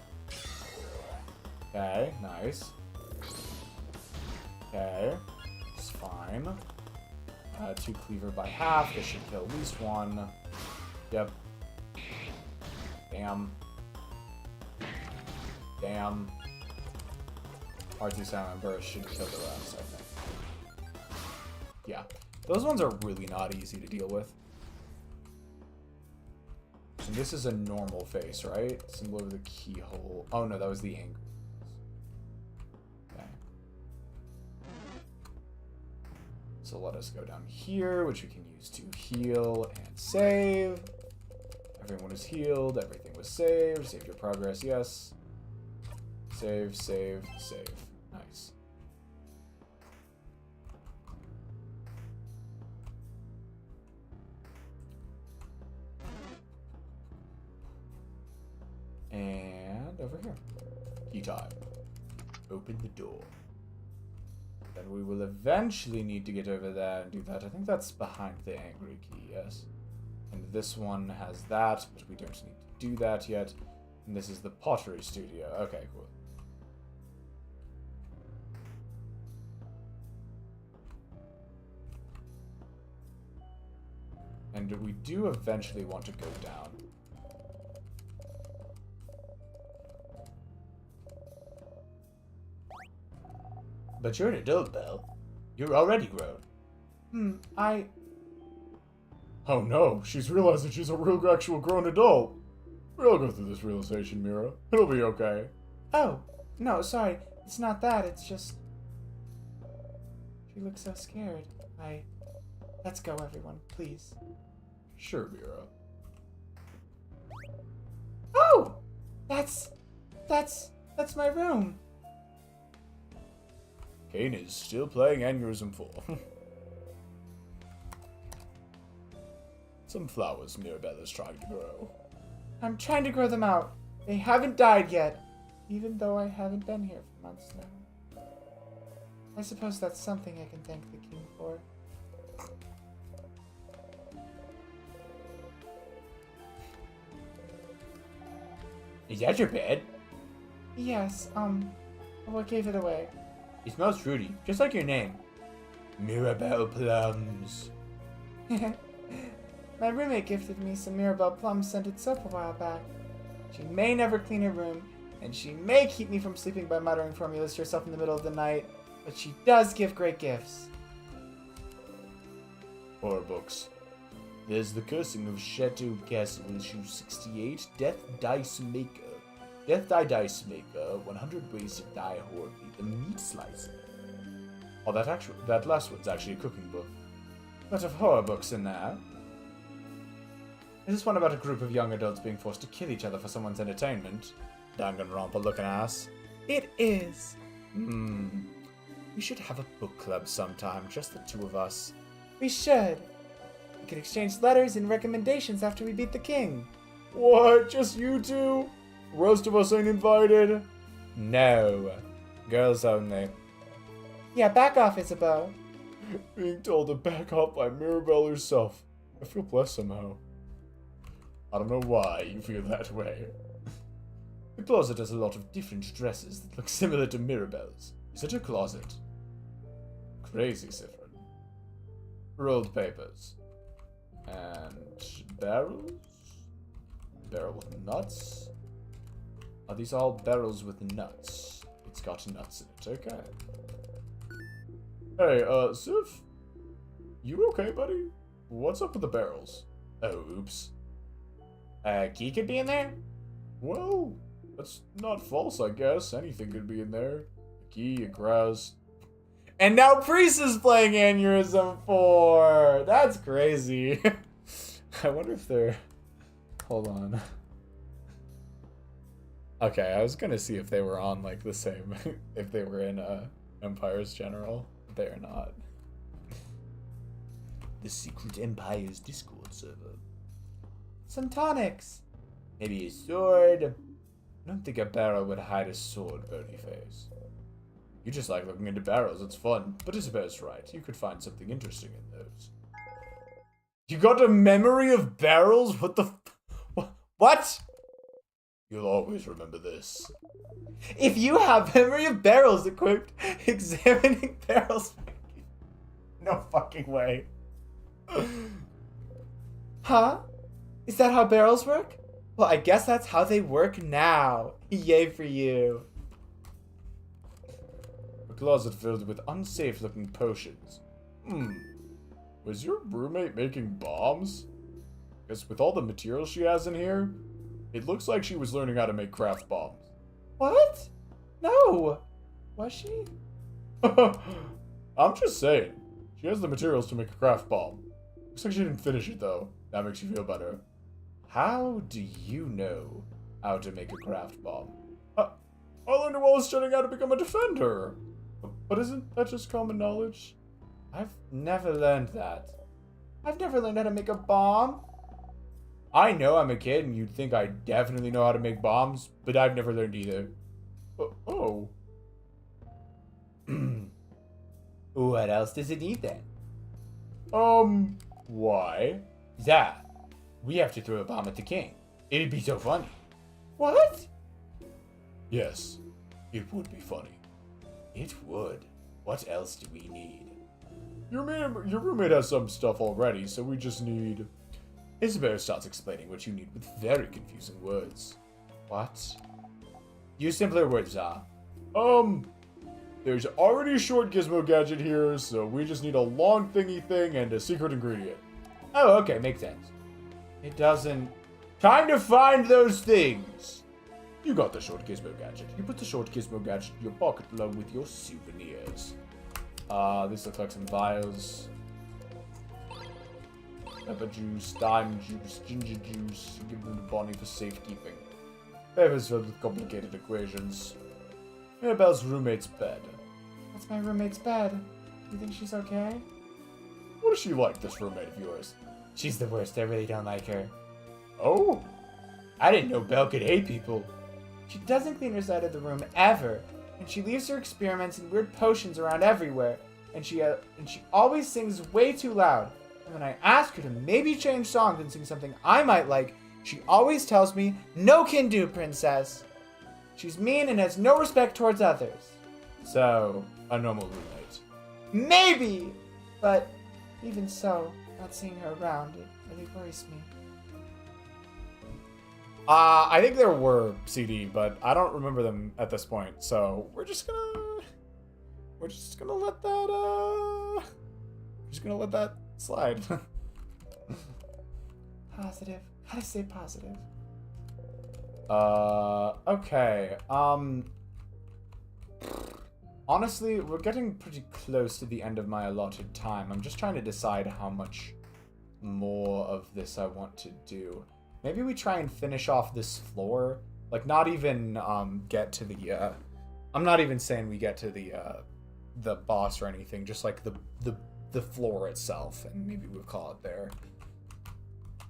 Okay, nice. Okay. It's fine. 2 cleaver by half. This should kill at least one. Yep. Damn. Damn. R2 Silent Burst should kill the rest, I think. Yeah. Those ones are really not easy to deal with. And this is a normal face, right? Symbol of the keyhole. Oh no, that was the angry. Okay. So let us go down here, which we can use to heal and save. Everyone is healed. Everything was saved. Saved your progress, yes. Save, save, save. Nice. And over here. Key time. Open the door. Then we will eventually need to get over there and do that. I think that's behind the angry key, yes. And this one has that, but we don't need to do that yet. And this is the pottery studio. Okay, cool. And we do eventually want to go down. But you're an adult, Belle. You're already grown. Oh no, she's realized that she's a real actual grown adult. We'll go through this realization, Mira. It'll be okay. Oh, no, sorry. It's not that. It's just... She looks so scared. Let's go, everyone, please. Sure, Mira. Oh! That's my room. Kane is still playing Aneurysm 4. Some flowers Mirabella's trying to grow. I'm trying to grow them out. They haven't died yet, even though I haven't been here for months now. I suppose that's something I can thank the king for. Is that your bed? Yes, what gave it away? It smells fruity, just like your name. Mirabelle Plums. My roommate gifted me some Mirabelle Plum scented soap a while back. She may never clean her room, and she may keep me from sleeping by muttering formulas to herself in the middle of the night, but she does give great gifts. Horror books. There's The Cursing of Chateau Castle, issue 68, Death Dice Maker. Death Die Dice Maker, 100 Ways to Die Horribly, the Meat Slicer. Oh, that last one's actually a cooking book. A lot of horror books in there. Is this one about a group of young adults being forced to kill each other for someone's entertainment? Danganronpa looking ass. It is. We should have a book club sometime, just the two of us. We should. We could exchange letters and recommendations after we beat the king. What? Just you two? The rest of us ain't invited? No. Girls only. Yeah, back off, Isabeau. Being told to back off by Mirabelle herself. I feel blessed somehow. I don't know why you feel that way. The closet has a lot of different dresses that look similar to Mirabelle's. Is it a closet? Crazy, Siffrin. Rolled papers. And barrels? Barrel with nuts? Are these all barrels with nuts? It's got nuts in it, okay. Hey, Sif? You okay, buddy? What's up with the barrels? Oh, oops. Key could be in there? Well, that's not false, I guess. Anything could be in there. A key, a grass. And now Priest is playing Aneurysm 4! That's crazy. I wonder if they're... Hold on. Okay, I was gonna see if they were on, like, the same... if they were in, Empire's General. They are not. The Secret Empire's Discord server. Some tonics. Maybe a sword. I don't think a barrel would hide a sword, Bonyface. You just like looking into barrels, it's fun. But Isabel's right, you could find something interesting in those. You got a memory of barrels? What the What? You'll always remember this. If you have memory of barrels equipped, examining barrels... No fucking way. Huh? Is that how barrels work? Well, I guess that's how they work now. Yay for you. A closet filled with unsafe-looking potions. Was your roommate making bombs? Because with all the materials she has in here, it looks like she was learning how to make craft bombs. What? No. Was she? I'm just saying. She has the materials to make a craft bomb. Looks like she didn't finish it, though. That makes you feel better. How do you know how to make a craft bomb? I learned it while I was studying how to become a defender. But isn't that just common knowledge? I've never learned that. I've never learned how to make a bomb. I know I'm a kid and you'd think I definitely know how to make bombs, but I've never learned either. Oh. What else does it need then? Why? That. We have to throw a bomb at the king. It'd be so funny. What? Yes, it would be funny. It would. What else do we need? Your roommate has some stuff already, so we just need... Isabel starts explaining what you need with very confusing words. What? Use simpler words, There's already a short gizmo gadget here, so we just need a long thingy thing and a secret ingredient. Oh, okay, makes sense. It doesn't... Time to find those things! You got the short gizmo gadget. You put the short gizmo gadget in your pocket along with your souvenirs. This looks like some vials. Pepper juice, lime juice, ginger juice. Give them to Bonnie for safekeeping. Papers filled with complicated equations. Mirabelle's roommate's bed. What's my roommate's bed? Do you think she's okay? What is she like, this roommate of yours? She's the worst. I really don't like her. Oh? I didn't know Belle could hate people. She doesn't clean her side of the room ever, and she leaves her experiments and weird potions around everywhere, and she always sings way too loud. And when I ask her to maybe change songs and sing something I might like, she always tells me, "No can do, princess." She's mean and has no respect towards others. So, a normal roommate. Maybe! But even so, not seeing her around, it really worries me. I think there were CD, but I don't remember them at this point. So we're just gonna let that slide. Positive. How to say positive? Okay. Honestly, we're getting pretty close to the end of my allotted time. I'm just trying to decide how much more of this I want to do. Maybe we try and finish off this floor. Like, not even get to the I'm not even saying we get to the boss or anything, just like the floor itself, and maybe we'll call it there.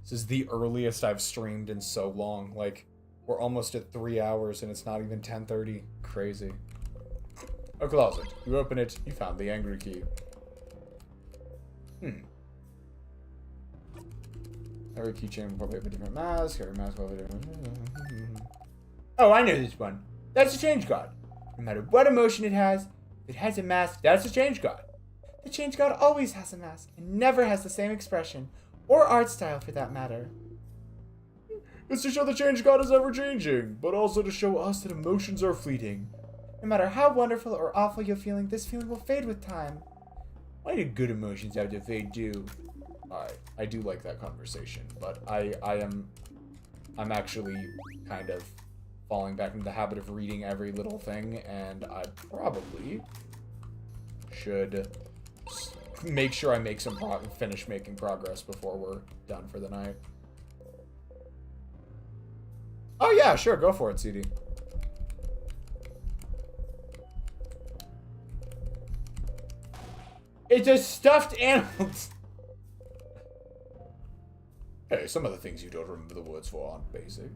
This is the earliest I've streamed in so long. Like, we're almost at 3 hours and it's not even 10:30. Crazy. A closet. You open it, you found the angry key. Every keychain will probably have a different mask. Every mask will have a different... Oh, I know this one. That's a change god. No matter what emotion it has, if it has a mask, that's a change god. The change god always has a mask and never has the same expression, or art style for that matter. It's to show the change god is ever changing, but also to show us that emotions are fleeting. No matter how wonderful or awful you're feeling, this feeling will fade with time. Why do good emotions have to fade too? I do like that conversation, but I'm actually kind of falling back into the habit of reading every little thing, and I probably should make sure I make some finish making progress before we're done for the night. Oh yeah, sure, go for it, CD. It's a stuffed animal. Hey, some of the things you don't remember the words for aren't basic.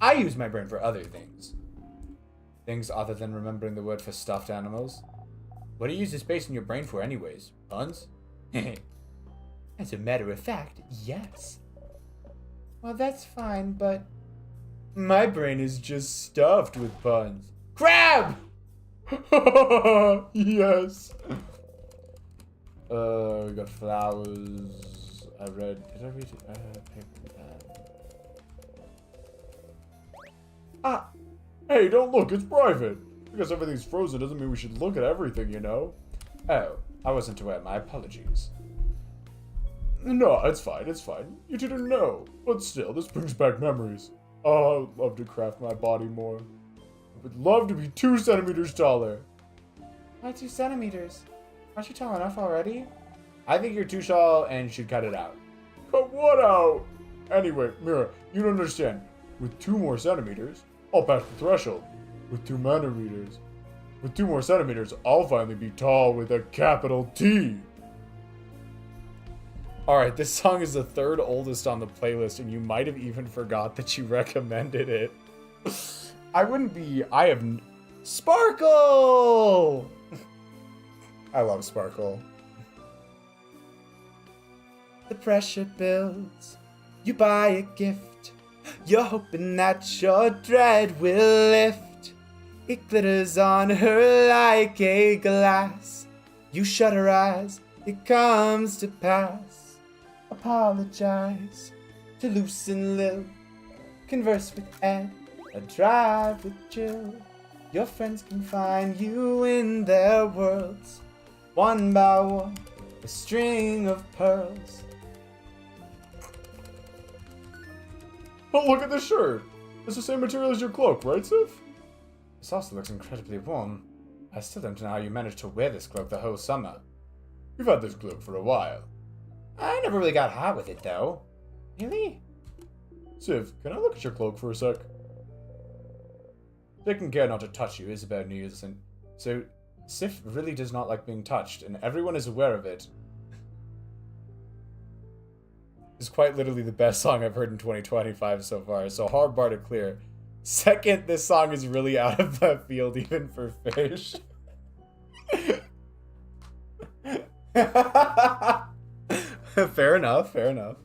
I use my brain for other things. Things other than remembering the word for stuffed animals? What do you use the space in your brain for anyways? Puns? As a matter of fact, yes. Well, that's fine, but... My brain is just stuffed with puns. Crab! Yes! We got flowers. Did I read it? Ah! Hey, don't look, it's private! Because everything's frozen doesn't mean we should look at everything, you know? Oh, I wasn't aware, my apologies. No, it's fine, it's fine. You didn't know. But still, this brings back memories. Oh, I'd love to craft my body more. I would love to be 2 centimeters taller. Why 2 centimeters? Aren't you tall enough already? I think you're too tall and you should cut it out. Cut what out? Anyway, Mira, you don't understand. With 2 more centimeters, I'll pass the threshold. With 2 nanometers. With 2 more centimeters, I'll finally be tall with a capital T. Alright, this song is the 3rd oldest on the playlist, and you might have even forgot that you recommended it. I have... Sparkle! I love Sparkle. The pressure builds. You buy a gift. You're hoping that your dread will lift. It glitters on her like a glass. You shut her eyes. It comes to pass. Apologize to Luce and Lil. Converse with Ed. A drive with Jill. Your friends can find you in their worlds, one by one, a string of pearls. Oh, look at this shirt! It's the same material as your cloak, right, Sif? This also looks incredibly warm. I still don't know how you managed to wear this cloak the whole summer. You've had this cloak for a while. I never really got hot with it, though. Really? Sif, can I look at your cloak for a sec? Taking care not to touch you is bad news, and so Sif really does not like being touched, and everyone is aware of it. It's quite literally the best song I've heard in 2025 so far, so hard bar to clear. Second, this song is really out of left field even for Fish. Fair enough, fair enough.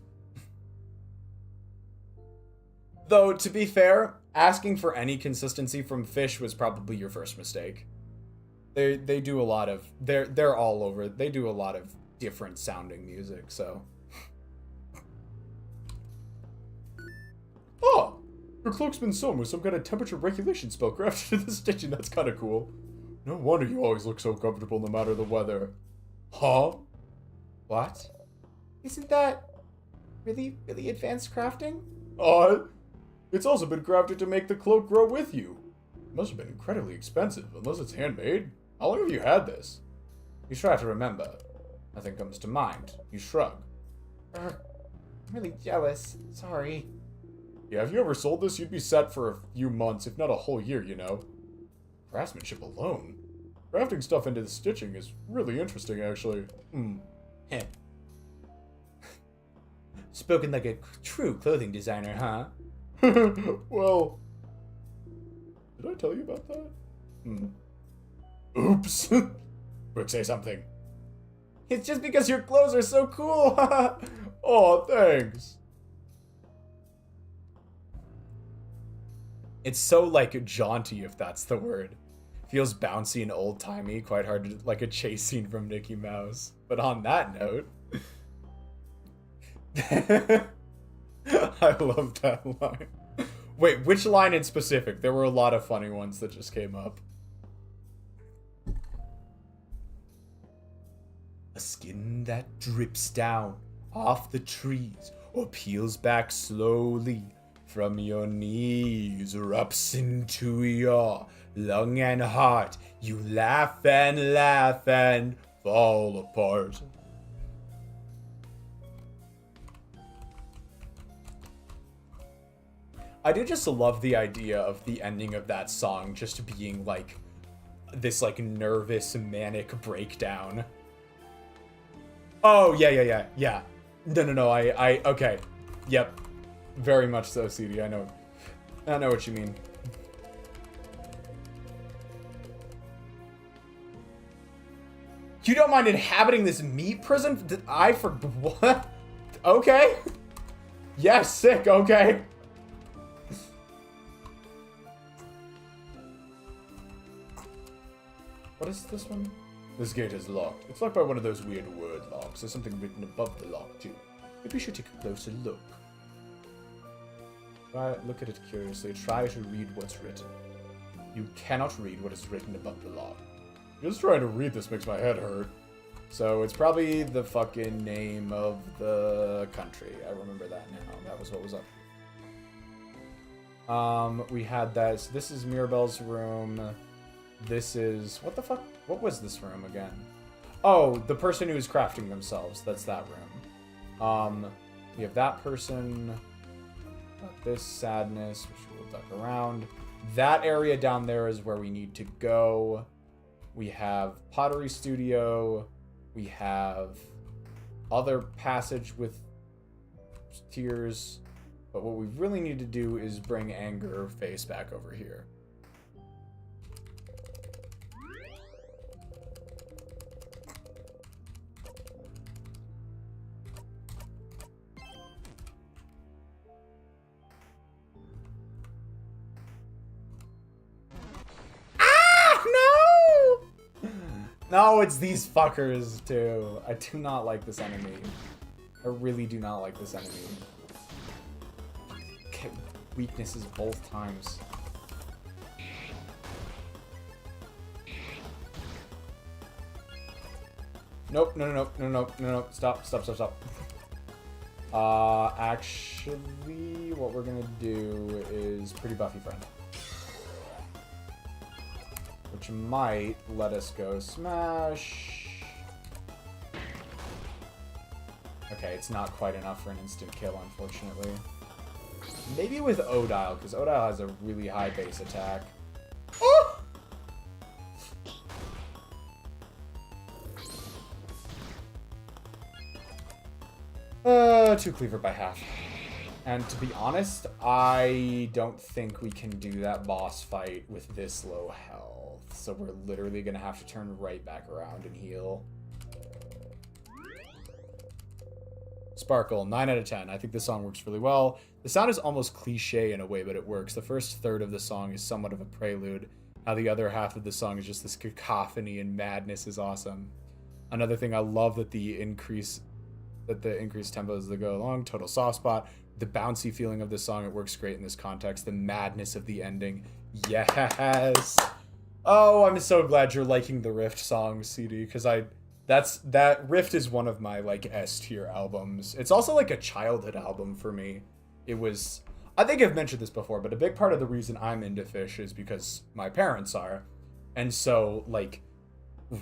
Though, to be fair, asking for any consistency from Fish was probably your first mistake. They do a lot of... They're all over. They do a lot of different sounding music, so... Oh! Your cloak's been sewn with some kind of temperature regulation spell crafted into the stitching. That's kind of cool. No wonder you always look so comfortable no matter the weather. Huh? What? Isn't that really, really advanced crafting? It's also been crafted to make the cloak grow with you. It must have been incredibly expensive, unless it's handmade. How long have you had this? You try to remember. Nothing comes to mind. You shrug. I'm really jealous. Sorry. Yeah, if you ever sold this, you'd be set for a few months, if not a whole year, you know. Craftsmanship alone. Crafting stuff into the stitching is really interesting, actually. Heh. Spoken like a true clothing designer, huh? Well, did I tell you about that? Oops. Quick, say something. It's just because your clothes are so cool. Oh, thanks. It's so, like, jaunty, if that's the word. Feels bouncy and old-timey, quite hard to, like a chase scene from Mickey Mouse. But on that note... I love that line. Wait, which line in specific? There were a lot of funny ones that just came up. A skin that drips down off the trees or peels back slowly from your knees, erupts into your lung and heart. You laugh and fall apart. I do just love the idea of the ending of that song just being like this like nervous manic breakdown. Oh, yeah. No, I okay. Yep. Very much so, CD. I know what you mean. You don't mind inhabiting this meat prison? What? Okay. Yes, sick, okay. What is this one? This gate is locked. It's locked by one of those weird word locks. There's something written above the lock, too. Maybe you should take a closer look. Look at it curiously. Try to read what's written. You cannot read what is written above the lock. Just trying to read this makes my head hurt. So it's probably the fucking name of the country. I remember that now. That was what was up. We had that. So this is Mirabelle's room. This is... What the fuck? What was this room again? Oh, the person who's crafting themselves. That's that room. We have that person. Got this sadness, which we'll duck around. That area down there is where we need to go. We have pottery studio. We have other passage with tears. But what we really need to do is bring anger face back over here. No, it's these fuckers, too. I do not like this enemy. I really do not like this enemy. Okay, weaknesses both times. Nope, no. Stop. Actually, what we're gonna do is Pretty Buffy Friend. Which might let us go smash. Okay, it's not quite enough for an instant kill, unfortunately. Maybe with Odile, because Odile has a really high base attack. Oh! Two cleaver by half. And to be honest, I don't think we can do that boss fight with this low health. So we're literally going to have to turn right back around and heal. Sparkle, 9 out of 10. I think this song works really well. The sound is almost cliche in a way, but it works. The first third of the song is somewhat of a prelude. How the other half of the song is just this cacophony and madness is awesome. Another thing I love that the increased tempo as they go along. Total soft spot. The bouncy feeling of the song, it works great in this context. The madness of the ending. Yes. Oh, I'm so glad you're liking the Rift song, CD, because that Rift is one of my like S tier albums. It's also like a childhood album for me. It was, I think I've mentioned this before, but a big part of the reason I'm into Fish is because my parents are. And so like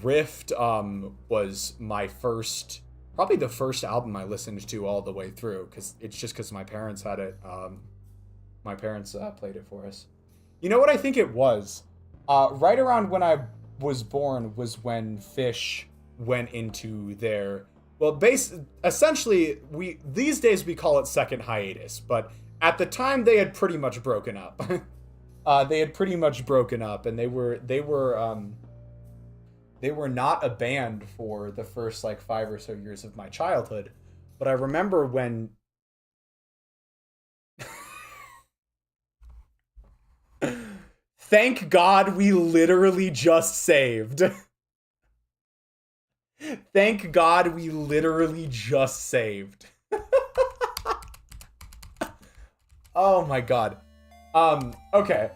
Rift was my first, probably the first album I listened to all the way through, because it's just because my parents had it. My parents played it for us. You know what I think it was? Right around when I was born was when Fish went into their, well, essentially, these days we call it second hiatus, but at the time they had pretty much broken up. They had pretty much broken up, and they were not a band for the first like 5 or so years of my childhood. But I remember when thank God we literally just saved. Thank God we literally just saved. Oh my God. Okay.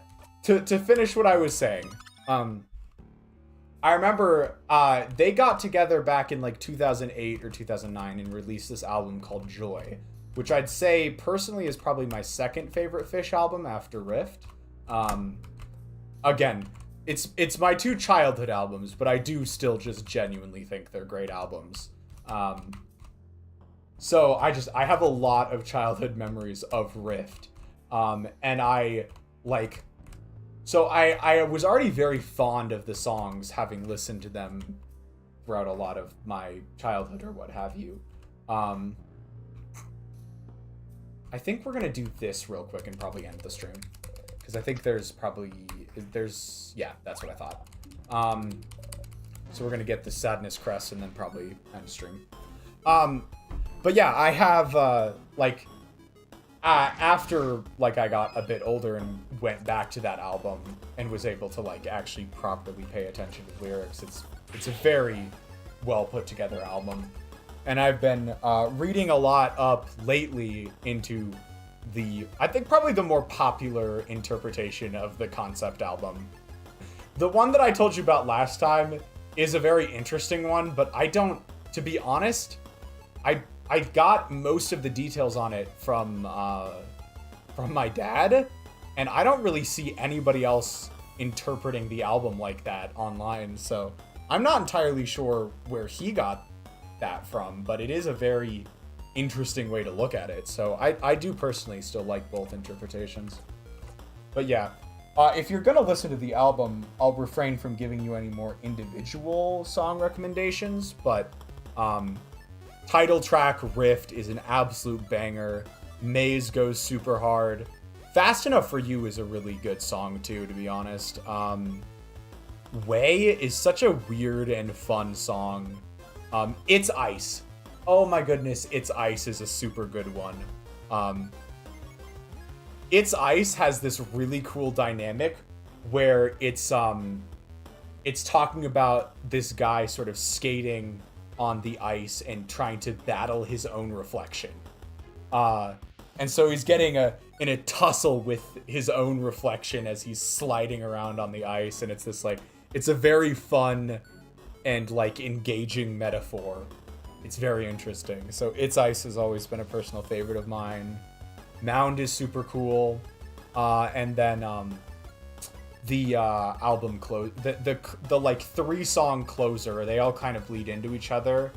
To finish what I was saying. I remember they got together back in like 2008 or 2009 and released this album called Joy, which I'd say personally is probably my second favorite Fish album after Rift. Again, it's my two childhood albums, but I do still just genuinely think they're great albums. So I have a lot of childhood memories of Rift. And I was already very fond of the songs, having listened to them throughout a lot of my childhood or what have you. I think we're gonna do this real quick and probably end the stream, because I think yeah, that's what I thought. So we're gonna get the Sadness Crest and then probably end the stream. But yeah, I have after like I got a bit older and went back to that album and was able to like actually properly pay attention to lyrics. It's a very well put together album, and I've been reading a lot up lately into I think probably the more popular interpretation of the concept album. The one that I told you about last time is a very interesting one, but to be honest, I got most of the details on it from my dad, and I don't really see anybody else interpreting the album like that online, so I'm not entirely sure where he got that from, but it is a very interesting way to look at it, so I do personally still like both interpretations. But yeah, if you're gonna listen to the album, I'll refrain from giving you any more individual song recommendations, but title track Rift is an absolute banger. Maze goes super hard. Fast Enough for You is a really good song too, to be honest. Way is such a weird and fun song. It's Ice. Oh my goodness, It's Ice is a super good one. It's Ice has this really cool dynamic where it's talking about this guy sort of skating on the ice and trying to battle his own reflection. And so he's getting in a tussle with his own reflection as he's sliding around on the ice, and it's this like, it's a very fun and like engaging metaphor. It's very interesting. So It's Ice has always been a personal favorite of mine. Mound is super cool. And then the album close, the like 3-song closer, they all kind of lead into each other.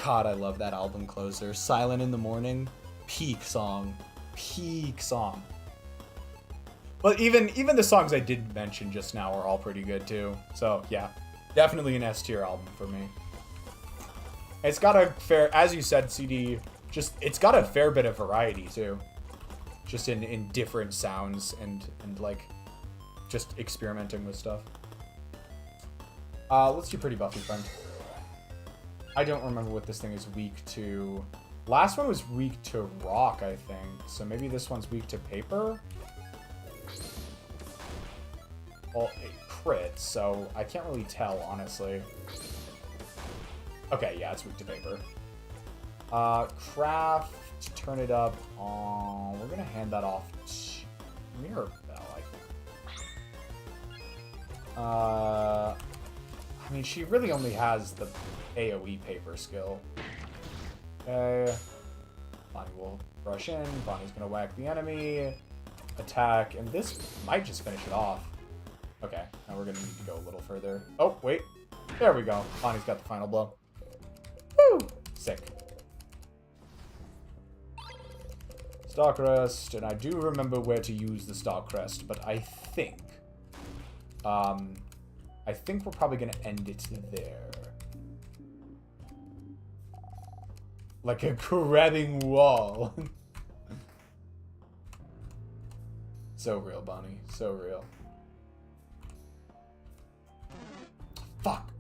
God, I love that album closer. Silent in the Morning, peak song. But even the songs I did mention just now are all pretty good too. So yeah, definitely an S tier album for me. It's got a fair, as you said, CD, it's got a fair bit of variety too. Just in different sounds and like just experimenting with stuff. Let's do Pretty Buffy Friend. I don't remember what this thing is weak to. Last one was weak to rock, I think. So maybe this one's weak to paper? Well, it crits, so I can't really tell, honestly. Okay, yeah, it's weak to paper. Craft, turn it up. We're gonna hand that off to Mirabelle, I think. I mean, she really only has the AoE paper skill. Okay. Bonnie will rush in. Bonnie's gonna whack the enemy. Attack, and this might just finish it off. Okay, now we're gonna need to go a little further. Oh, wait. There we go. Bonnie's got the final blow. Woo! Sick. Star Crest, and I do remember where to use the Star Crest, but I think we're probably gonna end it there. Like a grabbing wall. So real, Bonnie. So real. Fuck.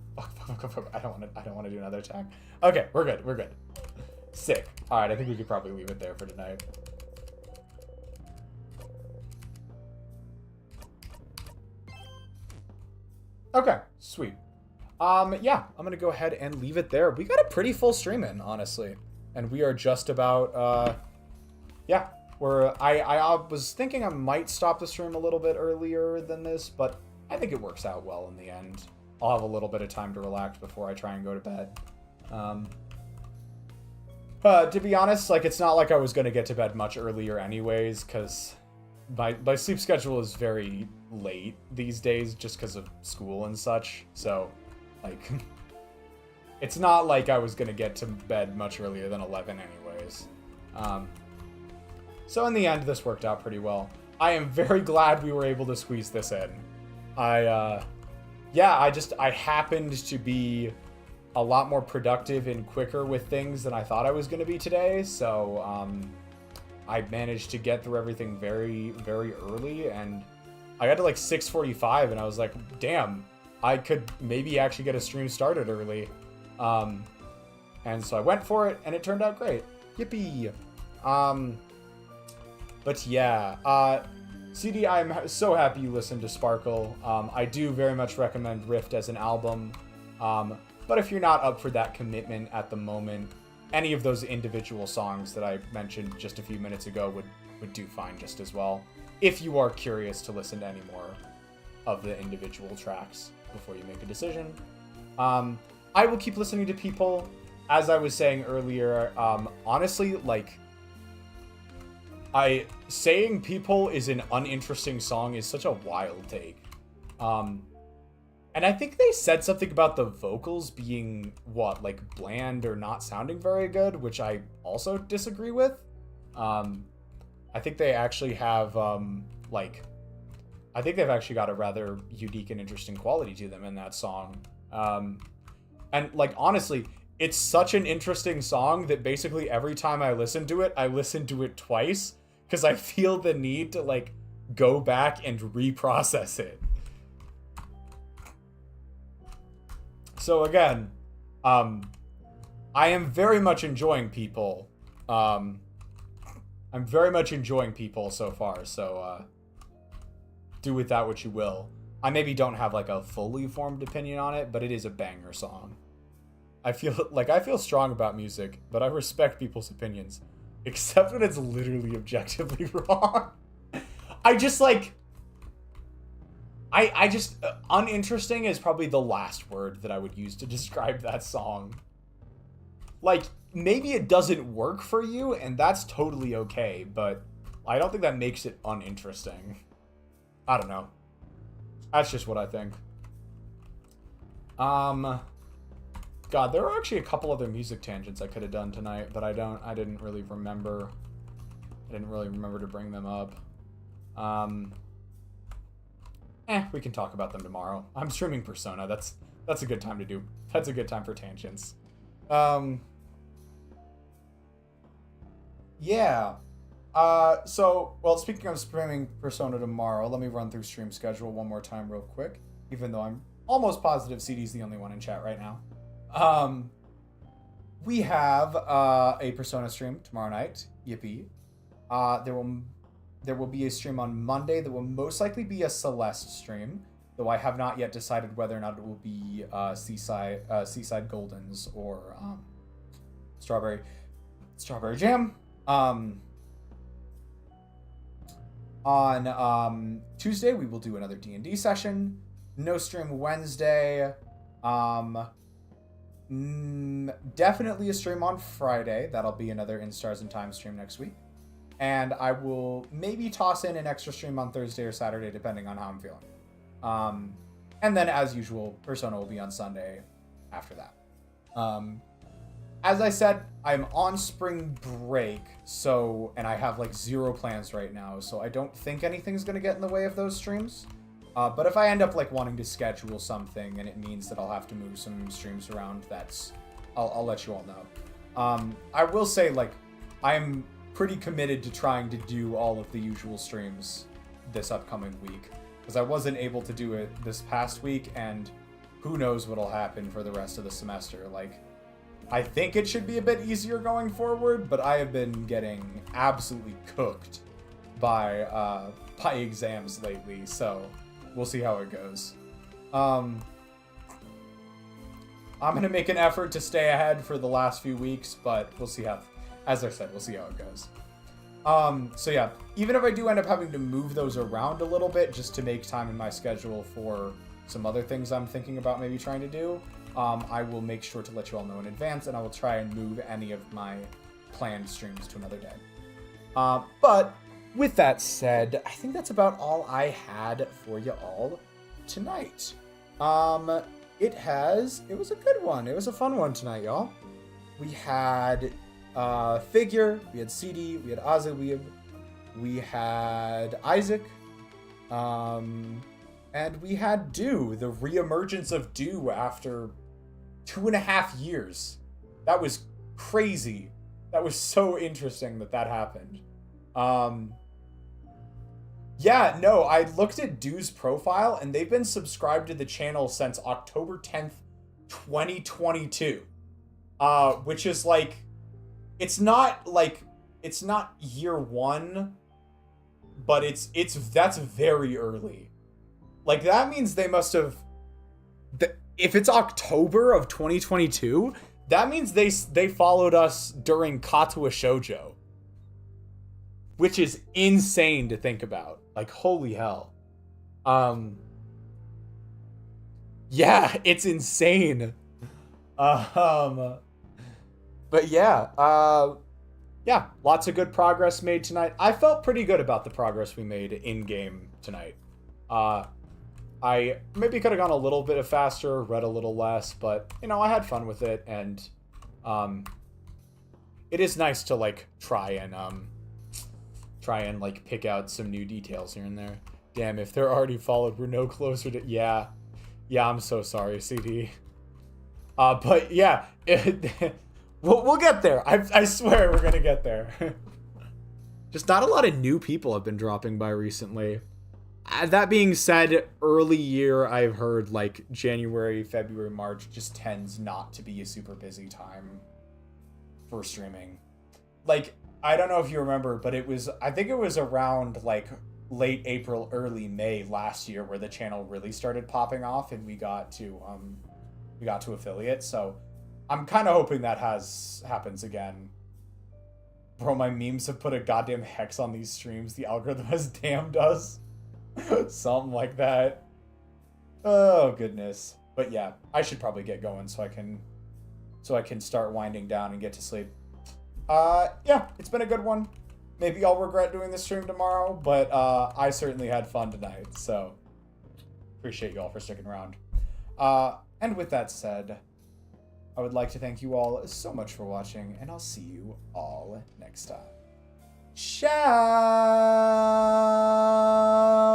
I don't want to do another attack. Okay, we're good. We're good. Sick. All right, I think we could probably leave it there for tonight. Okay, sweet. Yeah, I'm gonna go ahead and leave it there. We got a pretty full stream in, honestly, and we are just about yeah. I was thinking I might stop the stream a little bit earlier than this, but I think it works out well in the end. I'll have a little bit of time to relax before I try and go to bed. To be honest, like, it's not like I was going to get to bed much earlier anyways, because my sleep schedule is very late these days just because of school and such. So, like, it's not like I was going to get to bed much earlier than 11 anyways. So in the end, this worked out pretty well. I am very glad we were able to squeeze this in. I happened to be a lot more productive and quicker with things than I thought I was going to be today. So I managed to get through everything very, very early. And I got to like 6:45 and I was like, damn, I could maybe actually get a stream started early. And so I went for it and it turned out great. Yippee. But yeah, CD, I'm so happy you listened to Sparkle. I do very much recommend Rift as an album. But if you're not up for that commitment at the moment, any of those individual songs that I mentioned just a few minutes ago would do fine just as well. If you are curious to listen to any more of the individual tracks before you make a decision. I will keep listening to people. As I was saying earlier, honestly, like, saying People is an uninteresting song is such a wild take. And I think they said something about the vocals being, like bland or not sounding very good, which I also disagree with. I think they actually have, I think they've actually got a rather unique and interesting quality to them in that song. And, like, honestly, it's such an interesting song that basically every time I listen to it twice, because I feel the need to, like, go back and reprocess it. So again, I am very much enjoying People. I'm very much enjoying People so far, so do with that what you will. I maybe don't have like a fully formed opinion on it, but it is a banger song. I feel strong about music, but I respect people's opinions, except when it's literally objectively wrong. I just like, I just uninteresting is probably the last word that I would use to describe that song. Like, maybe it doesn't work for you, and that's totally okay, but I don't think that makes it uninteresting. I don't know. That's just what I think. God, there are actually a couple other music tangents I could have done tonight, but I didn't really remember. I didn't really remember to bring them up. We can talk about them tomorrow. I'm streaming Persona. That's a good time to do. That's a good time for tangents. Yeah. Well, speaking of streaming Persona tomorrow, let me run through stream schedule one more time real quick, even though I'm almost positive CD's the only one in chat right now. We have a Persona stream tomorrow night. Yippee. There will be a stream on Monday that will most likely be a Celeste stream, though I have not yet decided whether or not it will be Seaside Goldens or Strawberry Jam. On Tuesday we will do another D&D session. No stream Wednesday. Definitely a stream on Friday. That'll be another In Stars and Time stream next week. And I will maybe toss in an extra stream on Thursday or Saturday, depending on how I'm feeling. And then, as usual, Persona will be on Sunday after that. As I said, I'm on spring break, and I have like 0 plans right now, so I don't think anything's going to get in the way of those streams. But if I end up like wanting to schedule something and it means that I'll have to move some streams around, I'll let you all know. I will say, like, I'm pretty committed to trying to do all of the usual streams this upcoming week, because I wasn't able to do it this past week, and who knows what'll happen for the rest of the semester. Like, I think it should be a bit easier going forward, but I have been getting absolutely cooked by exams lately, so we'll see how it goes. I'm gonna make an effort to stay ahead for the last few weeks, but we'll see how, as I said, we'll see how it goes. So yeah, even if I do end up having to move those around a little bit just to make time in my schedule for some other things I'm thinking about maybe trying to do, I will make sure to let you all know in advance, and I will try and move any of my planned streams to another day. But with that said, I think that's about all I had for you all tonight. It was a good one. It was a fun one tonight, y'all. We had Figure, we had CD, we had Azawib, we had Isaac, and we had Dew, the reemergence of Dew after 2.5 years. That was crazy. That was so interesting that happened. Yeah, no, I looked at Dew's profile, and they've been subscribed to the channel since October 10th, 2022. Which is like, it's not year one, but that's very early. Like, that means they must have, if it's October of 2022, that means they followed us during Katua Shoujo. Which is insane to think about. Like, holy hell. Yeah, it's insane. But yeah, lots of good progress made tonight. I felt pretty good about the progress we made in-game tonight. I maybe could have gone a little bit faster, read a little less, but, I had fun with it, and it is nice to, like, try and like pick out some new details here and there. Damn, if they're already followed, we're no closer to... Yeah, I'm so sorry, CD. But yeah, we'll get there. I swear we're gonna get there. Just not a lot of new people have been dropping by recently. That being said, early year, I've heard, like, January, February, March just tends not to be a super busy time for streaming. Like, I don't know if you remember, but I think it was around, like, late April, early May last year where the channel really started popping off and we got to affiliate. So I'm kind of hoping that happens again. Bro, my memes have put a goddamn hex on these streams. The algorithm has damned us. Something like that. Oh goodness. But yeah, I should probably get going so I can start winding down and get to sleep. Yeah, it's been a good one. Maybe I'll regret doing the stream tomorrow, but I certainly had fun tonight, so appreciate you all for sticking around. And with that said, I would like to thank you all so much for watching, and I'll see you all next time. Ciao!